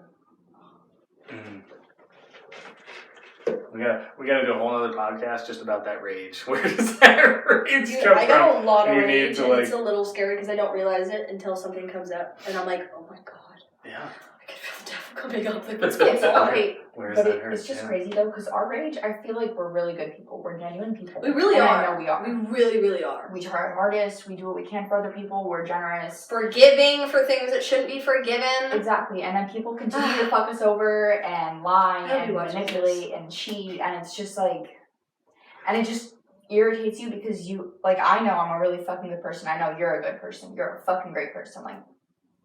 We gotta do a whole other podcast just about that rage. Where does that rage come from? I got a lot of rage, and it's a little scary because I don't realize it until something comes up, and I'm like, oh my god. Yeah. I can feel the devil coming up. Like, what's going on? It's just crazy though, because our rage, I feel like we're really good people. We're genuine people. We really are. I know we are. We really, really are. We try our hardest. We do what we can for other people. We're generous. Forgiving for things that shouldn't be forgiven. Exactly. And then people continue to fuck us over and lie and manipulate and cheat. And it's just like... And it just irritates you because you... Like, I know I'm a really fucking good person. I know you're a good person. You're a fucking great person. Like,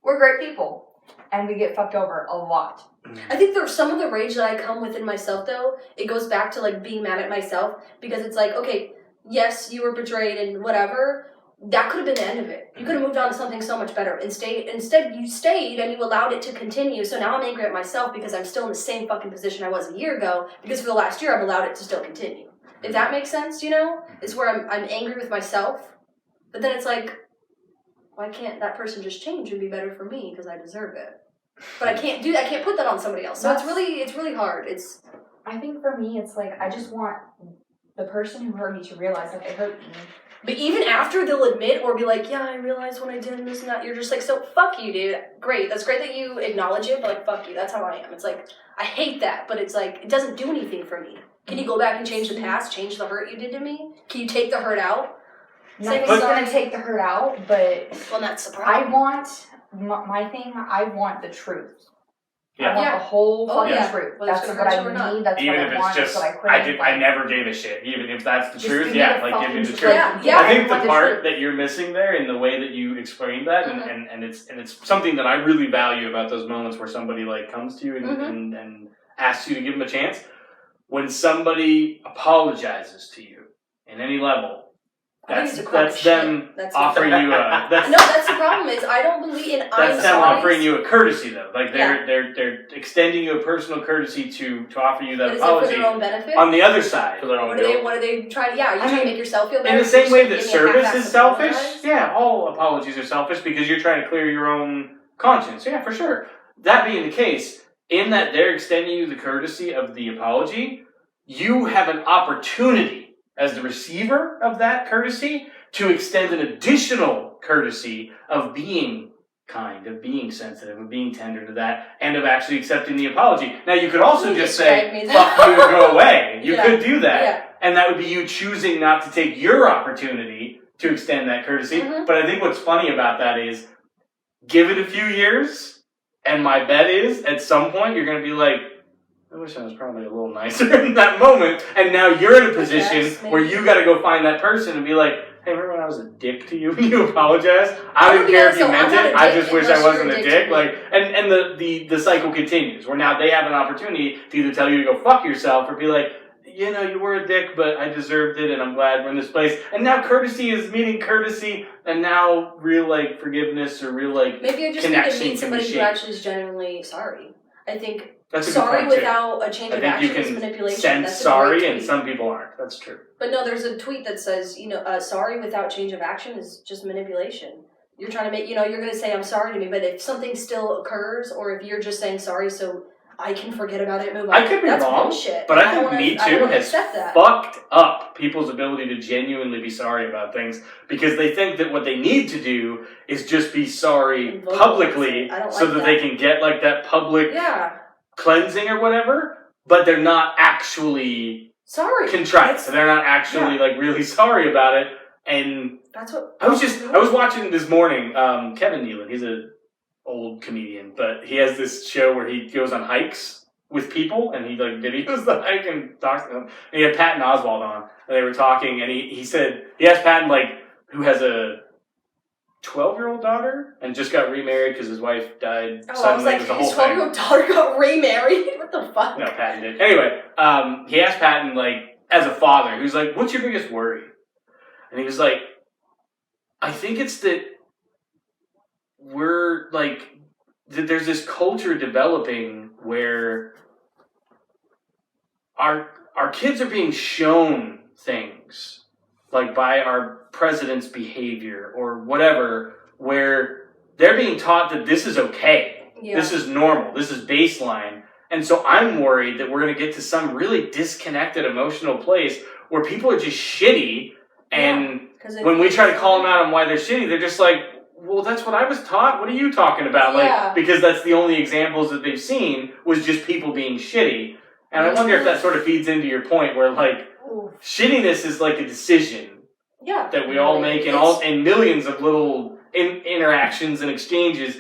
we're great people. And we get fucked over a lot. I think there's some of the rage that I come within myself, though. It goes back to, like, being mad at myself. Because it's like, okay, yes, you were betrayed and whatever. That could have been the end of it. You could have moved on to something so much better. Instead, you stayed and you allowed it to continue. So now I'm angry at myself because I'm still in the same fucking position I was a year ago. Because for the last year, I've allowed it to still continue. If that makes sense, It's where I'm angry with myself. But then it's like... Why can't that person just change and be better for me because I deserve it? But I can't do that. I can't put that on somebody else. So it's really hard. I think for me, it's like I just want the person who hurt me to realize that they hurt me. But even after they'll admit or be like, yeah, I realized when I did this and that, you're just like, so fuck you, dude. Great. That's great that you acknowledge it, but like, fuck you. That's how I am. It's like, I hate that, but it's like, it doesn't do anything for me. Can you go back and change the past, change the hurt you did to me? Can you take the hurt out? Nothing's going to take the hurt out, but... Well, that's the problem. I want... I want the truth. Yeah. I want the whole fucking truth. Well, that's what I need, that's even what I want, that's what I crave. I never gave a shit. Even if that's the Just truth, give me the truth. Yeah. I think the part that you're missing there in the way that you explained that, and it's something that I really value about those moments where somebody like comes to you and asks you to give them a chance. When somebody apologizes to you in any level, that's them offering you a... No, that's the problem is I don't believe in... That's them offering you a courtesy, though. Like, they're extending you a personal courtesy to offer you that apology. Is it for their own benefit? On the other side. For their own guilt. What are they trying to... Yeah, are you trying to make yourself feel better? In the same way that service is selfish, all apologies are selfish because you're trying to clear your own conscience. Yeah, for sure. That being the case, in that they're extending you the courtesy of the apology, you have an opportunity as the receiver of that courtesy, to extend an additional courtesy of being kind, of being sensitive, of being tender to that, and of actually accepting the apology. Now, you could also just say, fuck you, go away. You could do that. And that would be you choosing not to take your opportunity to extend that courtesy. But I think what's funny about that is, give it a few years, and my bet is, at some point, you're going to be like, I wish I was probably a little nicer in that moment. And now you're in a position where you got to go find that person and be like, hey, remember when I was a dick to you and you apologized? I didn't care if you meant it. I just wish I wasn't a dick. Like, and the cycle continues where now they have an opportunity to either tell you to go fuck yourself or be like, you know, you were a dick, but I deserved it, and I'm glad we're in this place. And now courtesy is meeting courtesy, and now real, like, forgiveness or real, like, maybe I just need to meet somebody who actually is genuinely sorry. I think that's sorry without a change of action is manipulation. Sense sorry, and some people aren't. That's true. But no, there's a tweet that says, you know, sorry without change of action is just manipulation. You're trying to make, you know, you're going to say I'm sorry to me, but if something still occurs, or if you're just saying sorry so I can forget about it and move on. I could be That's wrong, bullshit. but I think Me Too has fucked up people's ability to genuinely be sorry about things because they think that what they need to do is just be sorry publicly so that they can get like that public cleansing or whatever, but they're not actually sorry. Contrite. So they're not actually like really sorry about it. And that's what I was watching this morning, Kevin Nealon, he's a old comedian, but he has this show where he goes on hikes with people and he like videos the hike and talks to them. And he had Patton Oswalt on and they were talking and he said, he asked Patton like, who has a 12-year-old daughter and just got remarried because his wife died suddenly. I was like, his 12-year-old daughter got remarried? What the fuck? No, Patton did. Anyway, he asked Patton like, as a father, who's like, what's your biggest worry? And he was like, I think it's that we're like, there's this culture developing where our kids are being shown things like by our president's behavior or whatever, where they're being taught that this is okay. Yeah. This is normal. This is baseline. And so I'm worried that we're going to get to some really disconnected emotional place where people are just shitty. And when we try to call them out on why they're shitty, they're just like, well, that's what I was taught. What are you talking about? Like, because that's the only examples that they've seen was just people being shitty. And I wonder if that sort of feeds into your point where, like, shittiness is like a decision that we all make in millions of little interactions and exchanges.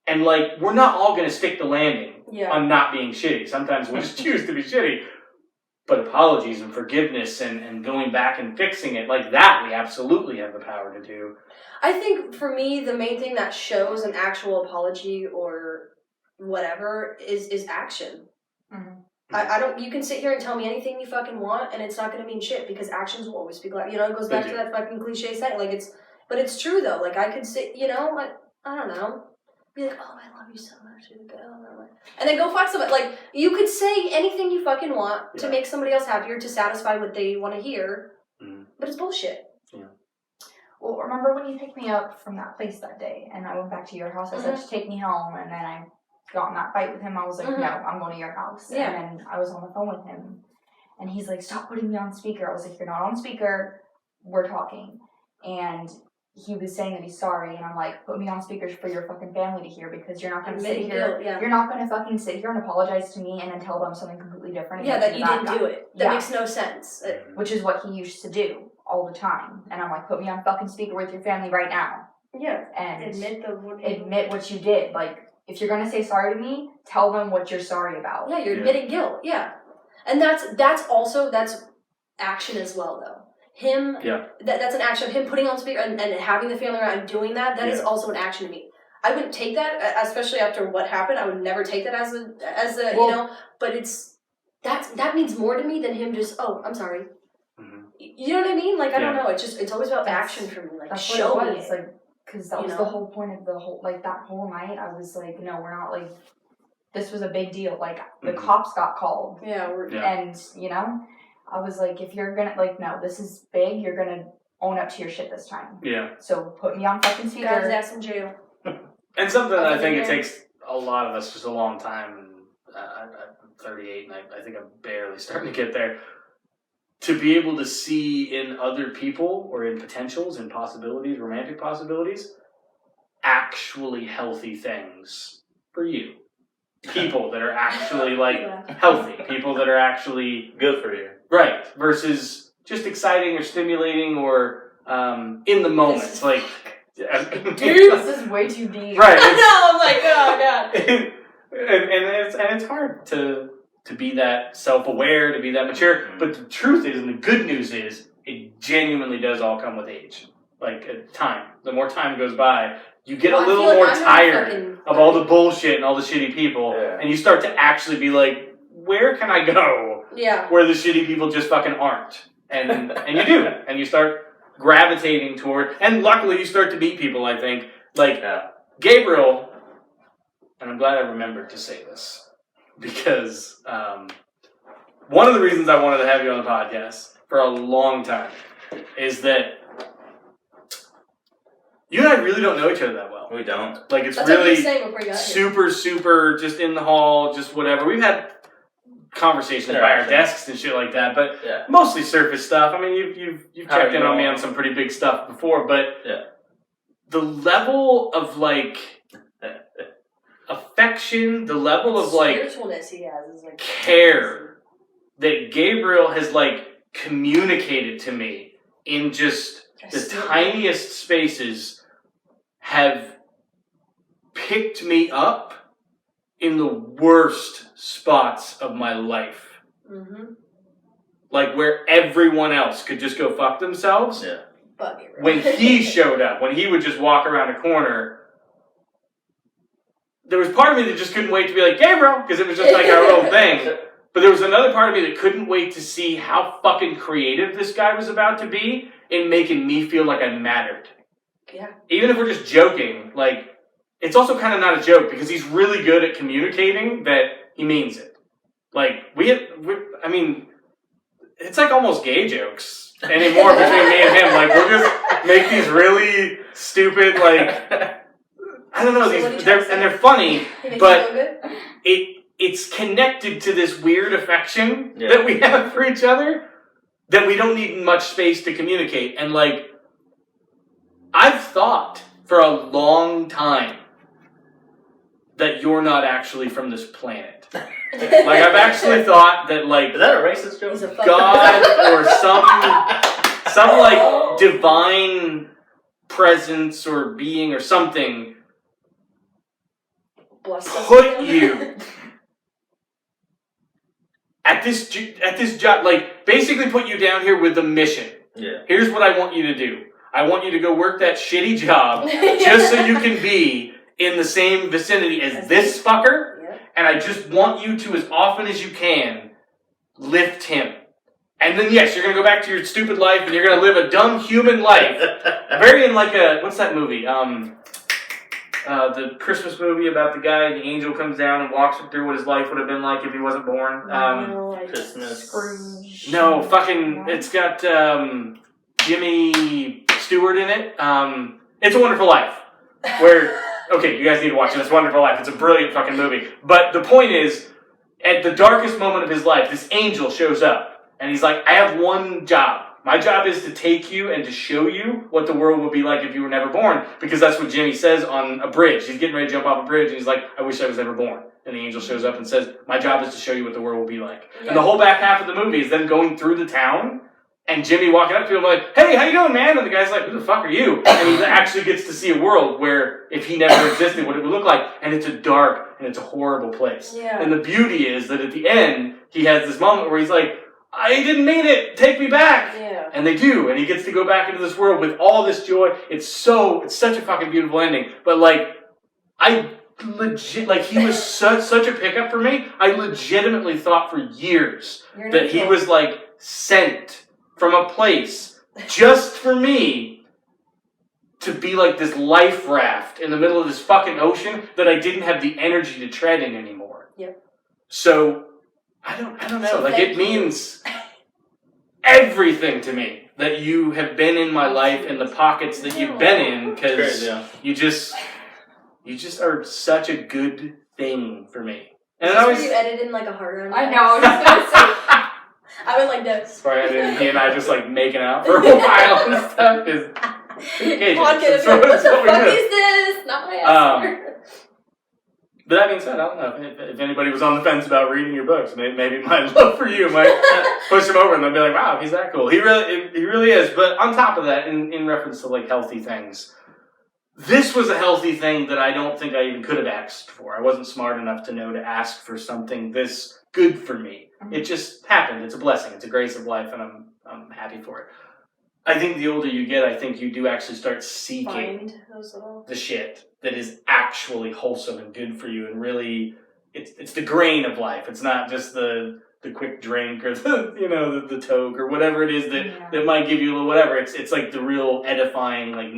And, like, we're not all going to stick the landing on not being shitty. Sometimes we'll just choose to be shitty. But apologies and forgiveness and going back and fixing it, like that, we absolutely have the power to do. I think for me, the main thing that shows an actual apology or whatever is action. Mm-hmm. I don't. You can sit here and tell me anything you fucking want, and it's not going to mean shit because actions will always speak loud. You know, it goes back to that fucking cliche saying. Like but it's true though. Like I could sit, you know, like I don't know, be like, oh, I love you so much, and then go fuck somebody. Like you could say anything you fucking want to make somebody else happier to satisfy what they want to hear, but it's bullshit. Yeah. Well, remember when you picked me up from that place that day, and I went back to your house? I said to take me home, and then I got in that fight with him. I was like, no, I'm going to your house. Yeah. And then I was on the phone with him, and he's like, stop putting me on speaker. I was like, you're not on speaker. We're talking. And he was saying that he's sorry, and I'm like, put me on speaker for your fucking family to hear because you're not going to sit here. You're not going to fucking sit here and apologize to me and then tell them something completely different. Yeah, that you didn't do it. That makes no sense. Which is what he used to do all the time. And I'm like, put me on fucking speaker with your family right now. Yeah. And admit what you did. Like, if you're going to say sorry to me, tell them what you're sorry about. Yeah, you're admitting guilt. Yeah. And that's action as well, though. Him, that's an action of him putting on speaker and having the family around and doing that. That is also an action to me. I wouldn't take that, especially after what happened. I would never take that as a you know. But that means more to me than him just I'm sorry. Mm-hmm. You know what I mean? Like I don't know. It's always about action for me. Like that's show what it me was. Like because that was the whole point of the whole that whole night. I was like, no, we're not like. This was a big deal. Like the cops got called. And you know. I was like, if you're gonna, no, this is big, you're gonna own up to your shit this time. Yeah. So put me on fucking speaker. Got his ass in jail. And something that I think it takes a lot of us just a long time, and I'm 38 and I think I'm barely starting to get there, to be able to see in other people or in potentials and possibilities, romantic possibilities, actually healthy things for you. People that are actually healthy. People that are actually good for you. Right. Versus just exciting or stimulating or in the moment. It's like dude, this is way too deep. Right. I know, I'm like, oh god. and it's hard to be that self-aware, to be that mature. But the truth is, and the good news is, it genuinely does all come with age. time. The more time goes by, you get a little more tired of all the bullshit and all the shitty people, and you start to actually be like, where can I go? Yeah. Where the shitty people just fucking aren't, and you do, and you start gravitating toward, and luckily you start to meet people. I think Gabriel, and I'm glad I remembered to say this because one of the reasons I wanted to have you on the podcast for a long time is that you and I really don't know each other that well. We don't. Like, it's That's really super, just in the hall, just whatever. We've had conversations by our desks and shit like that, but mostly surface stuff. I mean, you've checked in on me on some pretty big stuff before, but the level of, like, affection, the level of, like, spiritualness he has is, like, care that Gabriel has, like, communicated to me in just the tiniest spaces have picked me up in the worst spots of my life. Mm-hmm. Like, where everyone else could just go fuck themselves. Yeah. When he showed up, when he would just walk around a corner, there was part of me that just couldn't wait to be like, Gabriel, because it was just like our little thing. But there was another part of me that couldn't wait to see how fucking creative this guy was about to be in making me feel like I mattered. Yeah. Even if we're just joking, like, it's also kind of not a joke because he's really good at communicating that he means it. Like, I mean, it's like almost gay jokes anymore between me and him. Like, we'll just make these really stupid, like, I don't know, they're funny, but it's connected to this weird affection that we have for each other that we don't need much space to communicate. And, like, I've thought for a long time that you're not actually from this planet. Like, I've actually thought that, like, is that a racist joke? God or some like divine presence or being or something put you at this job, like, basically put you down here with a mission. Yeah. Here's what I want you to do. I want you to go work that shitty job just so you can be in the same vicinity as this fucker. Yep. And I just want you to, as often as you can, lift him. And then, yes, you're going to go back to your stupid life and you're going to live a dumb human life. Very in like a, what's that movie? The Christmas movie about the guy, the angel comes down and walks him through what his life would have been like if he wasn't born. Christmas. Scrooge. No, fucking, it's got Jimmy Stewart in it. It's a Wonderful Life. Where, okay, you guys need to watch it. It's a Wonderful Life. It's a brilliant fucking movie. But the point is, at the darkest moment of his life, this angel shows up. And he's like, I have one job. My job is to take you and to show you what the world would be like if you were never born. Because that's what Jimmy says on a bridge. He's getting ready to jump off a bridge and he's like, I wish I was never born. And the angel shows up and says, my job is to show you what the world will be like. Yeah. And the whole back half of the movie is them going through the town and Jimmy walking up to him like, hey, how you doing, man? And the guy's like, who the fuck are you? And he actually gets to see a world where if he never existed, what it would look like. And it's a dark and it's a horrible place. Yeah. And the beauty is that at the end, he has this moment where he's like, I didn't mean it. Take me back. Yeah. And they do. And he gets to go back into this world with all this joy. It's such a fucking beautiful ending. But, like, I legit, like, he was such a pickup for me. I legitimately thought for years that he was, like, sent from a place just for me to be like this life raft in the middle of this fucking ocean that I didn't have the energy to tread in anymore. Yep. So, I don't know. So like, it means everything to me that you have been in my life and the pockets that you've been in, because you just are such a good thing for me. And is this where you edited in like a heart around? I know. I was just gonna say. I went like this. Sorry, I didn't. He and I just like making out for a while and stuff. What the fuck is this? Not my answer. But that being said, I don't know if anybody was on the fence about reading your books. Maybe my love for you might push him over and they'll be like, wow, he's that cool. He really is. But on top of that, in reference to like healthy things, this was a healthy thing that I don't think I even could have asked for. I wasn't smart enough to know to ask for something this good for me. It just happened. It's a blessing. It's a grace of life, and I'm happy for it. I think the older you get, I think you do actually start seeking Find those little... the shit that is actually wholesome and good for you, and really, it's the grain of life. It's not just the quick drink or the toke or whatever it is that might give you a little whatever. It's like the real edifying, like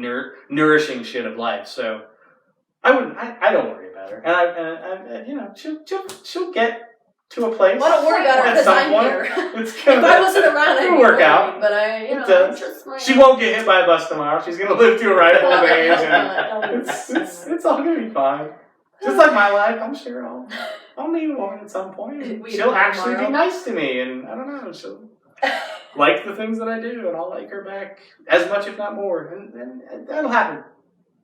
nourishing shit of life. So I don't worry about her, and she'll get to a place. Well, I don't worry about her because I'm here. If I wasn't around, I'd work out. But she won't get hit by a bus tomorrow. She's gonna live to a ripe old age, and it's all gonna be fine. Just like my life, I'm sure I'll meet a woman at some point. She'll actually be nice to me, and I don't know, she'll like the things that I do, and I'll like her back as much, if not more, and that'll happen.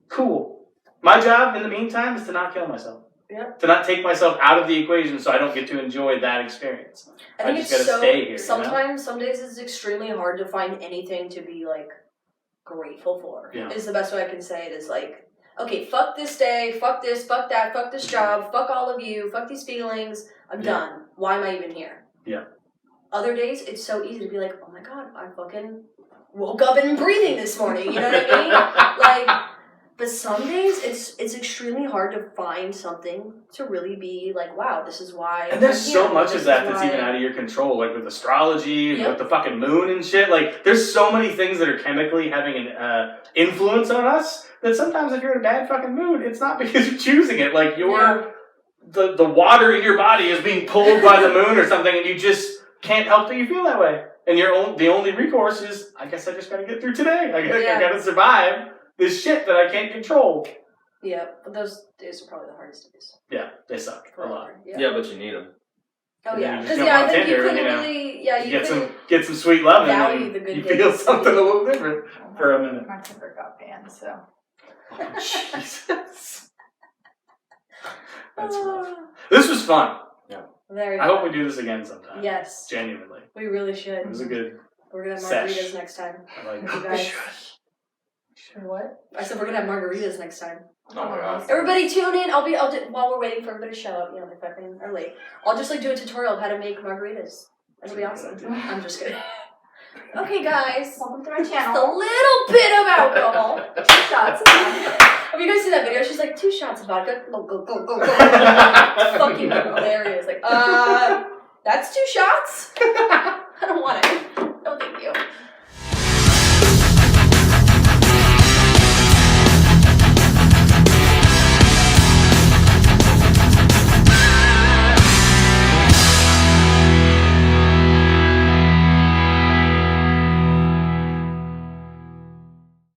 Cool. My job in the meantime is to not kill myself. Yep. To not take myself out of the equation so I don't get to enjoy that experience. I just gotta stay here. Sometimes, some days it's extremely hard to find anything to be like grateful for. Yeah. Is the best way I can say it. Is like, okay, fuck this day, fuck this, fuck that, fuck this job, fuck all of you, fuck these feelings. I'm done. Why am I even here? Yeah. Other days it's so easy to be like, oh my god, I fucking woke up and breathing this morning. You know what I mean? Like. But some days it's extremely hard to find something to really be like, wow, this is why. And there's so much of that that's even out of your control, like with astrology, with the fucking moon and shit. Like, there's so many things that are chemically having an influence on us that sometimes if you're in a bad fucking mood, it's not because you're choosing it. Like, the water in your body is being pulled by the moon or something, and you just can't help that you feel that way. And the only recourse is, I guess I just gotta get through today. I gotta survive this shit that I can't control. Yeah, but those days are probably the hardest days. Yeah, they suck a lot. Yeah, but you need them. Oh yeah, because I think you couldn't really. Yeah, you get some sweet love, and then you feel something a little different for a minute. My temper got banned, so. Oh, Jesus. That's rough. This was fun. Yeah. I hope we do this again sometime. Yes. Genuinely. We really should. It was a good. We're gonna have margaritas next time. I like you guys. What? I said we're gonna have margaritas next time. Oh my god! Everybody tune in. I'll do while we're waiting for everybody to show up. They fucking are late. I'll just do a tutorial of how to make margaritas. That'll be awesome. I'm just kidding. Okay, guys, welcome to my channel. Just a little bit of alcohol. 2 shots. Have you guys seen that video? She's like, 2 shots of vodka. Go. Fucking hilarious. Like, that's 2 shots. I don't want it. No, thank you.